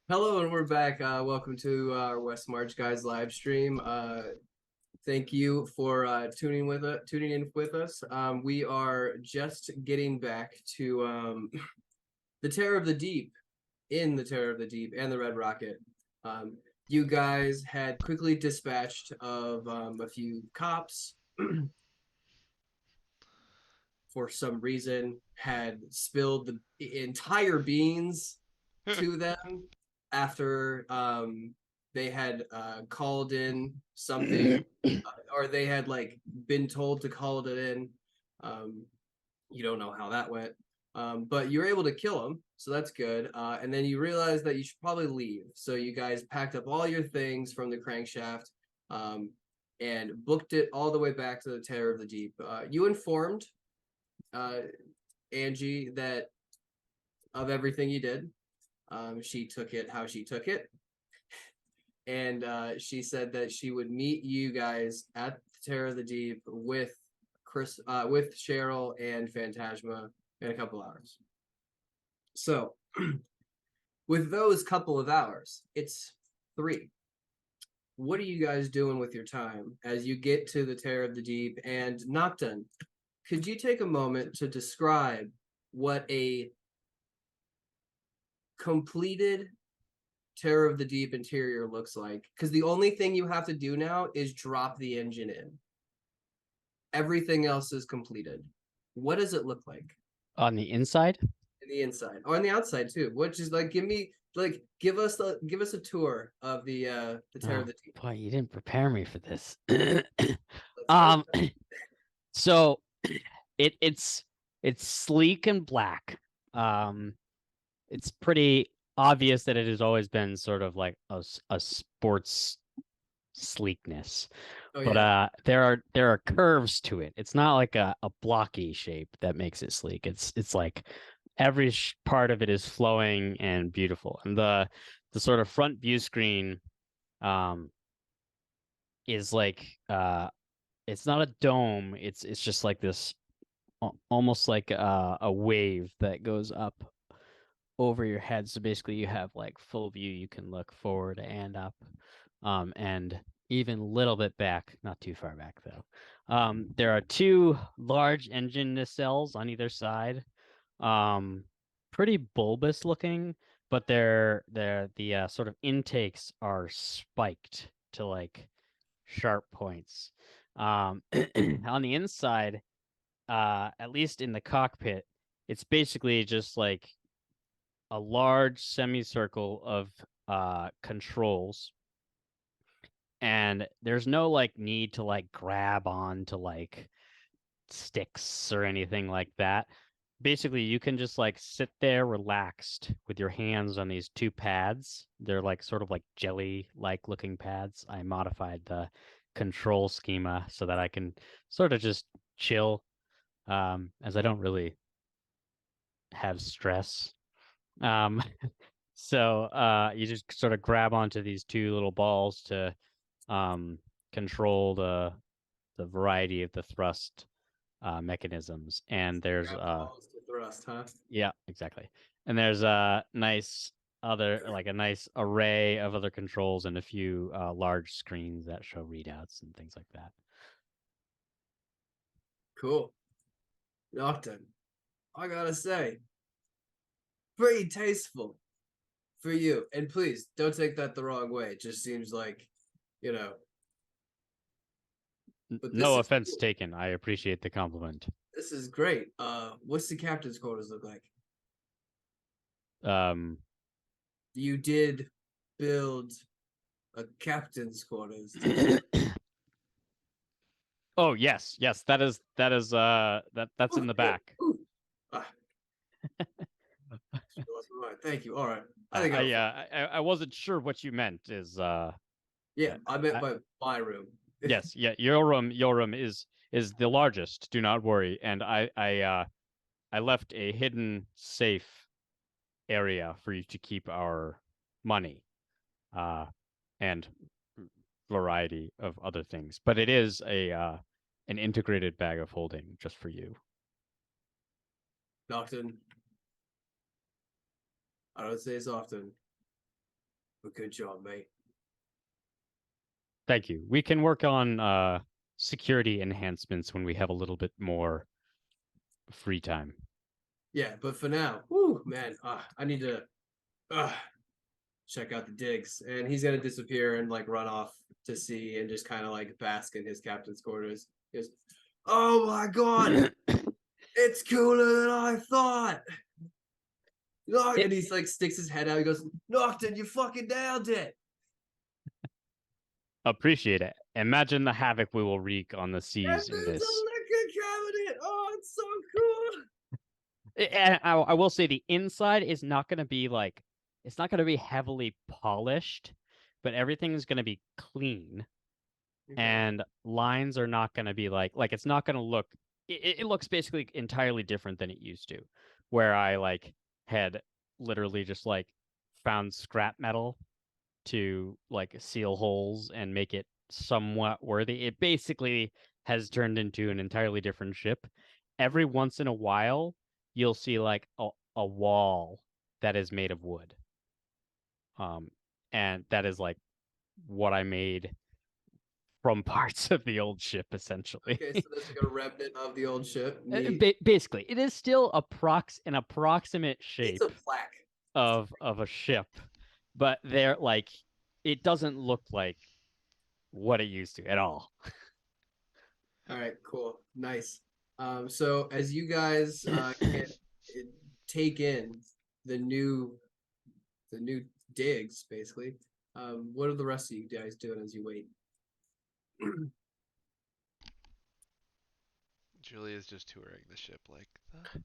Hello, and we're back. Welcome to our West March Guys live stream. Thank you for tuning in with us. We are just getting back to the Terror of the Deep, in the Terror of the Deep, and the Red Rocket. You guys had quickly dispatched of a few cops. For some reason, had spilled the entire beans to them after they had called in something or they had like been told to call it in. You don't know how that went, but you were able to kill them, so that's good. And then you realized that you should probably leave, so you guys packed up all your things from the crankshaft and booked it all the way back to the Terror of the Deep. You informed Angie that of everything you did. She took it how she took it, and she said that she would meet you guys at the Terror of the Deep with with Cheryl and Phantasma in a couple hours. So, with those couple of hours, it's 3. What are you guys doing with your time as you get to the Terror of the Deep? And Nocton, could you take a moment to describe what a completed Terror of the Deep interior looks like? Because the only thing you have to do now is drop the engine in. Everything else is completed. What does it look like On the inside? in the inside or on the outside too? Which is like, give us a tour of the Terror of the Deep. Boy, you didn't prepare me for this. Let's um, go. so it's sleek and black. It's pretty obvious that it has always been sort of like a sports sleekness. Oh, But yeah. there are curves to it. It's not like a blocky shape that makes it sleek. It's like every part of it is flowing and beautiful. And the sort of front view screen is like it's not a dome. It's just like this almost like a wave that goes up over your head. So basically you have like full view. You can look forward and up. And even a little bit back, not too far back though. There are 2 large engine nacelles on either side. Pretty bulbous looking, but the sort of intakes are spiked to like sharp points. On the inside, at least in the cockpit, it's basically just like a large semicircle of controls, and there's no like need to like grab on to like sticks or anything like that. Basically, you can just like sit there relaxed with your hands on these 2 pads. They're like sort of like jelly like looking pads. I modified the control schema so that I can sort of just chill, as I don't really have stress. So you just sort of grab onto these 2 little balls to control the variety of the thrust mechanisms. And there's Grab the balls to thrust, huh? yeah, exactly. And there's a nice array of other controls and a few large screens that show readouts and things like that. Cool. Nocton, I gotta say, pretty tasteful for you. And please don't take that the wrong way. It just seems like, you know. But No offense taken. I appreciate the compliment. This is great. What's the captain's quarters look like? You did build a captain's quarters. Oh yes, that's in the back. Thank you. All right. I wasn't sure what you meant. Yeah, I meant by my room. Yes, yeah, your room is the largest. Do not worry. And I left a hidden safe area for you to keep our money, and variety of other things. But it is an integrated bag of holding just for you. Nocton, I don't say this often, But good job, mate. Thank you. We can work on security enhancements when we have a little bit more free time. Yeah, but for now, whoo, man, I need to check out the digs. And he's gonna disappear and like run off to sea and just kind of like bask in his captain's quarters. He goes, "Oh my god, it's cooler than I thought." No, and he's like sticks his head out. He goes, "Nocton, you fucking nailed it." Appreciate it. Imagine the havoc we will wreak on the And seas in there's this. a liquor cabinet. Oh, it's so cool. And I will say the inside is not going to be like, it's not going to be heavily polished, but everything is going to be clean. Okay. And lines are not going to be like it's not going to look, it looks basically entirely different than it used to, where I like had literally just like found scrap metal to like seal holes and make it somewhat worthy. It basically has turned into an entirely different ship. Every once in a while, you'll see like a wall that is made of wood. And that is like what I made from parts of the old ship, essentially. Okay, so there's like a remnant of the old ship. Basically, it is still an approximate shape It's a plaque. of a ship, but they're like, it doesn't look like what it used to at all. All right, cool, nice. So as you guys take in the new digs, basically, what are the rest of you guys doing as you wait? Julia's just touring the ship like, the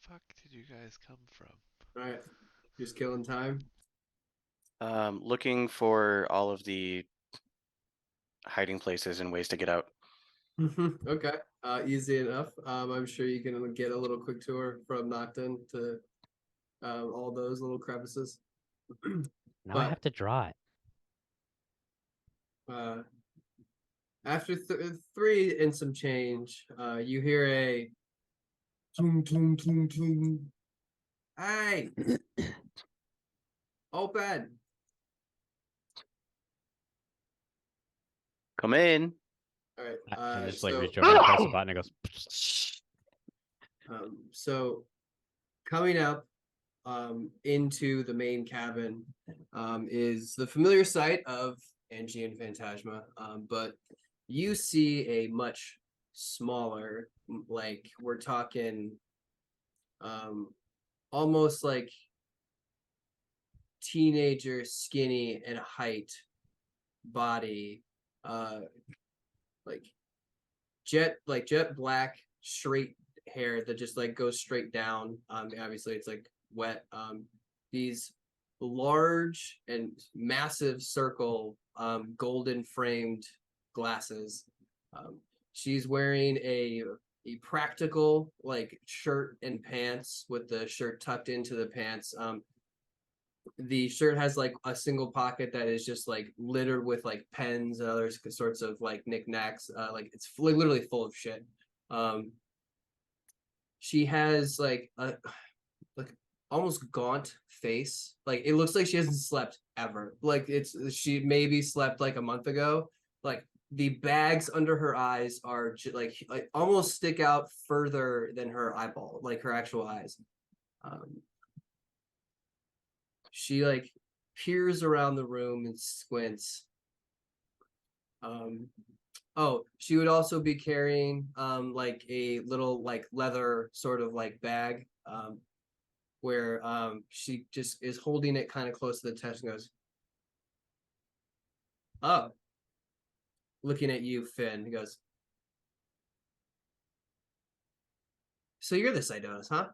fuck did you guys come from? All right, just killing time. Looking for all of the hiding places and ways to get out. Okay, easy enough. I'm sure you can get a little quick tour from Nocton to all those little crevices. Now I have to draw it. After 3 and some change, you hear a toom toom toom toom. Hey, open. Come in. All right. I just like so, reach over and press a button and it goes. So coming up into the main cabin is the familiar sight of Angie and Phantasma, but you see a much smaller, like we're talking almost like teenager skinny and height body, like jet black straight hair that just like goes straight down. Obviously it's like wet. These large and massive circle golden framed glasses. She's wearing a practical like shirt and pants with the shirt tucked into the pants. The shirt has like a single pocket that is just like littered with like pens and other sorts of like knickknacks. Like it's literally full of shit. She has like a almost gaunt face. Like it looks like she hasn't slept ever. Like she maybe slept like a month ago. Like the bags under her eyes are like almost stick out further than her eyeball, like her actual eyes. She like peers around the room and squints. Oh, she would also be carrying like a little like leather sort of like bag where she just is holding it kind of close to the chest and goes, "Oh," looking at you, Finn. He goes, "So you're the Sidonis, huh?"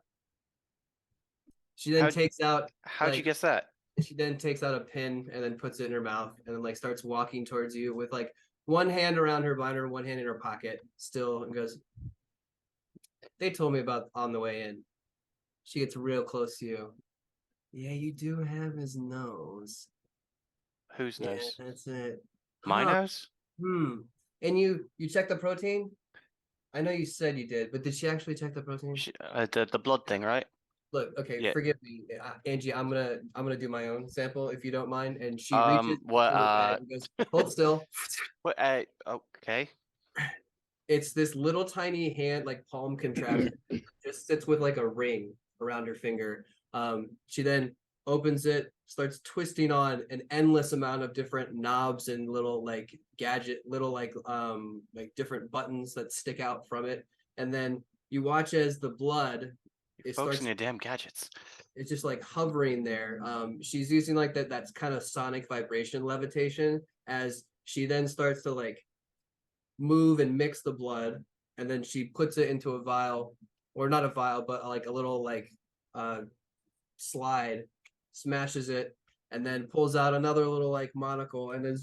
She then takes out How'd you like guess that? she then takes out a pin and then puts it in her mouth and then like starts walking towards you with like one hand around her binder, one hand in her pocket still, and goes, "They told me about on the way in." She gets real close to you. "Yeah, you do have his nose." Whose Yeah, nose? that's it. My Huh. nose? And you checked the protein? I know you said you did, but did she actually check the protein? The blood thing, right? Look, okay, Yeah. forgive me, Angie. I'm gonna do my own sample if you don't mind. And she reaches What? into her bag and goes, "Hold still." What? Okay. It's this little tiny hand, like palm contraption, just sits with like a ring around her finger. She then opens it, starts twisting on an endless amount of different knobs and little like little like different buttons that stick out from it. And then you watch as the blood it Focus on starts your damn gadgets. it's just like hovering there. She's using like that's kind of sonic vibration levitation as she then starts to like move and mix the blood, and then she puts it into a vial, or not a vial, but like a little like slide, smashes it, and then pulls out another little like monocle, and then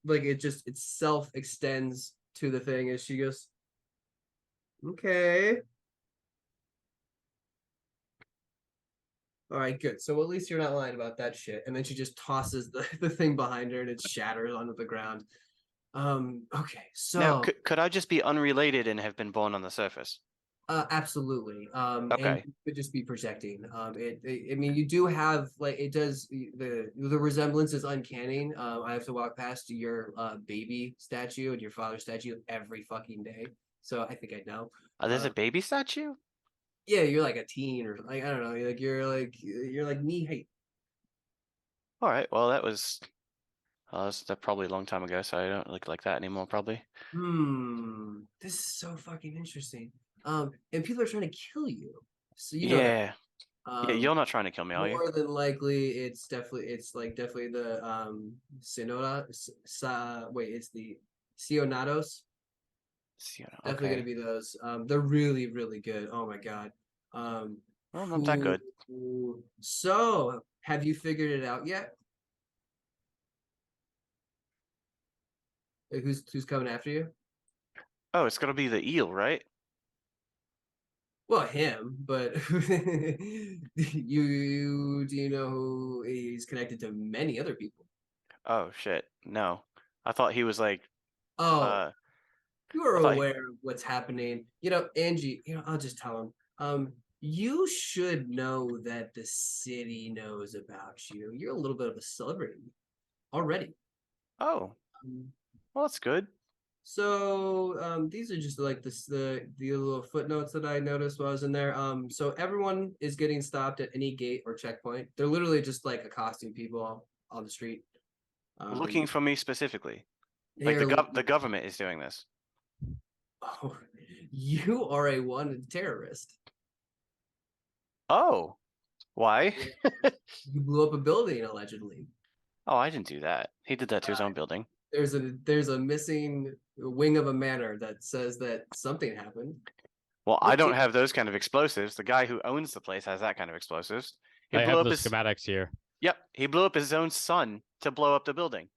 like it self extends to the thing as she goes, okay. All right, good. So at least you're not lying about that shit. And then she just tosses the thing behind her and it shatters onto the ground. Okay, Now, so could I just be unrelated and have been born on the surface? absolutely. And Okay. you could just be projecting. I mean, you do have like it does the resemblance is uncanny. I have to walk past your baby statue and your father's statue every fucking day, so I think I know. There's a baby statue? Yeah, you're like a teen or like I don't know. You're like knee height. All right. Well, that's probably a long time ago, so I don't look like that anymore, probably. This is so fucking interesting. And people are trying to kill you, so you know that. Yeah. Yeah, you're not trying to kill me, are you? More than likely, it's definitely the Sinora. It's the Sionados. Definitely Okay. gonna be those. They're really really good. Oh my god. Well, not that good. So, have you figured it out yet? Like, who's coming after you? Oh, it's gonna be the eel, right? Well, him, but you do you know who he's connected to many other people? Oh shit. No. I thought he was like Oh, uh you are I thought aware of what's happening. Angie, I'll just tell him. You should know that the city knows about you. You're a little bit of a celebrity already. oh, Um, well that's good. So these are just like the little footnotes that I noticed while I was in there. So everyone is getting stopped at any gate or checkpoint. They're literally just like accosting people on the street. Looking for me specifically. Like They're the government is doing this. oh, you are a wanted terrorist. Oh. Why? You blew up a building allegedly. Oh, I didn't do that. He did that to his own building. There's a missing wing of a manor that says that something happened. Well, I What don't did- have those kind of explosives. The guy who owns the place has that kind of explosives. He I blew have up the his schematics here. Yep, he blew up his own son to blow up the building.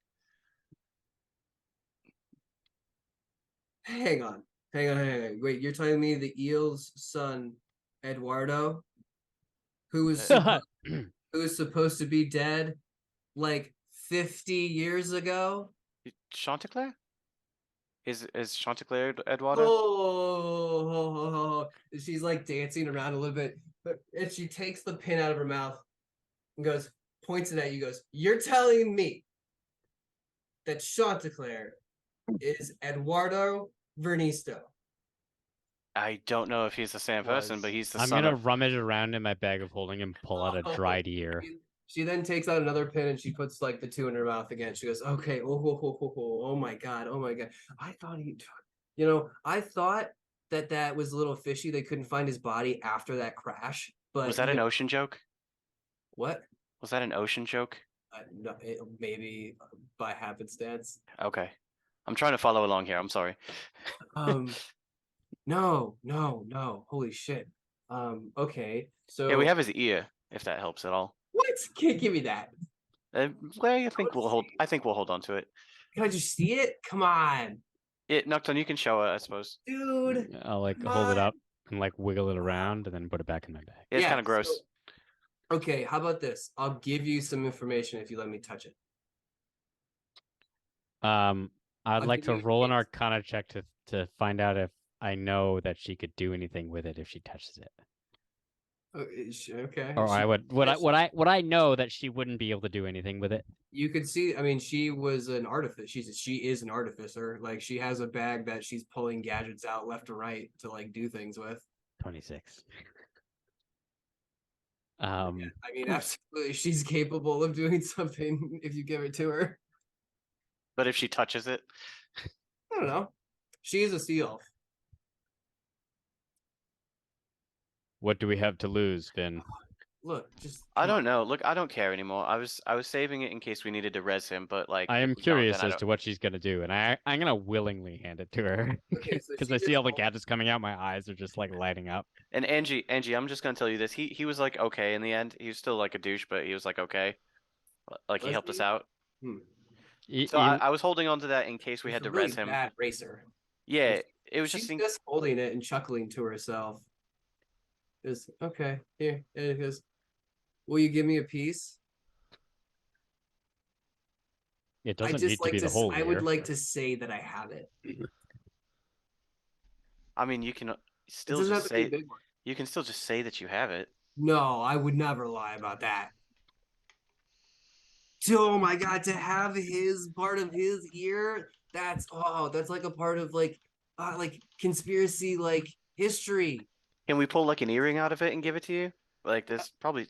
Hang on. Hang on. Wait, you're telling me the eel's son, Eduardo, who was Uh, who was supposed to be dead like 50 years ago? Chanticleer? Is Chanticleer Eduardo? Oh, she's like dancing around a little bit, and she takes the pin out of her mouth and goes, points it at you, goes, "You're telling me that Chanticleer is Eduardo Vernisto?" I don't know if he's the same person, but he's the I'm son gonna of. rummage around in my bag of holding and pull out a dried ear. She then takes out another pin and she puts like the two in her mouth again. She goes, "Okay, oh my god, oh my god." I thought I thought that was a little fishy. They couldn't find his body after that crash, but Was that an ocean joke? what? Was that an ocean joke? No, maybe by happenstance. Okay. I'm trying to follow along here. I'm sorry. No. Holy shit. Okay. So Yeah, we have his ear, if that helps at all. what? Can't give me that. Well, I think we'll hold on to it. Can I just see it? Come on, Nocturne, you can show it, I suppose. dude. I'll like Come hold it on. up and like wiggle it around and then put it back in my bag. Yeah, it's Yeah, kind of gross. so- Okay, how about this? I'll give you some information if you let me touch it. I'd I'll like give to you roll an hints. Arcana check to find out if I know that she could do anything with it if she touches it. Okay. Or I would would I know that she wouldn't be able to do anything with it? You could see. I mean, she was an artificer. She is an artificer. Like she has a bag that she's pulling gadgets out left to right to like do things with. 26. I mean, absolutely, she's capable of doing something if you give it to her. But if she touches it, I don't know. She is a sea elf. What do we have to lose, Finn? Look, just I come don't on. know. Look, I don't care anymore. I was saving it in case we needed to res him, but like I am if we don't, curious then I as don't- to what she's gonna do, and I'm gonna willingly hand it to her Okay, so because she I see just all the holds- gadgets coming out. My eyes are just like lighting up. And Angie, I'm just gonna tell you this. He was like okay in the end. He was still like a douche, but he was like okay. Like he Was helped us he? out. Hmm. So I was holding on to that in case we He's had a to really res him. bad racer. Yeah, it was She's just just holding it and chuckling to herself. Is okay here. It goes. Will you give me a piece? It I doesn't just need to like be to. the whole I year. would like to say that I have it. I mean, you can It still doesn't have just to be a say big one. you can still just say that you have it. No, I would never lie about that. Oh my god, to have his part of his ear, that's like a part of like conspiracy like history. Can we pull like an earring out of it and give it to you? Like there's probably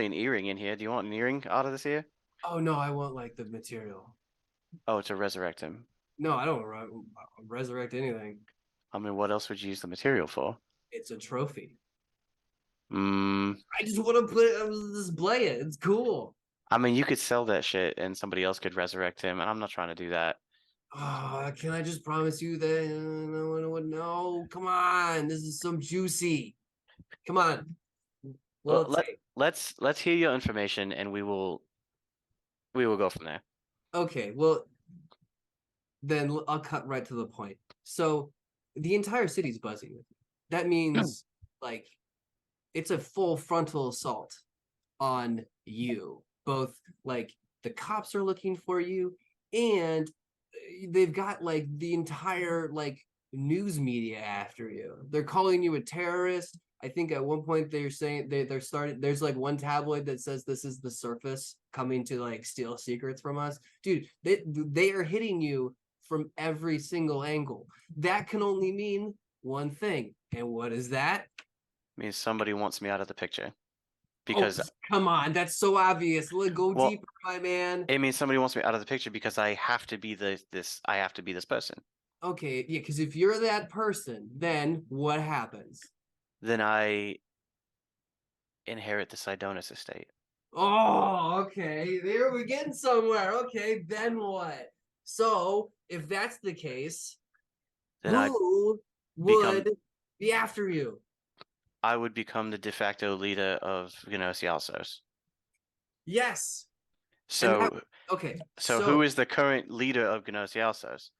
an earring in here. Do you want an earring out of this ear? Oh no, I want like the material. Oh, to resurrect him. No, I don't resurrect anything. I mean, what else would you use the material for? It's a trophy. Mm, I just want to put it display it. It's cool. I mean, you could sell that shit and somebody else could resurrect him, and I'm not trying to do that. Can I just promise you that no, come on. This is some juicy. Come on. Well, Well, let's hear your information, and we will go from there. okay, well, then I'll cut right to the point. So the entire city's buzzing with you. That means like it's a full frontal assault on you. Both like the cops are looking for you, and they've got like the entire like news media after you. They're calling you a terrorist. I think at one point they're saying they're starting. There's like one tabloid that says this is the surface coming to like steal secrets from us, dude. They are hitting you from every single angle. That can only mean one thing, and what is that? Means somebody wants me out of the picture. Oh, Because come on, that's so obvious. Go Well, deeper, my man. it means somebody wants me out of the picture because I have to be I have to be this person. Okay, yeah, because if you're that person, then what happens? Then I inherit the Sidonis estate. Oh, okay. There we're getting somewhere. Okay, then what? So, if that's the case, Then I who become- would be after you? I would become the de facto leader of Gnosi Alsos. Yes. So Okay. so who is the current leader of Gnosi Alsos?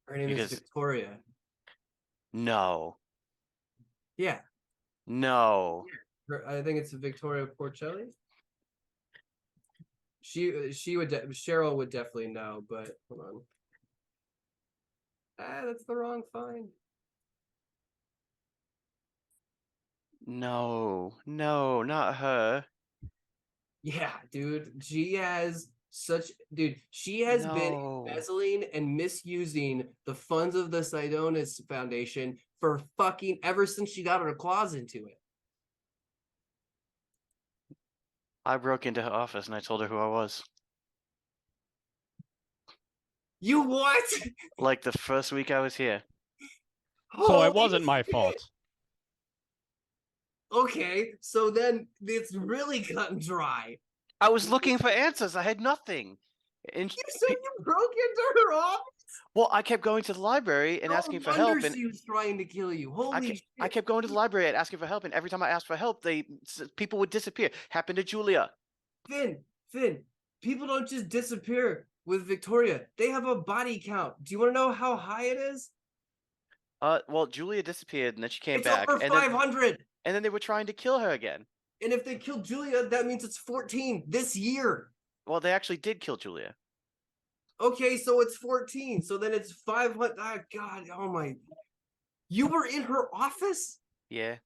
Her name is Because- Victoria. No. Yeah. No. I think it's Victoria Porcelli. She would Cheryl would definitely know, but hold on. That's the wrong find. No. No, not her. Yeah, dude. She has she has been No. embezzling and misusing the funds of the Sidonis Foundation for fucking ever since she got her claws into it. I broke into her office and I told her who I was. You what? Like the first week I was here. So Holy it wasn't my shit. fault. Okay, so then it's really cut and dry. I was looking for answers. I had nothing. And You said you broke into her office? well, I kept going to the library and No asking for wonder help, and she was trying to kill you. Holy shit. I kept going to the library and asking for help, and every time I asked for help, people would disappear. Happened to Julia. Finn, people don't just disappear with Victoria. They have a body count. Do you want to know how high it is? Well, Julia disappeared, and then she came It's back, over 500. and then they were trying to kill her again. And if they killed Julia, that means it's 14 this year. Well, they actually did kill Julia. Okay, so it's 14. So then it's 500. Ah, God, oh my. You were in her office? Yeah.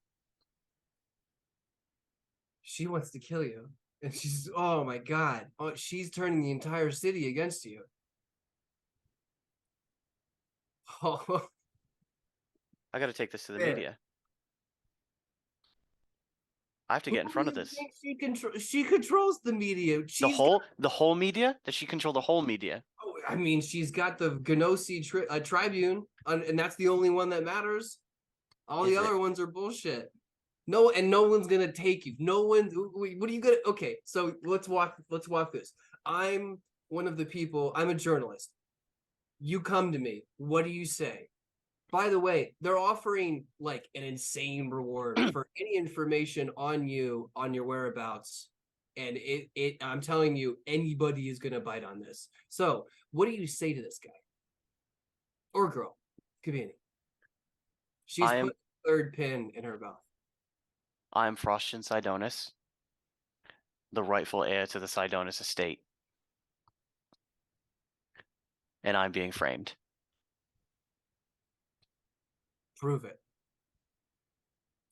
She wants to kill you. And she's, oh my God. Oh, she's turning the entire city against you. Oh, I got to take this to the man. media. I have to Who get in do front of you this. think she controls the media. She's The whole media? Does she control the whole media? I mean, she's got the Gnosi Tribune, and that's the only one that matters. All Is the it? other ones are bullshit. No, and no one's gonna take you. No one. What are you gonna? Okay, so let's walk this. I'm one of the people. I'm a journalist. You come to me. What do you say? By the way, they're offering like an insane reward for any information on you, on your whereabouts. And I'm telling you, anybody is gonna bite on this. So what do you say to this guy? Or girl? Could be any. She's I am put third pin in her mouth. I'm Frostian Sidonis, the rightful heir to the Sidonis estate. And I'm being framed. Prove it.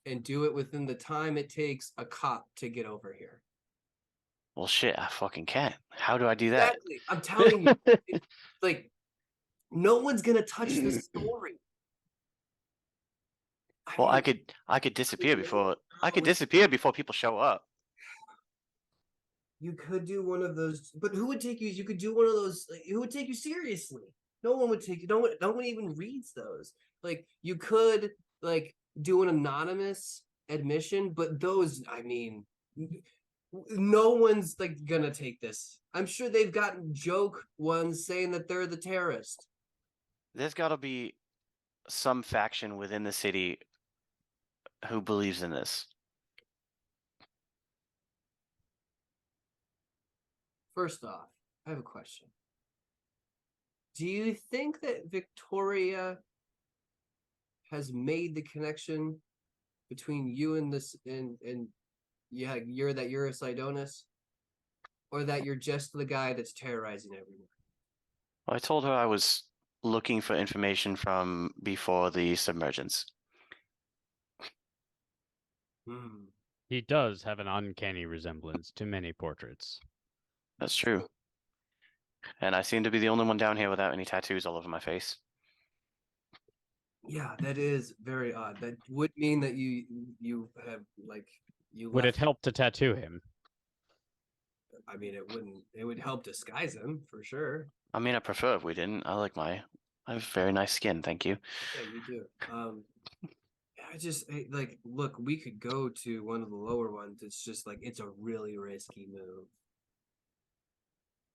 And do it within the time it takes a cop to get over here. Well, shit, I fucking can't. How do I do that? Exactly. I'm telling you, like, no one's gonna touch this story. Well, mean, I could disappear before no, before people show up. you could do one of those, but who would take you? You could do one of those. Like, who would take you seriously? No one would take you. No one even reads those. Like you could like do an anonymous admission, but those, I mean, no one's like gonna take this. I'm sure they've gotten joke ones saying that they're the terrorist. There's got to be some faction within the city who believes in this. First off, I have a question. Do you think that Victoria has made the connection between you and this and yeah, you're a Sidonis? Or that you're just the guy that's terrorizing everyone? Well, I told her I was looking for information from before the submergence. Hmm. He does have an uncanny resemblance to many portraits. That's true. And I seem to be the only one down here without any tattoos all over my face. Yeah, that is very odd. That would mean that you have like you Would it left. help to tattoo him? I mean, it wouldn't. It would help disguise him for sure. I mean, I prefer if we didn't. I have very nice skin, thank you. Yeah, you do. Like look. We could go to one of the lower ones. It's just like it's a really risky move.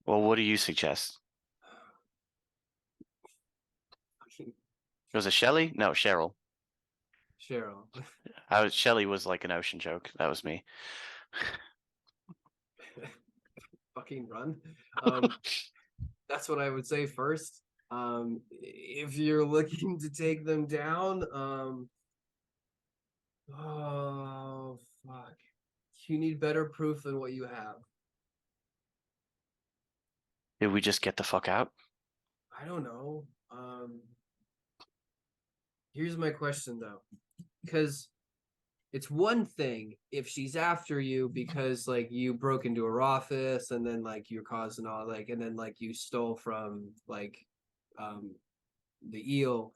Well, what do you suggest? Was it Shelley? No, Cheryl. Cheryl. Shelley was like an ocean joke. That was me. Fucking run. That's what I would say first. If you're looking to take them down, oh fuck, you need better proof than what you have. Did we just get the fuck out? I don't know. Here's my question though, because it's one thing if she's after you because like you broke into her office and then like you're causing all like and then like you stole from like the eel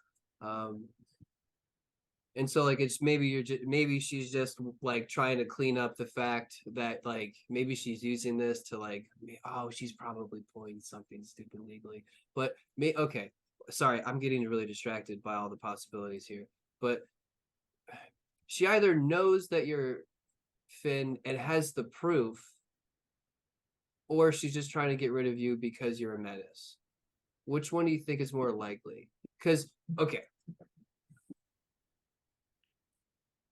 and so like it's maybe she's just like trying to clean up the fact that like maybe she's using this to like oh she's probably pulling something stupid legally but okay sorry I'm getting really distracted by all the possibilities here but she either knows that you're Finn and has the proof or she's just trying to get rid of you because you're a menace. Which one do you think is more likely? Because okay,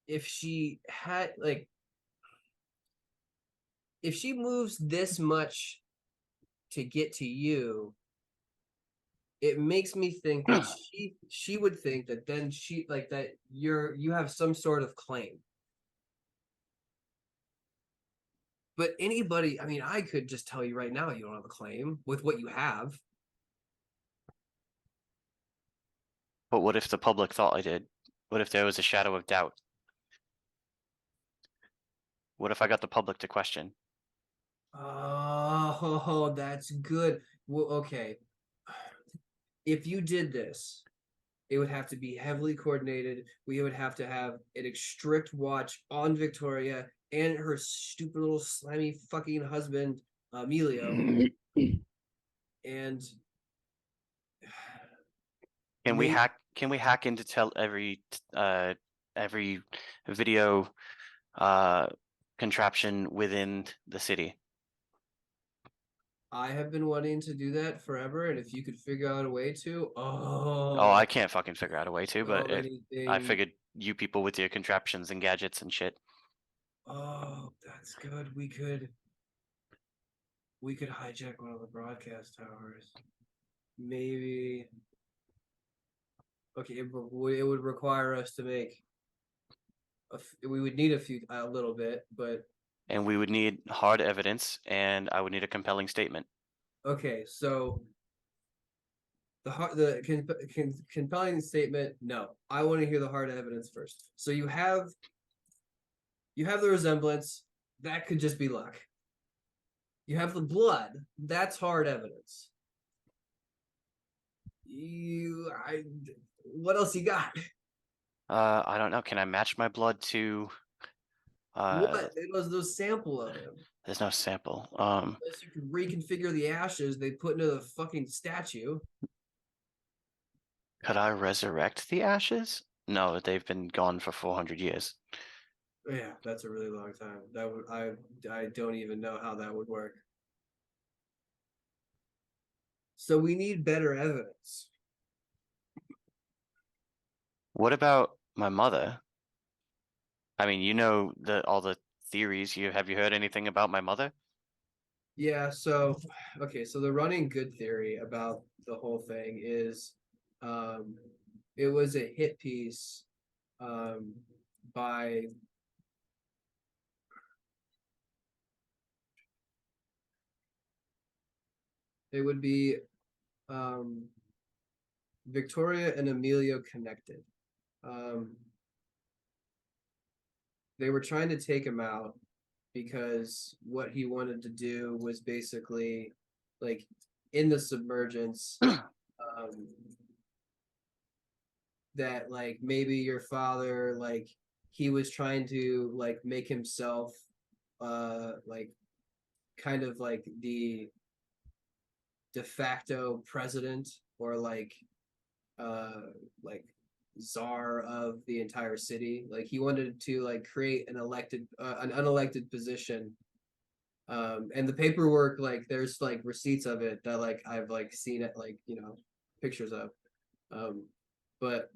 if she had like if she moves this much to get to you, it makes me think that she would think that then she like that you have some sort of claim. But anybody, I mean, I could just tell you right now you don't have a claim with what you have. But what if the public thought I did? What if there was a shadow of doubt? What if I got the public to question? Oh, that's good. Well, okay. If you did this, it would have to be heavily coordinated. We would have to have an strict watch on Victoria and her stupid little slimy fucking husband, Emilio. And Can we May- hack? Can we hack into every video contraption within the city? I have been wanting to do that forever, and if you could figure out a way to, Oh, I can't fucking figure out a way to, so but many I things. figured you people with your contraptions and gadgets and shit. Oh, that's good. We could hijack one of the broadcast towers. Maybe. Okay, it would require us to make. We would need a little bit, but And we would need hard evidence, and I would need a compelling statement. okay. So compelling statement. No, I want to hear the hard evidence first. So you have the resemblance. That could just be luck. You have the blood. That's hard evidence. What else you got? I don't know. Can I match my blood to? What? It was no sample of him. There's no sample. Unless you could reconfigure the ashes they put into the fucking statue. Could I resurrect the ashes? No, they've been gone for 400 years. Yeah, that's a really long time. That would I don't even know how that would work. So we need better evidence. What about my mother? I mean, you know all the theories. Have you heard anything about my mother? Yeah, so okay, so the running good theory about the whole thing is it was a hit piece by it would be Victoria and Emilio connected. They were trying to take him out because what he wanted to do was basically like in the submergence that like maybe your father like he was trying to like make himself like kind of like the de facto president or like czar of the entire city. Like he wanted to like create an unelected position. And the paperwork, like there's like receipts of it that like I've like seen it like pictures of. But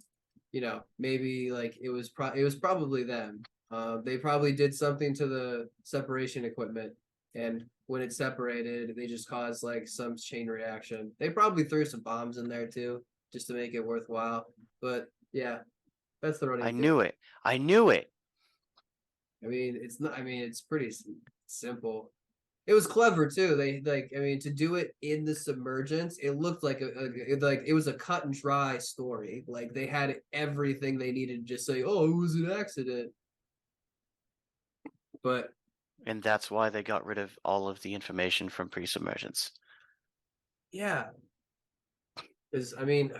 maybe like it was probably them. They probably did something to the separation equipment, and when it separated, they just caused like some chain reaction. They probably threw some bombs in there too, just to make it worthwhile. But yeah, that's the running. I knew it. I knew it. I mean, it's not. I mean, it's pretty simple. It was clever too. They like. I mean, to do it in the submergence, it looked like it was a cut and dry story. Like they had everything they needed to just say, "Oh, it was an accident." But And that's why they got rid of all of the information from pre-submergence. yeah, because I mean,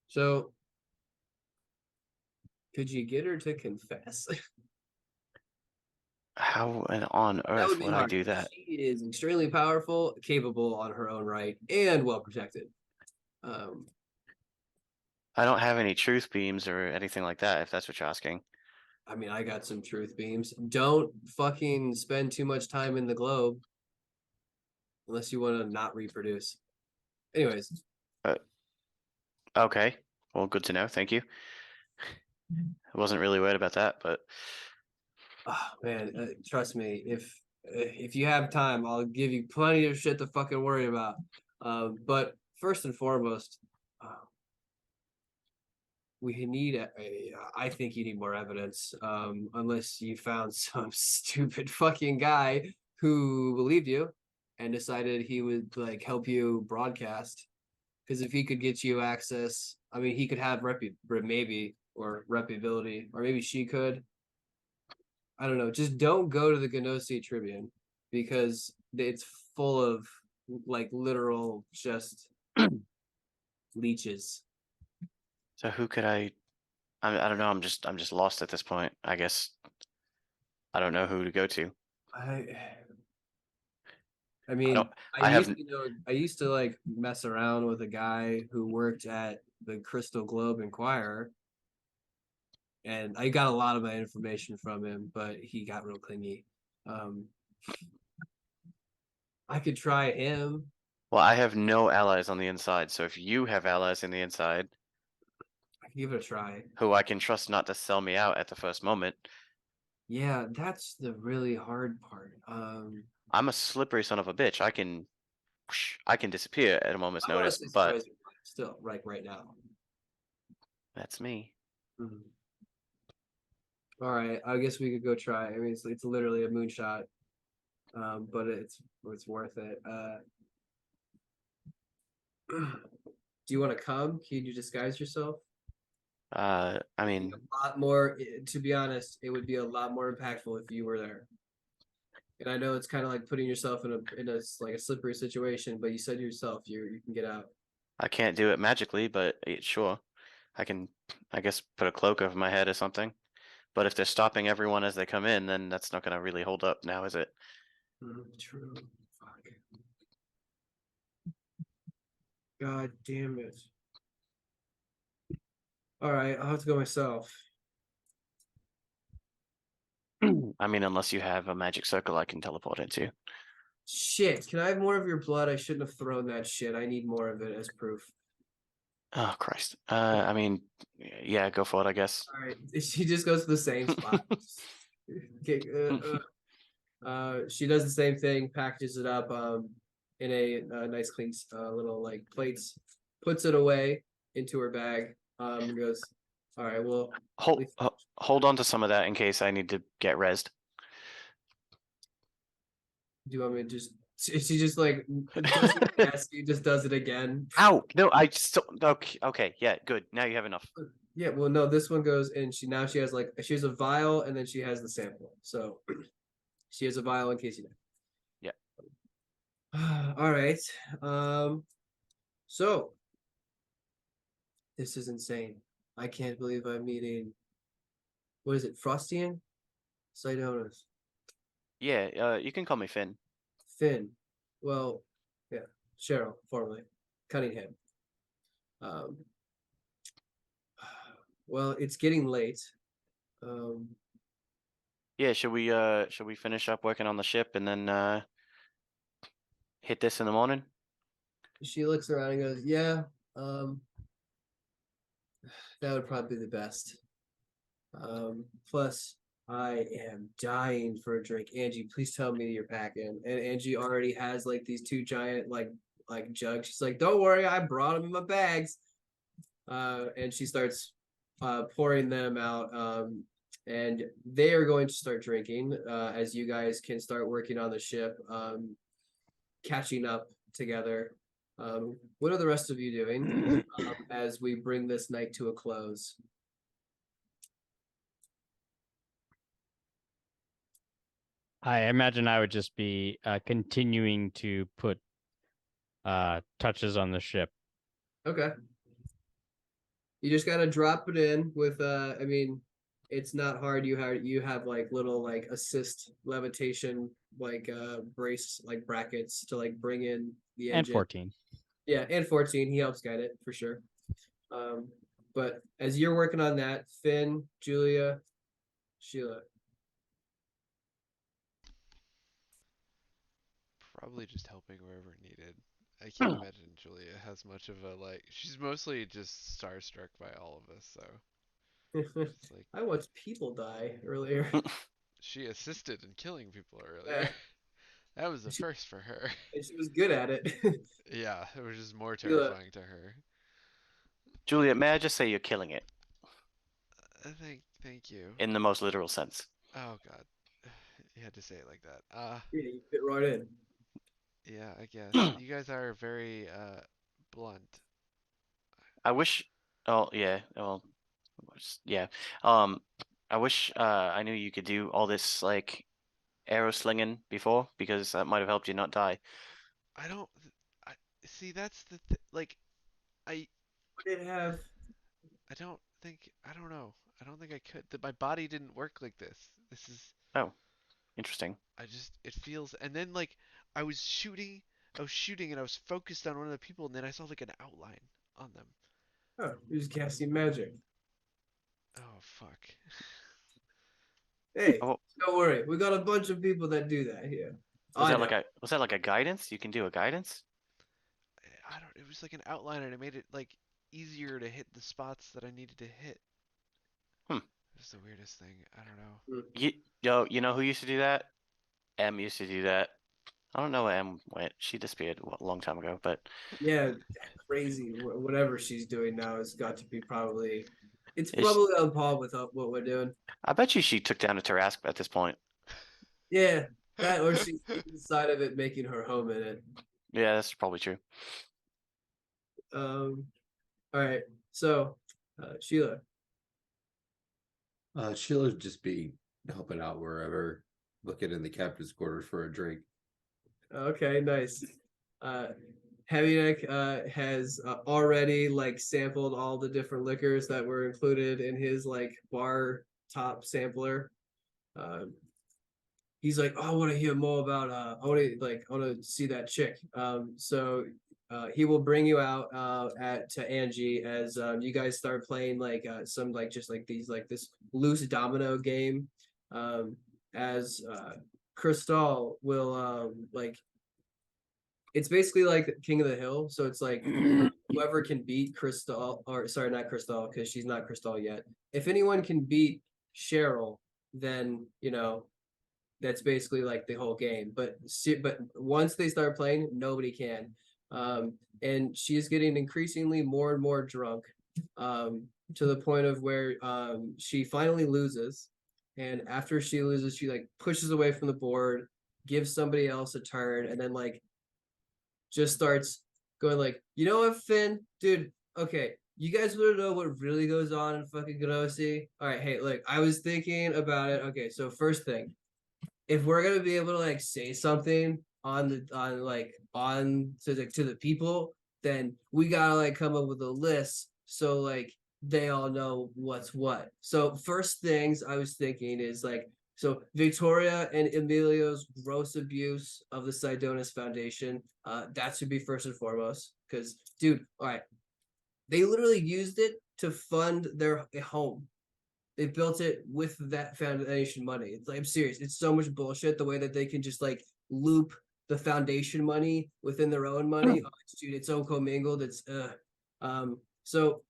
so could you get her to confess? How on earth would I do that? She is extremely powerful, capable on her own right, and well protected. I don't have any truth beams or anything like that, if that's what you're asking. I mean, I got some truth beams. Don't fucking spend too much time in the globe unless you want to not reproduce. Anyways, Okay. Well, good to know. Thank you. I wasn't really worried about that, but oh man, trust me, if you have time, I'll give you plenty of shit to fucking worry about. But first and foremost, we need I think you need more evidence. Unless you found some stupid fucking guy who believed you and decided he would like help you broadcast. Because if he could get you access, I mean, he could have maybe or reputability, or maybe she could. I don't know. Just don't go to the Gnosi Tribune because it's full of like literal just leeches. So who could I don't know. I'm just lost at this point. I guess I don't know who to go to. I I mean, don't. I have. I used to like mess around with a guy who worked at the Crystal Globe Inquirer, and I got a lot of my information from him, but he got real clingy. Um, I could try him. Well, I have no allies on the inside. So if you have allies in the inside I could give it a try. who I can trust not to sell me out at the first moment, Yeah, that's the really hard part. I'm a slippery son of a bitch. I can disappear at a moment's I'm notice, honestly but surprised still, right now. that's me. Mhm. All right, I guess we could go try. I mean, it's literally a moonshot, but it's worth it. Do you want to come? Can you disguise yourself? I A mean, lot more. To be honest, it would be a lot more impactful if you were there. And I know it's kind of like putting yourself in a like a slippery situation, but you said yourself you can get out. I can't do it magically, but sure, I can. I guess put a cloak over my head or something. But if they're stopping everyone as they come in, then that's not going to really hold up now, is it? True. Fuck. God damn it. All right, I'll have to go myself. I mean, unless you have a magic circle I can teleport into. Shit, can I have more of your blood? I shouldn't have thrown that shit. I need more of it as proof. Oh Christ. I mean, yeah, go for it, I guess. All right, she just goes to the same spot. Okay, she does the same thing, packages it up in a nice clean little like plates, puts it away into her bag, and goes, all right, well, Hold on to some of that in case I need to get rezzed. do you want me to just she just like doesn't ask you, just does it again. Ow! No, I just okay, yeah, good. Now you have enough. Yeah, well, no, this one goes and she has like she has a vial and then she has the sample. So she has a vial in case you know. Yeah. All right. So this is insane. I can't believe I'm meeting what is it, Frostian? Sidonus. Yeah, you can call me Finn. Finn. Well, yeah. Cheryl, formerly. Cunningham. Um well, it's getting late. Um Yeah, should we finish up working on the ship and then hit this in the morning? she looks around and goes, yeah, um that would probably be the best. Plus, I am dying for a drink. Angie, please tell me you're packing. And Angie already has like these two giant like jugs. She's like, "Don't worry, I brought them in my bags." And she starts pouring them out. And they are going to start drinking as you guys can start working on the ship, catching up together. What are the rest of you doing as we bring this night to a close? I imagine I would just be continuing to put touches on the ship. Okay. You just gotta drop it in with I mean, it's not hard. You have like little like assist levitation like brace like brackets to like bring in the And engine. 14. Yeah, and 14. He helps guide it for sure. But as you're working on that, Finn, Julia, Sheila. Probably just helping wherever needed. I can't imagine Julia has much of a like. She's mostly just starstruck by all of us, so she's like I watched people die earlier. she assisted in killing people earlier. That was the first for her. And she was good at it. Yeah, it was just more Sheila. terrifying to her. Juliet, may I just say you're killing it Thank you. in the most literal sense. Oh God, you had to say it like that. Yeah, you fit right in. Yeah, I guess you guys are very blunt. I wish. Oh yeah. Well, yeah. I wish I knew you could do all this like arrow slinging before because that might have helped you not die. I don't. I see. That's like I. Would it have? I don't think. I don't know. I don't think I could. That my body didn't work like this. This is. Oh, interesting. I just. It feels. And then like I was shooting. I was shooting and I was focused on one of the people and then I saw like an outline on them. Oh, you're just casting magic. Oh fuck. Hey, Oh, don't worry. We got a bunch of people that do that here. was I that know. like a guidance? You can do a guidance? I don't. It was like an outline and it made it like easier to hit the spots that I needed to hit. Hmm. It's the weirdest thing. I don't know. You know who used to do that? M used to do that. I don't know where M went. She disappeared a long time ago, but Yeah, crazy. Whatever she's doing now has got to be probably. It's Is- probably on par with what we're doing. I bet you she took down a Tarask at this point. Yeah, that or she's inside of it, making her home in it. Yeah, that's probably true. All right. So, Sheila. Sheila's just be helping out wherever, looking in the captain's quarters for a drink. Okay, nice. Heavy Neck has already like sampled all the different liquors that were included in his like bar top sampler. He's like, oh, I want to hear more about I want to see that chick. So he will bring you out to Angie as you guys start playing like some like just like these like this loose domino game. As Crystal will like it's basically like King of the Hill. So it's like whoever can beat Crystal, or sorry, not Crystal, because she's not Crystal yet. If anyone can beat Cheryl, then that's basically like the whole game. But once they start playing, nobody can. And she's getting increasingly more and more drunk, to the point of where she finally loses. And after she loses, she like pushes away from the board, gives somebody else a turn, and then like just starts going like, you know what, Finn, dude, okay, you guys want to know what really goes on in fucking Gnosi? All right, hey, look, I was thinking about it. Okay, so first thing, if we're gonna be able to like say something on to the people, then we gotta like come up with a list so like they all know what's what. So first things I was thinking is like, so Victoria and Emilio's gross abuse of the Sidonis Foundation, that should be first and foremost. Because, dude, all right, they literally used it to fund their home. They built it with that foundation money. It's like, I'm serious. It's so much bullshit the way that they can just like loop the foundation money within their own money. Oh, dude, it's so commingled. It's so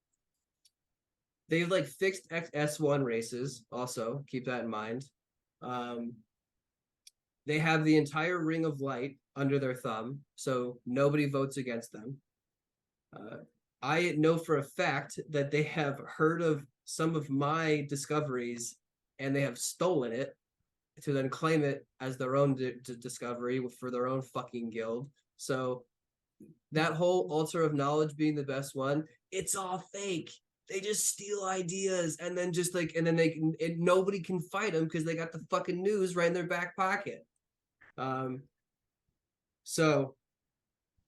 they've like fixed S1 races. Also, keep that in mind. They have the entire Ring of Light under their thumb, so nobody votes against them. I know for a fact that they have heard of some of my discoveries and they have stolen it to then claim it as their own discovery for their own fucking guild. So that whole altar of knowledge being the best one, it's all fake. They just steal ideas and then just like, and then nobody can fight them because they got the fucking news right in their back pocket. So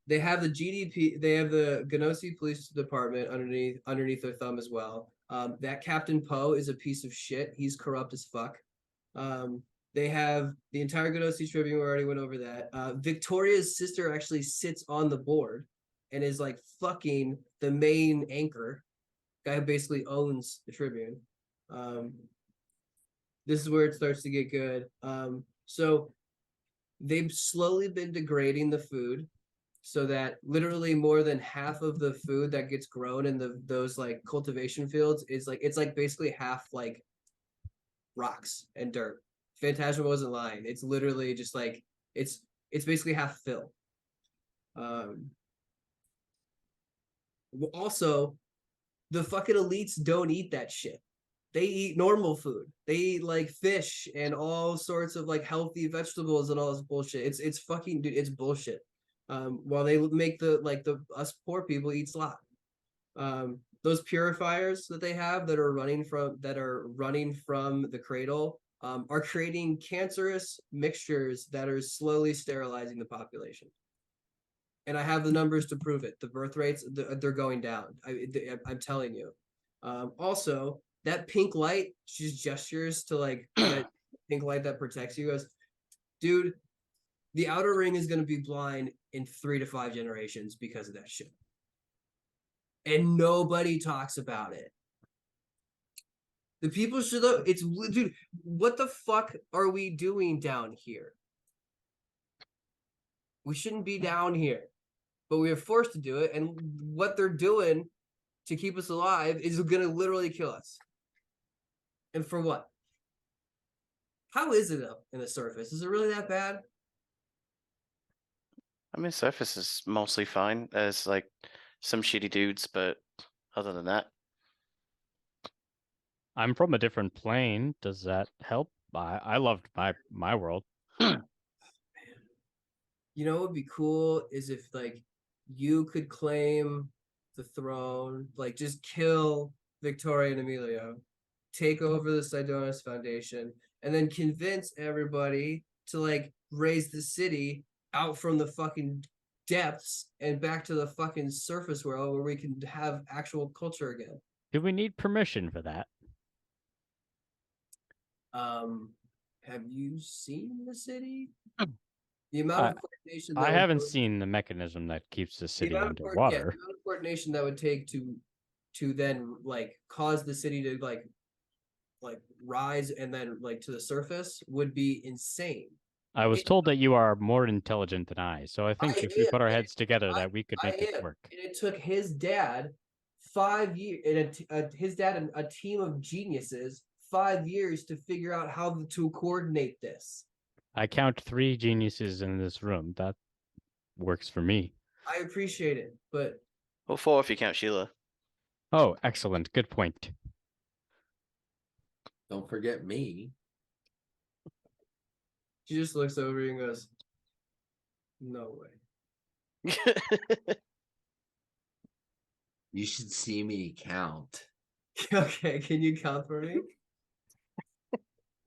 they have the GDP, they have the Gnosi Police Department underneath their thumb as well. That Captain Poe is a piece of shit. He's corrupt as fuck. They have the entire Gnosi Tribune. We already went over that. Victoria's sister actually sits on the board and is like fucking the main anchor guy who basically owns the Tribune. This is where it starts to get good. So they've slowly been degrading the food so that literally more than half of the food that gets grown in those like cultivation fields is like, it's like basically half like rocks and dirt. Phantasma wasn't lying. It's literally just like it's basically half fill. Also, the fucking elites don't eat that shit. They eat normal food. They eat like fish and all sorts of like healthy vegetables and all this bullshit. It's fucking, dude, it's bullshit. While they make the us poor people eat slop. Those purifiers that they have that are running from the cradle are creating cancerous mixtures that are slowly sterilizing the population. And I have the numbers to prove it. The birth rates, they're going down. I'm telling you. Also, that pink light, she just gestures to like that pink light that protects you. Goes, dude, the outer ring is going to be blind in 3 to 5 generations because of that shit. And nobody talks about it. The people should know. It's, dude, what the fuck are we doing down here? We shouldn't be down here, but we are forced to do it. And what they're doing to keep us alive is going to literally kill us. And for what? How is it up in the surface? Is it really that bad? I mean, surface is mostly fine. There's like some shitty dudes, but other than that, I'm from a different plane. Does that help? I loved my world. You know what would be cool is if like you could claim the throne, like just kill Victoria and Emilio, take over the Sidonis Foundation, and then convince everybody to like raise the city out from the fucking depths and back to the fucking surface world where we can have actual culture again. Do we need permission for that? Have you seen the city? The amount of coordination that I would haven't go- seen the mechanism that keeps the the city amount of the underwater. amount of coordination that would take to then like cause the city to like rise and then like to the surface would be insane. I was told that you are more intelligent than I, so I think I if we am, put our and heads together, I- that we could I make this am. work. And it took his dad 5 years, and his dad and a team of geniuses 5 years to figure out how to coordinate this. I count 3 geniuses in this room. That works for me. I appreciate it, but well, 4 if you count Sheila. Oh, excellent. Good point. Don't forget me. she just looks over you and goes, "No way." You should see me count. Okay, can you count for me?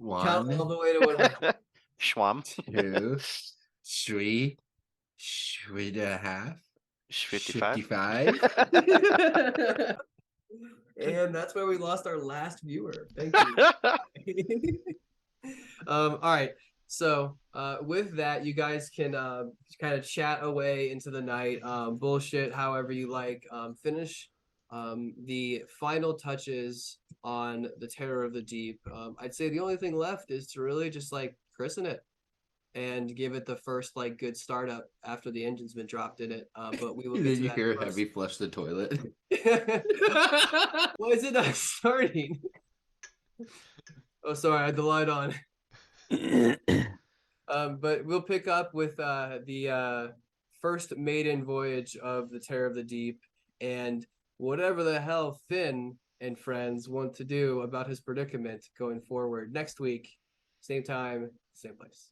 Count all One, the way to 100. Schwam. 2, 3, 3.5, 55. 55. And that's where we lost our last viewer. Thank you. All right. So with that, you guys can kind of chat away into the night, bullshit however you like. Finish the final touches on the Terror of the Deep. I'd say the only thing left is to really just like christen it and give it the first like good startup after the engine's been dropped in it. But we will And get then to you that hear first. Heavy flush the toilet. Why is it not starting? Oh, sorry, I had the light on. But we'll pick up with the first maiden voyage of the Terror of the Deep and whatever the hell Finn and friends want to do about his predicament going forward next week, same time, same place.